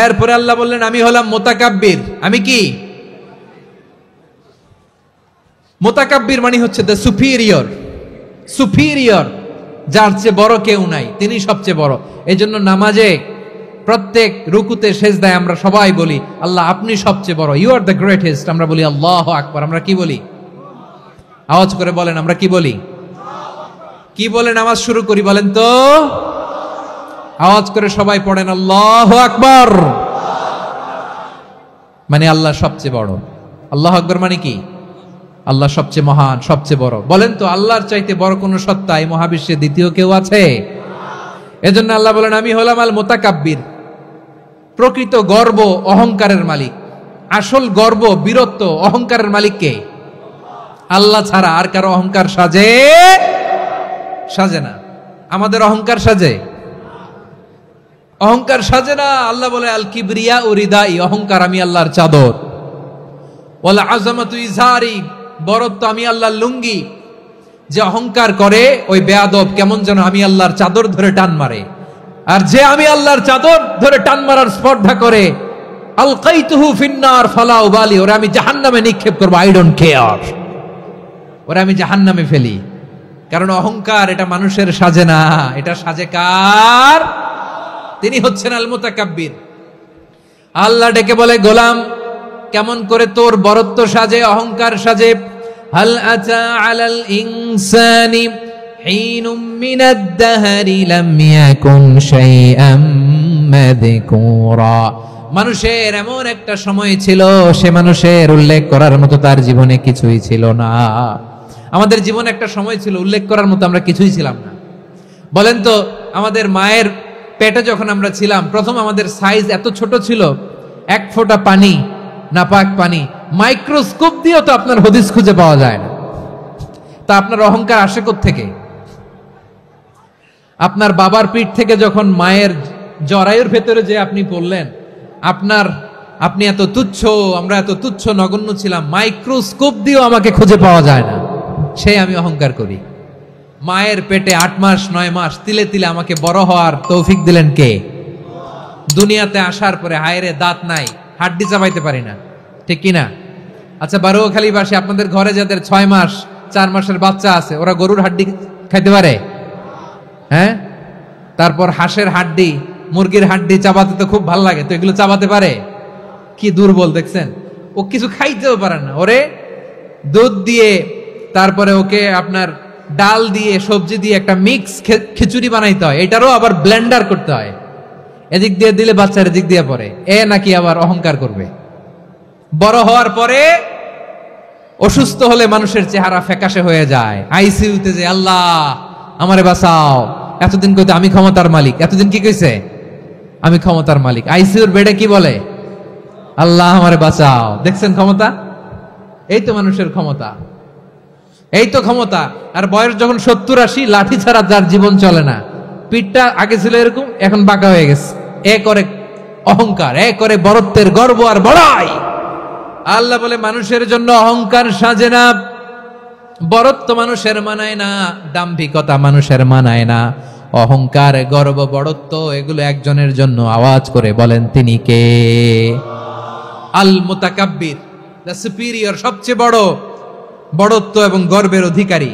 এরপরে আল্লাহ বললেন আমি হলাম মুতাকাব্বির। আমি কি? মুতাকাব্বির মানে হচ্ছে দ্য সুপিরিয়র। সুপিরিয়র, যার চেয়ে বড় কেউ নাই, তিনি সবচেয়ে বড়। এজন্য নামাজে প্রত্যেক রুকুতে সেজদায় আমরা সবাই বলি আল্লাহ আপনি সবচেয়ে বড়, ইউ আর দ্য গ্রেটেস্ট। আমরা বলি আল্লাহু আকবার। আমরা কি বলি? আওয়াজ করে বলেন আমরা কি বলি? কি বলে নামাজ শুরু করি বলেন তো? আওয়াজ করে সবাই পড়েন আল্লাহু আকবার। মানে আল্লাহ সবচেয়ে বড়। আল্লাহু আকবার মানে কি? আল্লাহ সবচেয়ে মহান, সবচেয়ে বড়। বলেন তো আল্লাহর চাইতে বড় কোন সত্তা এই মহাবিশ্বে দ্বিতীয় কেউ আছে? এজন্য আল্লাহ বলেন আমি হলাম আল মুতাকাব্বির, প্রকৃত গর্ব অহংকারের মালিক। আসল গর্ব, বীরত্ব, অহংকারের মালিক কে? আল্লাহ ছাড়া আর কারো অহংকার সাজে না। আমাদের অহংকার সাজে? অহংকার সাজে না। আল্লাহ বলে আল কিবরিয়া উরিদাই, অহংকার আমি আল্লাহর চাদর। ওয়াল আযামাতু ইজারি, বড়ত্ব আমি আল্লাহর লুঙ্গি। যে অহংকার করে ওই বেয়াদব কেমন যেন আমি আল্লাহর চাদর ধরে টান মারে, আর যে আমি আল্লাহর চাদর ধরে টান মারার স্পর্ধা করে আলকাইতুহু ফিন্নার ফালা উবালি, ওরা আমি জাহান্নামে নিক্ষেপ করব, আই ডোন্ট কেয়ার, ওরা আমি জাহান্নামে ফেলি। কারণ অহংকার এটা মানুষের সাজে না, এটা সাজে কার? তিনি হচ্ছেন আল মুতাকাব্বির। আল্লাহ ডেকে বলে গোলাম কেমন করে তোর বরত্ব সাজে, অহংকার সাজে? হাল আতা আলাল ইনসানি হিনুম মিনাদ দাহরি লাম ইয়াকুন শাইআম মাযকুরা, মানুষের এমন একটা সময় ছিল সে মানুষের উল্লেখ করার মতো তার জীবনে কিছুই ছিল না। আমাদের জীবনে একটা সময় ছিল উল্লেখ করার মতো আমরা কিছুই ছিলাম না। বলেন তো আমাদের মায়ের পেটে যখন আমরা ছিলাম প্রথম আমাদের সাইজ এত ছোট ছিল, এক ফোঁটা পানি, নাপাক পানি, মাইক্রোস্কোপ দিয়েও তো আপনার হদিস খুঁজে পাওয়া যায় না। তা আপনার অহংকার আসে কোত্থেকে? আপনার বাবার পিঠ থেকে যখন মায়ের জরায়ুর ভেতরে যে আপনি পড়লেন, আপনি এত তুচ্ছ, আমরা এত তুচ্ছ নগণ্য ছিলাম, মাইক্রোস্কোপ দিয়েও আমাকে খুঁজে পাওয়া যায় না, সেই আমি অহংকার করি। মায়ের পেটে 8 মাস 9 মাস তিলে তিলে আমাকে বড় হওয়ার তৌফিক দিলেন কে? দুনিয়াতে আসার পরে হায়রে দাঁত নাই, হাড্ডি চাবাইতে পারি না, ঠিক কিনা? আচ্ছা বারোখালীবাসী আপনাদের ঘরে যাদের 6 মাস 4 মাসের বাচ্চা আছে, ওরা গরুর হাড্ডি খাইতে পারে? হ্যাঁ। তারপর হাঁসের হাড্ডি, মুরগির হাড্ডি চাবাতে তো খুব ভালো লাগে, তো এগুলো চাবাতে পারে? কি দুর্বল দেখছেন, ও কিছু খাইতেও পারে না। ওরে দুধ দিয়ে, তারপরে ওকে আপনার ডাল দিয়ে, সবজি দিয়ে একটা মিক্স খিচুড়ি বানাইতে হয়, এটারও আবার ব্লেন্ডার করতে হয়। এদিক দিয়ে দিলে বাচ্চার এদিক দিয়ে পড়ে, এ নাকি আবার অহংকার করবে। বড় হওয়ার পরে অসুস্থ হলে মানুষের চেহারা ফ্যাকাশে হয়ে যায়, আইসিইউতে যে আল্লাহ আমারে বাঁচাও, এতদিন কইতে আমি ক্ষমতার মালিক, এতদিন কি কইছে আমি ক্ষমতার মালিক, আইসিইউর বেডে কি বলে আল্লাহ আমারে বাঁচাও। দেখছেন ক্ষমতা? এই তো মানুষের ক্ষমতা, এই তো ক্ষমতা। আর বয়স যখন 70-80, লাঠি ছাড়া যার জীবন চলে না, পিঠটা আগে ছিল এরকম, এখন বাঁকা হয়ে গেছে। এ করে অহংকার, এ করে বড়ত্বের গর্ব আর বড়াই। আল্লাহ বলে মানুষের জন্য অহংকার সাজে না, বড়ত্ব মানুষের মানায় না, দাম্ভিকতা মানুষের মানায় না, অহংকার গর্ব বড়ত্ব এগুলো একজনের জন্য। আওয়াজ করে বলেন তিনি কে? আল মুতাকাব্বির, দ্য সুপিরিয়র, সবচেয়ে বড়, বড়ত্ব এবং গর্বের অধিকারী।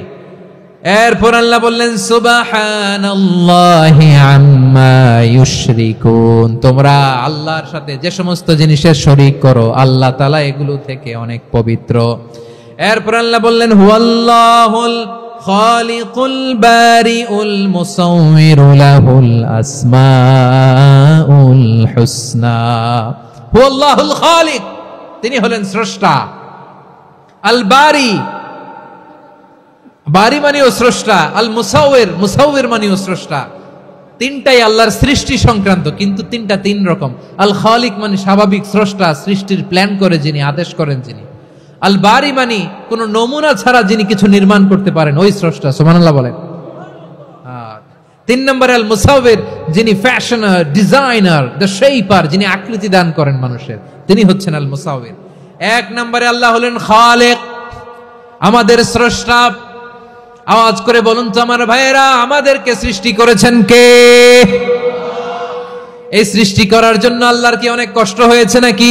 এরপর আল্লাহ বললেন সুবহানাল্লাহি আম্মা ইউশরিকুন, তোমরা আল্লাহর সাথে যে সমস্ত জিনিসের শরীক করো আল্লাহ তাআলা এগুলো থেকে অনেক পবিত্র। এরপর আল্লাহ বললেন হুয়াল্লাহুল খালিকুল বারিউল মুসাউবিরু লাহুল আসমাউল হুসনা। হুয়াল্লাহুল খালিক, তিনি হলেন স্রষ্টা। আল বারি, বারি মানেও স্রষ্টা। আল মুসাউবির, মুসাউবির মানেও স্রষ্টা। তিনটাই আল্লাহর সৃষ্টি সংক্রান্ত, কিন্তু তিনটা তিন রকম। আল খালিক মানে স্বাভাবিক স্রষ্টা, সৃষ্টির প্ল্যান করে যিনি, আদেশ করেন যিনি। আল বারি মানে কোন নমুনা ছাড়া যিনি কিছু নির্মাণ করতে পারেন, ওই স্রষ্টা। সুবহানাল্লাহ বলেন। 3 নম্বরে আল মুসাউবির, যিনি ফ্যাশনার, ডিজাইনার, দ্য শেপার, যিনি আকৃতি দান করেন মানুষের, তিনি হচ্ছেন আল মুসাউবির। 1 নম্বরে আল্লাহ হলেন খালিক, আমাদের স্রষ্টা। আওয়াজ করে বলুন তো আমার ভাইয়েরা, আমাদেরকে সৃষ্টি করেছেন কে? এই সৃষ্টি করার জন্য আল্লাহর কি অনেক কষ্ট হয়েছে নাকি?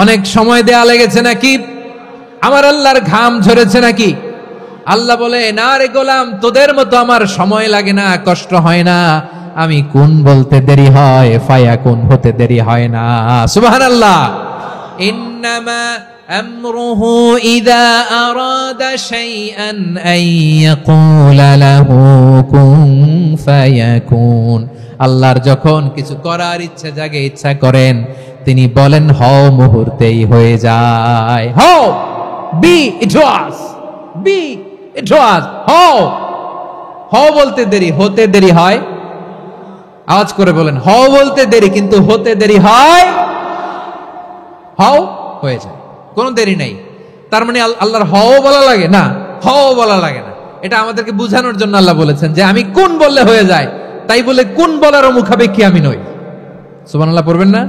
অনেক সময় দেয়া লেগেছে নাকি? আমার আল্লাহর ঘাম ঝরেছে নাকি? আল্লাহ বলে না রে গোলাম, তোদের মতো আমার সময় লাগে না, কষ্ট হয় না, আমি কোন বলতে দেরি হয়, ফায়াকুন হতে দেরি হয় না। সুবহানাল্লাহ। ইন্নামা আমরুহু ইযা আরাদা শাইআন আন ইয়াকুলা লাহু কুন ফায়াকুন। আল্লাহর যখন কিছু করার ইচ্ছা জাগে, ইচ্ছা করেন, তিনি বলেন হও, মুহূর্তেই হয়ে যায়। হও, বি ইট ওয়াজ, বি ইট ওয়াজ, হও। হও বলতে দেরি, হতে দেরি হয়। আওয়াজ করে বলেন, হও বলতে দেরি কিন্তু হতে দেরি হয়। হও হয়ে যায়, কোনো দেরি নেই। তার মানে আল্লাহর হও বলা লাগে না, হও বলা লাগে না। এটা আমাদেরকে বুঝানোর জন্য আল্লাহ বলেছেন যে আমি কোন বললে হয়ে যায়, তাই বলে কোন বলারও মুখাপেক্ষী আমি নই। সুবহানাল্লাহ পড়বেন না?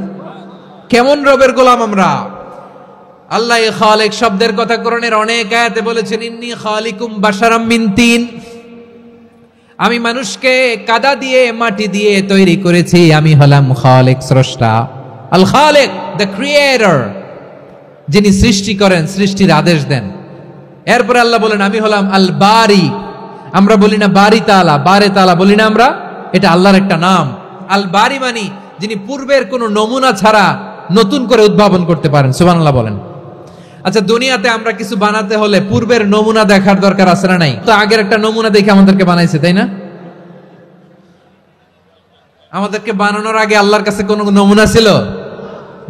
কেমন রবের গোলাম আমরা। আল্লাহ খালিক শব্দের কথা কোরআনের অনেক আয়াতে বলেছেন, ইন্নী খালিকুম বাশারাম মিন তিন, আমি মানুষকে কাদা দিয়ে মাটি দিয়ে তৈরি করেছি, আমি হলাম খালিক, স্রষ্টা। আল খালিক, দ্য ক্রিয়েটর, যিনি সৃষ্টি করেন, সৃষ্টির আদেশ দেন। এরপরে আল্লাহ বলেন আমি হলাম আল বারি। আমরা বলি না বারি তাআলা, বারে তাআলা বলি না আমরা, এটা আল্লাহর একটা নাম। আল বারি মানে যিনি পূর্বের কোনো নমুনা ছাড়া নতুন করে উদ্ভাবন করতে পারেন। সুবহানাল্লাহ বলেন। আচ্ছা, দুনিয়াতে আমরা কিছু বানাতে হলে পূর্বের নমুনা দেখার দরকার আছে না নাই? তো আগের একটা নমুনা দেখে আমাদেরকে বানাইছে, তাই না? আমাদেরকে বানানোর আগে আল্লাহর কাছে কোনো নমুনা ছিল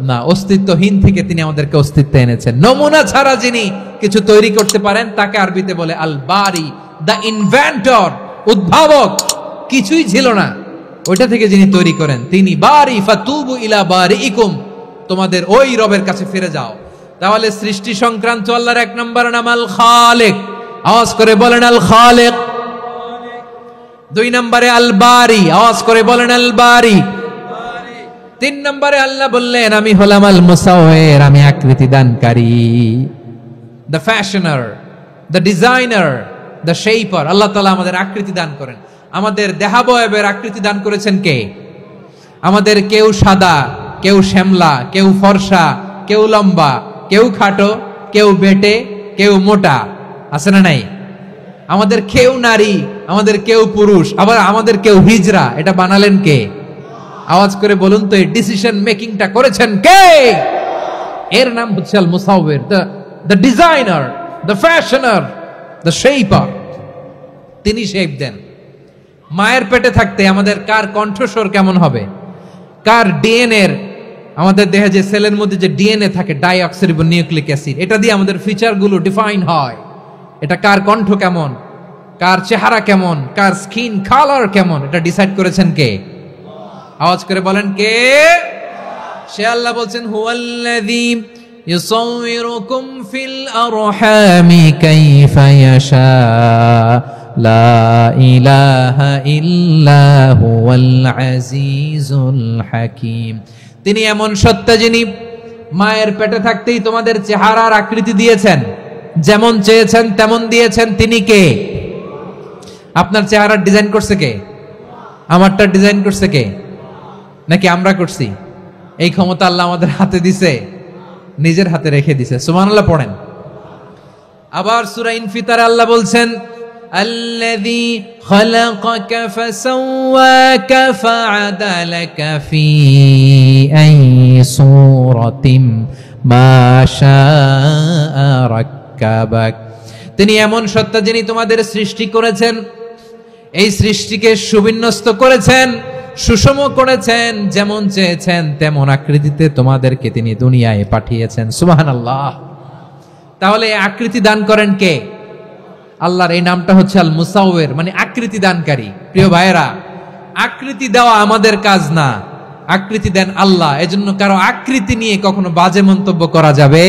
না, অস্তিত্বহীন থেকে তিনি আমাদেরকে অস্তিত্বে এনেছেন। নমুনা ছাড়া যিনি কিছু তৈরি করতে পারেন তাকে আরবিতে বলে আল বারি, দ্য ইনভেন্টর, উদ্ভাবক। কিছুই ছিল না, ওইটা থেকে যিনি তৈরি করেন তিনি বারি। ফাতুবু ইলা বারিইকুম, তোমাদের ওই রবের কাছে ফিরে যাও। তাহলে সৃষ্টি সংক্রান্ত আল্লাহর এক নম্বর নাম আল খালিক। আওয়াজ করে বলেন আল খালিক। দুই নম্বরে আল বারি, আওয়াজ করে বলেন আল বারি। তিন নম্বরে আল্লাহ বললেন আমি হলাম আল মুসাওয়ির, আমি আকৃতি দানকারী। The fashioner, the designer, the shaper. Allah তাআলা আমাদের আকৃতি দান করেন। আমাদের দেহাবয়বের আকৃতি দান করেছেন কে? আমাদের কেউ সাদা, কেউ শ্যামলা, কেউ ফর্সা, কেউ লম্বা, কেউ খাটো, কেউ বেটে, কেউ মোটা, আছে না নাই? আমাদের কেউ নারী, আমাদের কেউ পুরুষ, আবার আমাদের কেউ হিজড়া। এটা বানালেন কে? আওয়াজ করে বলুন তো, এই ডিসিশন মেকিংটা করেছেন কে? এর নাম হচ্ছে আল মুসাওয়ির, the designer, the fashioner, the shaper. তিনি শেপ দেন। মায়ের পেটে থাকতে আমাদের কার কণ্ঠস্বর কেমন হবে, কার ডিএনএ, আমাদের দেহে যে সেলের মধ্যে যে ডিএনএ থাকে, ডাইঅক্সিরিবোনিউক্লিক অ্যাসিড, এটা দিয়ে আমাদের ফিচারগুলো ডিফাইন হয়। এটা কার কণ্ঠ কেমন, কার চেহারা কেমন, কার স্কিন কালার কেমন, এটা ডিসাইড করেছেন কে? আওয়াজ করে বলেন কে? সে আল্লাহ বলছেন হুয়াল্লাযী ইউসাউয়িরুকুম ফিল আরহামি কাইফা ইয়াশা লা ইলাহা ইল্লা হুয়াল আজিজুল হাকীম। তিনি এমন সত্তা যিনি মায়ের পেটে থাকতেই তোমাদের চেহারার আকৃতি দিয়েছেন, যেমন চেয়েছেন তেমন দিয়েছেন। তিনি কে? আপনার চেহারার ডিজাইন করছে কে? আমারটা ডিজাইন করছে কে? নাকি আমরা করছি? এই ক্ষমতা আল্লাহ আমাদের হাতে দিছে, নিজের হাতে রেখে দিছে। সুবহানাল্লাহ পড়েন। আবার সূরা ইনফিতারে আল্লাহ বলছেন আল্লাযী খালাকাকা ফাসাওয়াকা ফাআদালাকা ফি আইয়ি সূরাতিন মা শাআ রাক্কাবাক। তিনি এমন সত্তা যিনি তোমাদের সৃষ্টি করেছেন, এই সৃষ্টিকে সুবিন্যস্ত করেছেন, সুষম করেছেন, যেমন চেয়েছেন তেমন আকৃতিতে তোমাদেরকে তিনি দুনিয়ায় পাঠিয়েছেন। সুবহানাল্লাহ। তাহলে আকৃতি দান করেন কে? আল্লাহর এই নামটা হচ্ছে আল মুসাওয়ির, মানে আকৃতি দানকারী। প্রিয় ভাইয়েরা, আকৃতি দেওয়া আমাদের কাজ না, আকৃতি দেন আল্লাহ। এজন্য কারো আকৃতি নিয়ে কখনো বাজে মন্তব্য করা যাবে?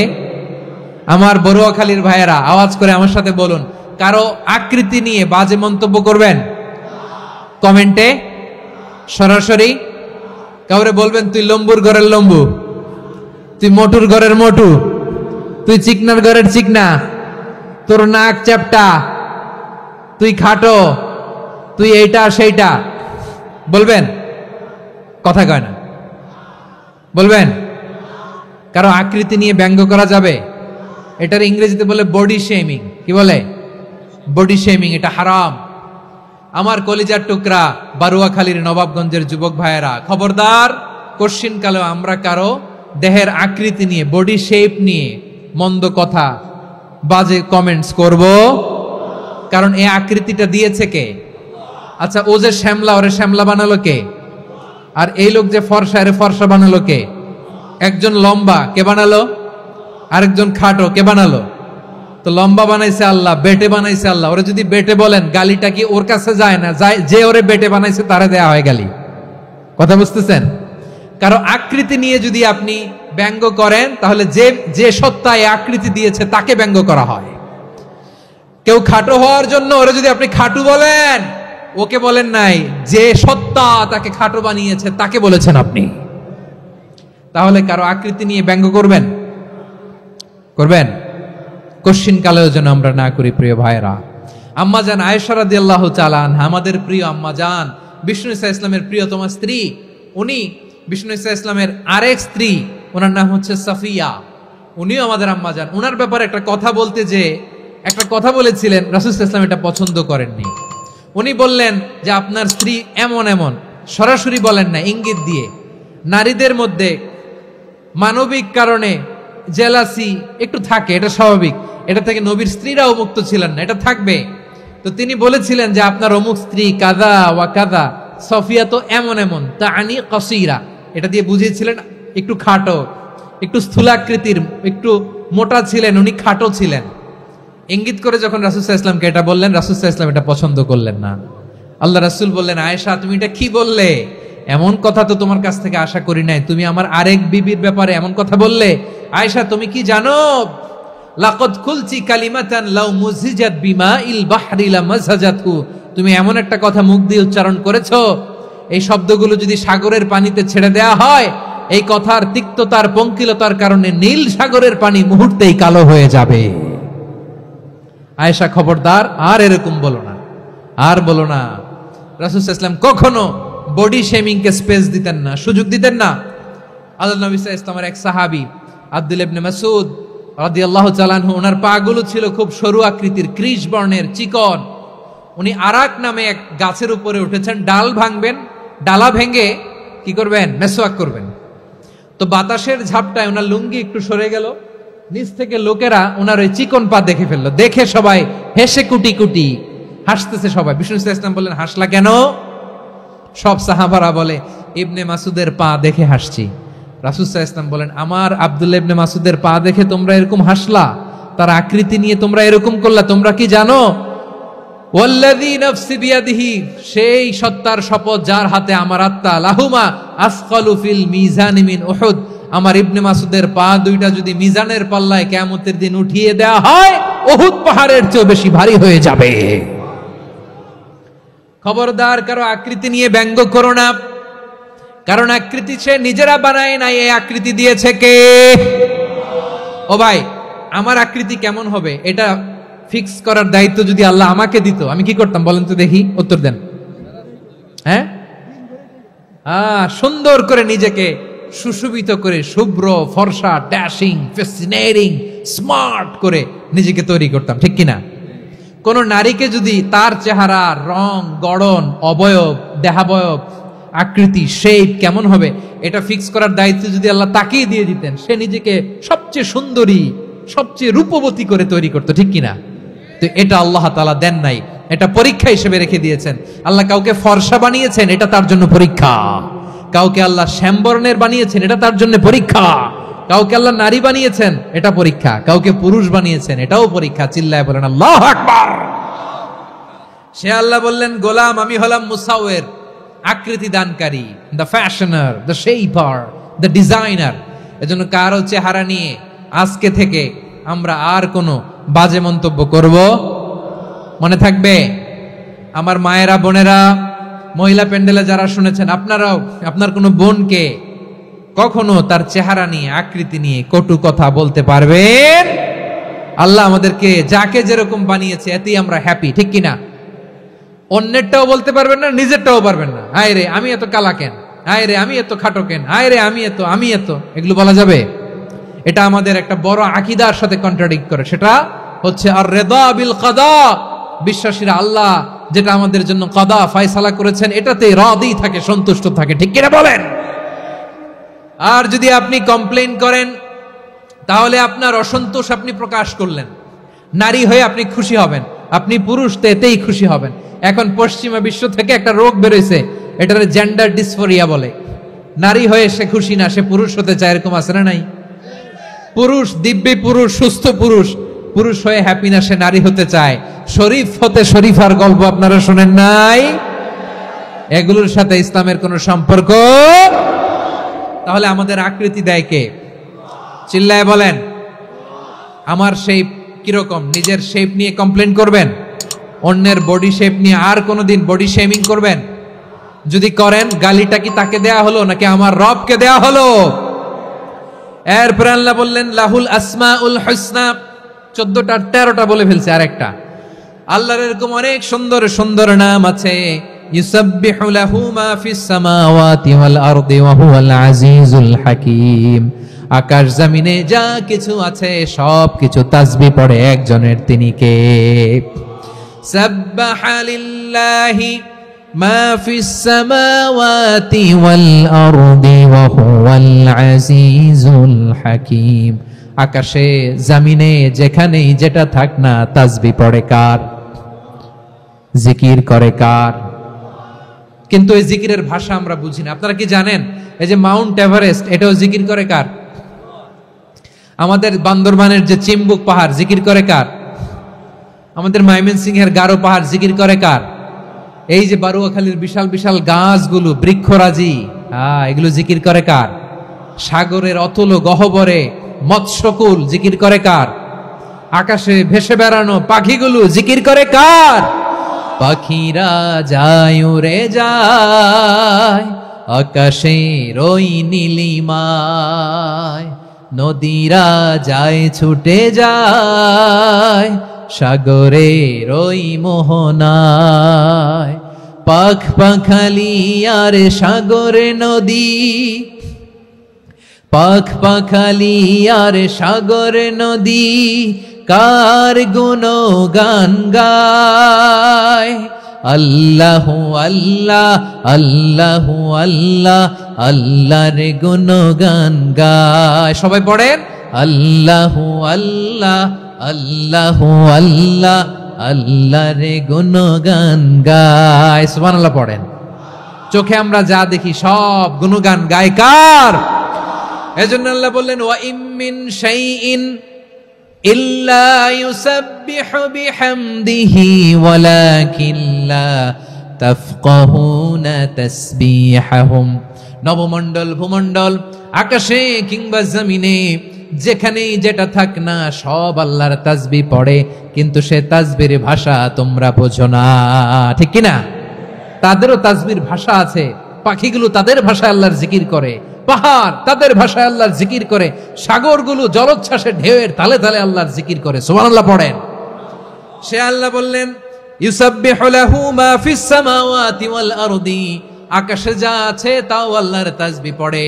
আমার বড়ুয়াখালীর ভাইয়েরা আওয়াজ করে আমার সাথে বলুন, কারো আকৃতি নিয়ে বাজে মন্তব্য করবেন? কমেন্টে সরাসরি কাউরে বলবেন তুই লম্বুর ঘরের লম্বু, তুই মোটুর ঘরের মোটু, তুই চিকনার ঘরের চিকনা, তোর নাক চ্যাপটা, তুই খাটো, তুই এইটা সেইটা বলবেন? কথা কয় না, বলবেন? কারো আকৃতি নিয়ে ব্যঙ্গ করা যাবে? এটার ইংরেজিতে বলে বডি শেমিং। কি বলে? Body shaming. এটা হারাম। আমার কলিজার টুকরা বারুয়াখালীর নবাবগঞ্জের যুবক ভাইয়েরা, খবরদার, কোশ্চিনকালেও আমরা কারো দেহের আকৃতি নিয়ে, বডি শেপ নিয়ে মন্দ কথা, বাজে কমেন্টস করব? কারণ এই আকৃতিটা দিয়েছে কে? আচ্ছা, ও যে শ্যামলা, ওরে শ্যামলা বানালো কে? আর এই লোক যে ফর্সা, এরে ফর্সা বানালো কে? একজন লম্বা, কে বানালো? আরেকজন খাটো, কে বানালো? তো লম্বা বানাইছে আল্লাহ, বেটে বানাইছে আল্লাহ। ওরা যদি বেটে বলেন, গালিটা কি ওর কাছে যায় না? যায়, যে ওরে বেটে বানাইছে তারে দেয়া হয় গালি। কথা বুঝতেছেন? কারো আকৃতি নিয়ে যদি আপনি ব্যঙ্গ করেন, তাহলে যে যে সত্তা এই আকৃতি দিয়েছে তাকে ব্যঙ্গ করা হয়। কেউ খাটো হওয়ার জন্য ওরা যদি আপনি খাটু বলেন, ওকে বলেন নাই, যে সত্তা তাকে খাটো বানিয়েছে তাকে বলেছেন আপনি। তাহলে কারো আকৃতি নিয়ে ব্যঙ্গ করবেন? করবেন? কোশ্চিন কালেও যেন আমরা না করি প্রিয় ভাইরা। আম্মাজান আয়েশা রাদিয়াল্লাহু তাআলা আনহা, আমাদের প্রিয় আম্মাজান, বিষ্ণু ইসা ইসলামের প্রিয়তমা স্ত্রী। উনি বিষ্ণু ইসা ইসলামের আরেক স্ত্রী, ওনার নাম হচ্ছে সাফিয়া। উনিও আমাদের আম্মাজান। ওনার ব্যাপারে একটা কথা বলতে যে একটা কথা বলেছিলেন, রাসূল সাল্লাল্লাহু আলাইহি ওয়াসাল্লাম এটা পছন্দ করেননি। উনি বললেন যে আপনার স্ত্রী এমন এমন, সরাসরি বলেন না, ইঙ্গিত দিয়ে। নারীদের মধ্যে মানবিক কারণে জেলাসি একটু থাকে, এটা স্বাভাবিক। এটা থেকে নবীর স্ত্রীরাও মুক্ত ছিলেন না, এটা থাকবে। তো তিনি বলেছিলেন যে আপনার অমুক স্ত্রী কাদা ওয়া কাদা, সফিয়া তো এমন এমন, তা আনি কসিরা, এটা দিয়ে বুঝিয়েছিলেন একটু খাটো, একটু স্থূলাকৃতির, একটু মোটা ছিলেন, উনি খাটো ছিলেন। ইঙ্গিত করে যখন রাসূল সাল্লাল্লাহু আলাইহি ওয়াসাল্লামকে এটা বললেন, রাসূল সাল্লাল্লাহু আলাইহি ওয়াসাল্লাম এটা পছন্দ করলেন না। আল্লাহ রাসূল বললেন, আয়েশা তুমি এটা কি বললে? এমন কথা তো তোমার কাছ থেকে আশা করি নাই। তুমি আমার আরেক বিবির ব্যাপারে এমন কথা বললে। আয়েশা তুমি কি জানো, লাকাদ কুলতি কালিমাতান লাউ মুজিজাত বিমাইল বাহরি লামাজাজাতহু, তুমি এমন একটা কথা মুখ দিয়ে উচ্চারণ করেছো, এই শব্দগুলো যদি সাগরের পানিতে ছেড়ে দেয়া হয়, এই কথার তিক্ততার পঙ্কিলতার কারণে নীল সাগরের পানি মুহূর্তেই কালো হয়ে যাবে। আয়েশা খবরদার, আর এরকম বলো না, আর বলো না। রাসূল সাল্লাল্লাহু আলাইহি ওয়াসাল্লাম কখনো বডি শেমিং কে স্পেস দিতেন না, সুযোগ দিতেন না। আল্লাহ নবী সাল্লাল্লাহু আলাইহি ওয়াসাল্লামের এক সাহাবী আব্দুল্লাহ ইবনে মাসউদ রাদিয়াল্লাহু তাআলা আনহু, ওনার পাগুলো ছিল খুব সরু আকৃতির, ক্রিশ বর্ণের, চিকন। উনি আরাক নামে এক গাছের উপরে উঠেছেন, ডাল ভাঙবেন, ডালা ভেঙে কি করবেন? মেসওয়াক করবেন। তো বাতাসের ঝাপটায় ওনার লুঙ্গি একটু সরে গেল, নিচ থেকে লোকেরা ওনার ওই চিকন পা দেখে ফেললো। দেখে সবাই হেসে কুটি কুটি হাসতেছে সবাই। বিষ্ণু সাল্লাল্লাহু আলাইহি ওয়াসাল্লাম বললেন, হাসলা কেন? সব সাহাবারা বলে, ইবনে মাসুদের পা দেখে হাসছি। রাসূল সাল্লাল্লাহু আলাইহি ওয়াসাল্লাম বলেন, আমার আব্দুল্লাহ ইবনে মাসুদের পা দেখে তোমরা এরকম হাসলা, তার আকৃতি নিয়ে তোমরা এরকম করলা, তোমরা কি জানো? ওয়াল্লাযী নাফসি বিয়াদিহি, সেই সত্তার শপথ যার হাতে আমার আত্মা, লাহুমা আসকালু ফিল মিজানি মিন উহুদ, আমার ইবনে মাসুদের পা দুইটা যদি মিজানের পাল্লায় কিয়ামতের দিন উঠিয়ে দেওয়া হয়, উহুদ পাহাড়ের চেয়ে বেশি ভারী হয়ে যাবে। খবরদার কারো আকৃতি নিয়ে ব্যঙ্গ করো না, কারণ আকৃতি সে নিজেরা বানায় নাই, এই আকৃতি দিয়েছে কে? ও ভাই, আমার আকৃতি কেমন হবে এটা ফিক্স করার দায়িত্ব যদি আল্লাহ আমাকে দিত, আমি কি করতাম বলেন তো দেখি, উত্তর দেন। হ্যাঁ, সুন্দর করে নিজেকে সুশোভিত করে, শুভ্র ফর্সা, ড্যাশিং, ফ্যাসিনেটিং, স্মার্ট করে নিজেকে তৈরি করতাম, ঠিক কিনা? কোন নারীকে যদি তার চেহারা, রং, গড়ন, অবয়ব, দেহাবয়ব, আকৃতি, শেপ কেমন হবে এটা ফিক্স করার দায়িত্ব যদি আল্লাহ তাকেই দিয়ে দিতেন, সে নিজেকে সবচেয়ে সুন্দরী, সবচেয়ে রূপবতী করে তৈরি করতো, ঠিক কিনা? তো এটা আল্লাহ তাআলা দেন নাই, এটা পরীক্ষা হিসেবে রেখে দিয়েছেন। আল্লাহ কাউকে ফর্সা বানিয়েছেন, এটা তার জন্য পরীক্ষা। কাউকে আল্লাহ শ্যামবর্ণের বানিয়েছেন, এটা তার জন্য পরীক্ষা। কাউকে আল্লাহ নারী বানিয়েছেন, এটা পরীক্ষা। কাউকে পুরুষ বানিয়েছেন, এটাও পরীক্ষা। চিল্লায় বলেন আল্লাহু আকবার। সে আল্লাহ বললেন, গোলাম আমি হলাম মুসাওয়ির, আকৃতি দানকারী, the fashioner, the shaper, the designer. এজন্য কারো চেহারা নিয়ে আজকে থেকে আমরা আর কোনো বাজে মন্তব্য করব মনে থাকবে। আমার মায়েরা, বোনেরা, মহিলা প্যান্ডেলে যারা শুনেছেন, আপনারাও আপনার কোনো বোনকে কখনো তার চেহারা নিয়ে, আকৃতি নিয়ে কটু কথা বলতে পারবেন? আল্লাহ আমাদেরকে যাকে যেরকম বানিয়েছে এতেই আমরা হ্যাপি, ঠিক কিনা? অন্যেরটাও বলতে পারবেন না, নিজেরটাও পারবেন না। হায় রে আমি এত কালা কেন, হায় রে আমি এত খাটো কেন, হায় রে আমি এত, এগুলো বলা যাবে? এটা আমাদের একটা বড় আকীদার সাথে কন্ট্রাডিক্ট করে। সেটা হচ্ছে আর রিদা বিল কাদা, বিশ্বাসীরা আল্লাহ যেটা আমাদের জন্য কাদা ফয়সালা করেছেন এটাতে রাদি থাকে, সন্তুষ্ট থাকে, ঠিক কিনা বলেন? আর যদি আপনি কমপ্লেইন করেন তাহলে আপনার অসন্তোষ আপনি প্রকাশ করলেন। নারী হয়ে আপনি খুশি হবেন, আপনি পুরুষ তো এতেই খুশি হবেন। এখন পশ্চিমা বিশ্ব থেকে একটা রোগ বেরোইছে, এটার জেন্ডার ডিসফোরিয়া বলে। নারী হয়ে সে খুশি না, সে পুরুষ হতে চায়, এরকম আছে না নাই? পুরুষ, দিব্যি পুরুষ, সুস্থ পুরুষ, পুরুষ হয়ে হ্যাপি না, সে নারী হতে চায়। শরীফ হতে শরীফার গল্প আপনারা শোনেন নাই? এগুলোর সাথে ইসলামের কোনো সম্পর্ক? তাহলে আমাদের আকৃতি দেয় কে? চিল্লায় বলেন। আমার শেপ কিরকম, নিজের শেপ নিয়ে কমপ্লেন করবেন? অন্যের বডি শেপ নিয়ে আর কোনোদিন বডি শেমিং করবেন? যদি করেন, গালিটা কি তাকে দেয়া হলো নাকি আমার রবকে দেয়া হলো? এরপর আল্লাহ বললেন লাহুল আসমাউল হুসনা, 14টা 13টা বলে ফেলছে আরেকটা। আল্লাহর এরকম অনেক সুন্দর সুন্দর নাম আছে। ইউসাব্বিহু লাহু মা ফিস সামাওয়াতি ওয়াল আরদি ওয়া হুয়াল আজিজুল হাকীম। আকাশ জমিনে যা কিছু আছে সব কিছু তাসবিহ পড়ে একজনের, তিনি কে? সাব্বাহা লিল্লাহি মা ফিস সামাওয়াতি ওয়াল আরদি ওয়া হুয়াল আজিজুল হাকীম। আকাশে জমিনে যেখানেই যেটা থাক না, তাসবিহ পড়ে কার? জিকির করে কার? কিন্তু এই জিকিরের ভাষা আমরা বুঝি না। আপনারা কি জানেন এই যে মাউন্ট এভারেস্ট, এটাও জিকির করে কার? আমাদের বান্দরবানের যে চিম্বুক পাহাড়, জিকির করে কার? আমাদের ময়মনসিংহের গারো পাহাড়, জিকির করে কার? এই যে বারুয়াখালীর বিশাল বিশাল গাছগুলো, বৃক্ষরাজি, এগুলো জিকির করে কার? সাগরের অতল গহ্বরে মৎস্যকুল, জিকির করে কার? আকাশে ভেসে বেড়ানো পাখিগুলো, জিকির করে কার? পাখিরা যায় উড়ে যায় আকাশের ওই নীলিমায়, নদীরা যায় ছুটে যায় সাগরের ওই মোহনায়। পাখ পাখালি আর সাগরে নদী, পাখ পাখালি আর সাগরে নদী, কার গুণগান গায়। আল্লাহু আল্লাহ আল্লাহু আল্লাহ, আল্লাহর গুণগান গায়। সবাই পড়েন আল্লাহু আল্লাহ আল্লাহু আল্লাহ, আল্লাহর গুণগান গায়। সুবহানাল্লাহ পড়েন। চোখে আমরা যা দেখি সব গুণগান গায় কার? এজন্য আল্লাহ বললেন ওয়া ইম মিন শাইইন ইল্লা ইউসাব্বিহু বিহামদিহি ওয়ালাকিন লা তাফকাহুনা তাসবিহাহুম। নবমণ্ডল ভূমণ্ডল, আকাশে কিংবা জমিনে যেখানেই যেটা থাক না, সব আল্লাহর তাসবিহ পড়ে, কিন্তু সে তাসবির ভাষা তোমরা বোঝো না, ঠিক কিনা? তাদেরও তাসবির ভাষা আছে। পাখিগুলো তাদের ভাষায় আল্লাহর জিকির করে, পাহাড় তাদের ভাষায় আল্লাহর জিকির করে, সাগরগুলো জলোচ্ছ্বাসে ঢেউয়ের তালে তালে আল্লাহর জিকির করে। সুবহানাল্লাহ পড়েন। সে আল্লাহ বললেন ইউসাব্বিহু লাহু মা ফিস সামাওয়াতি ওয়াল আরদি, আকাশে যা আছে তাও আল্লাহর তাসবিহ পড়ে,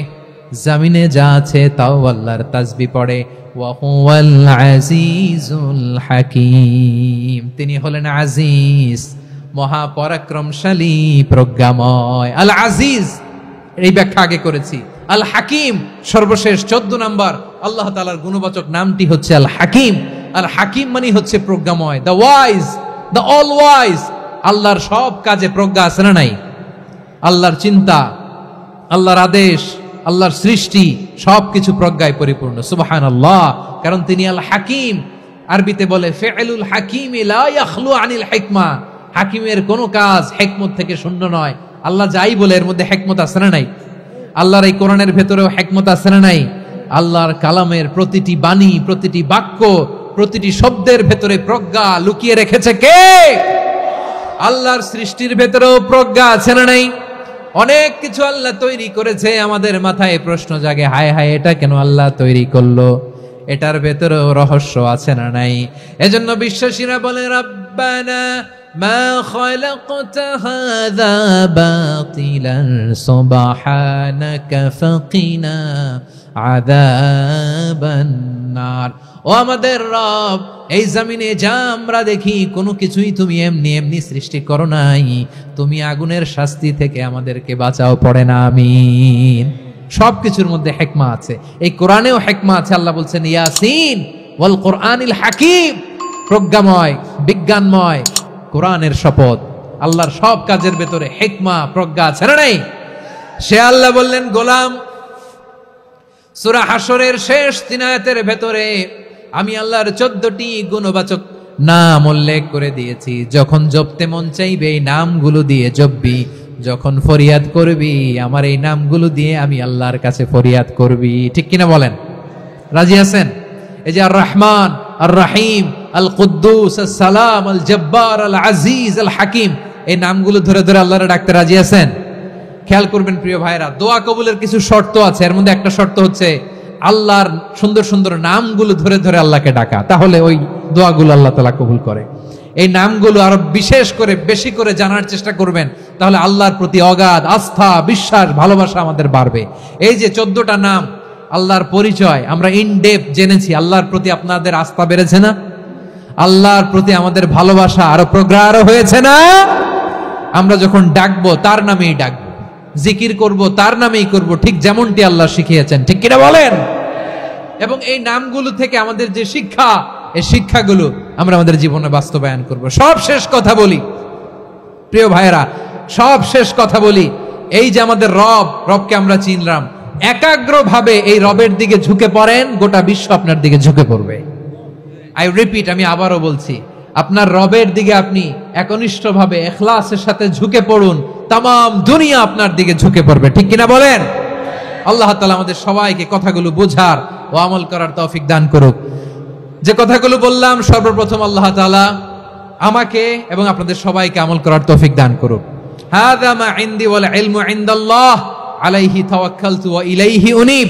জমিনে যা আছে তাও আল্লাহর তাসবিহ পড়ে। ওয়া হুয়াল আজিজুল হাকীম, তিনি হলেন আজিজ, মহাপরাক্রমশালী, প্রজ্ঞাময়। আল আজিজ, এই ব্যাখ্যা আগে করেছি। আল হাকিম, সর্বশেষ 14 নম্বর আল্লাহ তাআলার গুণবাচক নামটি হচ্ছে আল হাকিম। আল হাকিম মানে হচ্ছে প্রজ্ঞাময়, the wise, the all wise. আল্লাহর সব কাজে প্রজ্ঞা আছে না নাই? আল্লাহর চিন্তা, আল্লাহর আদেশ, আল্লাহর সৃষ্টি সবকিছু প্রজ্ঞায় পরিপূর্ণ। সুবহানাল্লাহ, কারণ তিনি আল হাকিম। আরবিতে বলে ফিআলুল হাকিম লা ইয়াখলু আনিল হিকমা, হাকিমের কোনো কাজ হিকমত থেকে শূন্য নয়। আল্লাহ যাই বলে এর মধ্যে হিকমত আছে না নাই? আল্লাহর এই কোরআনের ভেতরেও হিকমত আছে না নাই? আল্লাহর কালামের প্রতিটি বাণী, প্রতিটি বাক্য, প্রতিটি শব্দের ভেতরে প্রজ্ঞা লুকিয়ে রেখেছে কে? আল্লাহর সৃষ্টির ভেতরেও প্রজ্ঞা আছে না নাই? অনেক কিছু আল্লাহ তৈরি করেছে, আমাদের মাথায় প্রশ্ন জাগে, হায় হায় এটা কেন আল্লাহ তৈরি করলো? এটার ভেতরেও রহস্য আছে না নাই? এজন্য বিশ্বাসীরা বলে রব্বানা মা খালাকতা হাযা বাতিলান সুবহানাকা ফাকিনা আযাবান নার। ও আমাদের রব, এই জমিনে যা আমরা দেখি কোনো কিছুই তুমি এমনি এমনি সৃষ্টি করো নাই, তুমি আগুনের শাস্তি থেকে আমাদেরকে বাঁচাও, পড়ে না আমিন। সবকিছুর মধ্যে হিকমা আছে, এই কোরআনেও হিকমা আছে। আল্লাহ বলছেন ইয়াসিন ওয়াল কোরআনিল হাকিম, প্রজ্ঞাময়, বিজ্ঞানময় কোরআনের শপথ। আল্লাহর সব কাজের ভেতরে হিকমা, প্রজ্ঞা আছে না নাই? সে আল্লাহ বললেন গোলাম, সূরা হাশরের শেষ 3 আয়াতের ভেতরে আমি আল্লাহর 14টি গুণবাচক নাম উল্লেখ করে দিয়েছি। যখন জপতে মন চাইবে এই নামগুলো দিয়ে জপবি, যখন ফরিয়াদ করবি আমার এই নামগুলো দিয়ে আমি আল্লাহর কাছে ফরিয়াদ করবি। ঠিক কিনা বলেন? রাজি আছেন? এই যে আর রহমান, আর রহিম, আল কুদ্দুস, আল সালাম, আল জব্বার, আল আজিজ, আল হাকিম, এই নামগুলো ধরে ধরে আল্লাহরে ডাকতে রাজি আছেন? খেয়াল করবেন প্রিয় ভাইরা, দোয়া কবুলের কিছু শর্ত আছে। এর মধ্যে একটা শর্ত হচ্ছে আল্লাহর সুন্দর সুন্দর নামগুলো ধরে ধরে আল্লাহকে ডাকা, তাহলে ওই দোয়াগুলো আল্লাহ তাআলা কবুল করে। এই নামগুলো আরো বিশেষ করে বেশি করে জানার চেষ্টা করবেন, তাহলে আল্লাহর প্রতি অগাধ আস্থা, বিশ্বাস, ভালোবাসা আমাদের বাড়বে। এই যে 14টা নাম আল্লাহর পরিচয় আমরা ইন ডেপথ জেনেছি, আল্লাহর প্রতি আপনাদের আস্থা বেড়েছে না? আল্লাহর প্রতি আমাদের ভালোবাসা আরো প্রগাঢ় হয়েছে না? আমরা যখন ডাকবো তার নামেই ডাকবো, জিকির করব তার নামেই করব, ঠিক যেমনটি আল্লাহ শিখিয়েছেন। ঠিক কিনা বলেন? এবং এই নামগুলো থেকে আমাদের যে শিক্ষা, এই শিক্ষাগুলো আমরা আমাদের জীবনে বাস্তবায়ন করব। সব শেষ কথা বলি প্রিয় ভাইয়েরা, সব শেষ কথা বলি, এই যে আমাদের রবকে আমরা চিনলাম, একাগ্রভাবে এই রবের দিকে ঝুঁকে পড়েন, গোটা বিশ্ব আপনার দিকে ঝুঁকে পড়বে। আই রিপিট, আমি আবারও বলছি, আপনার রবের দিকে আপনি একনিষ্ঠভাবে ইখলাসের সাথে ঝুঁকে পড়ুন, তাম দুনিয়া আপনার দিকে ঝুঁকে পড়বে। ঠিক কিনা বলেন? আল্লাহ তাআলা আমাদের সবাইকে কথাগুলো বোঝার ও আমল করার তৌফিক দান করুক। যে কথাগুলো বললাম, সর্বপ্রথম আল্লাহ তাআলা আমাকে এবং আপনাদের সবাইকে আমল করার তৌফিক দান করুক। হাযা মা ইনদি ওয়াল ইলমু ইনদাল্লাহ আলাইহি তাওয়াক্কালতু ওয়া ইলাইহি উনীব।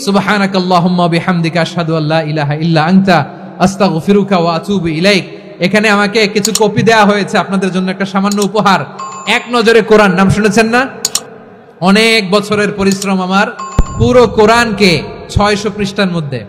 সুবহানাকাল্লাহুম্মা বিহামদিকা আশহাদু আল্লা ইলাহা ইল্লা আনতা আস্তাগফিরুকা ওয়া আতুবু ইলাইক। এখানে আমাকে কিছু কপি দেয়া হয়েছে আপনাদের জন্য, একটা সামান্য উপহার। এক নজরে কোরআন, নাম শুনেছেন না? অনেক বছরের পরিশ্রম আমার, পুরো কোরআনকে 600 পৃষ্ঠার মধ্যে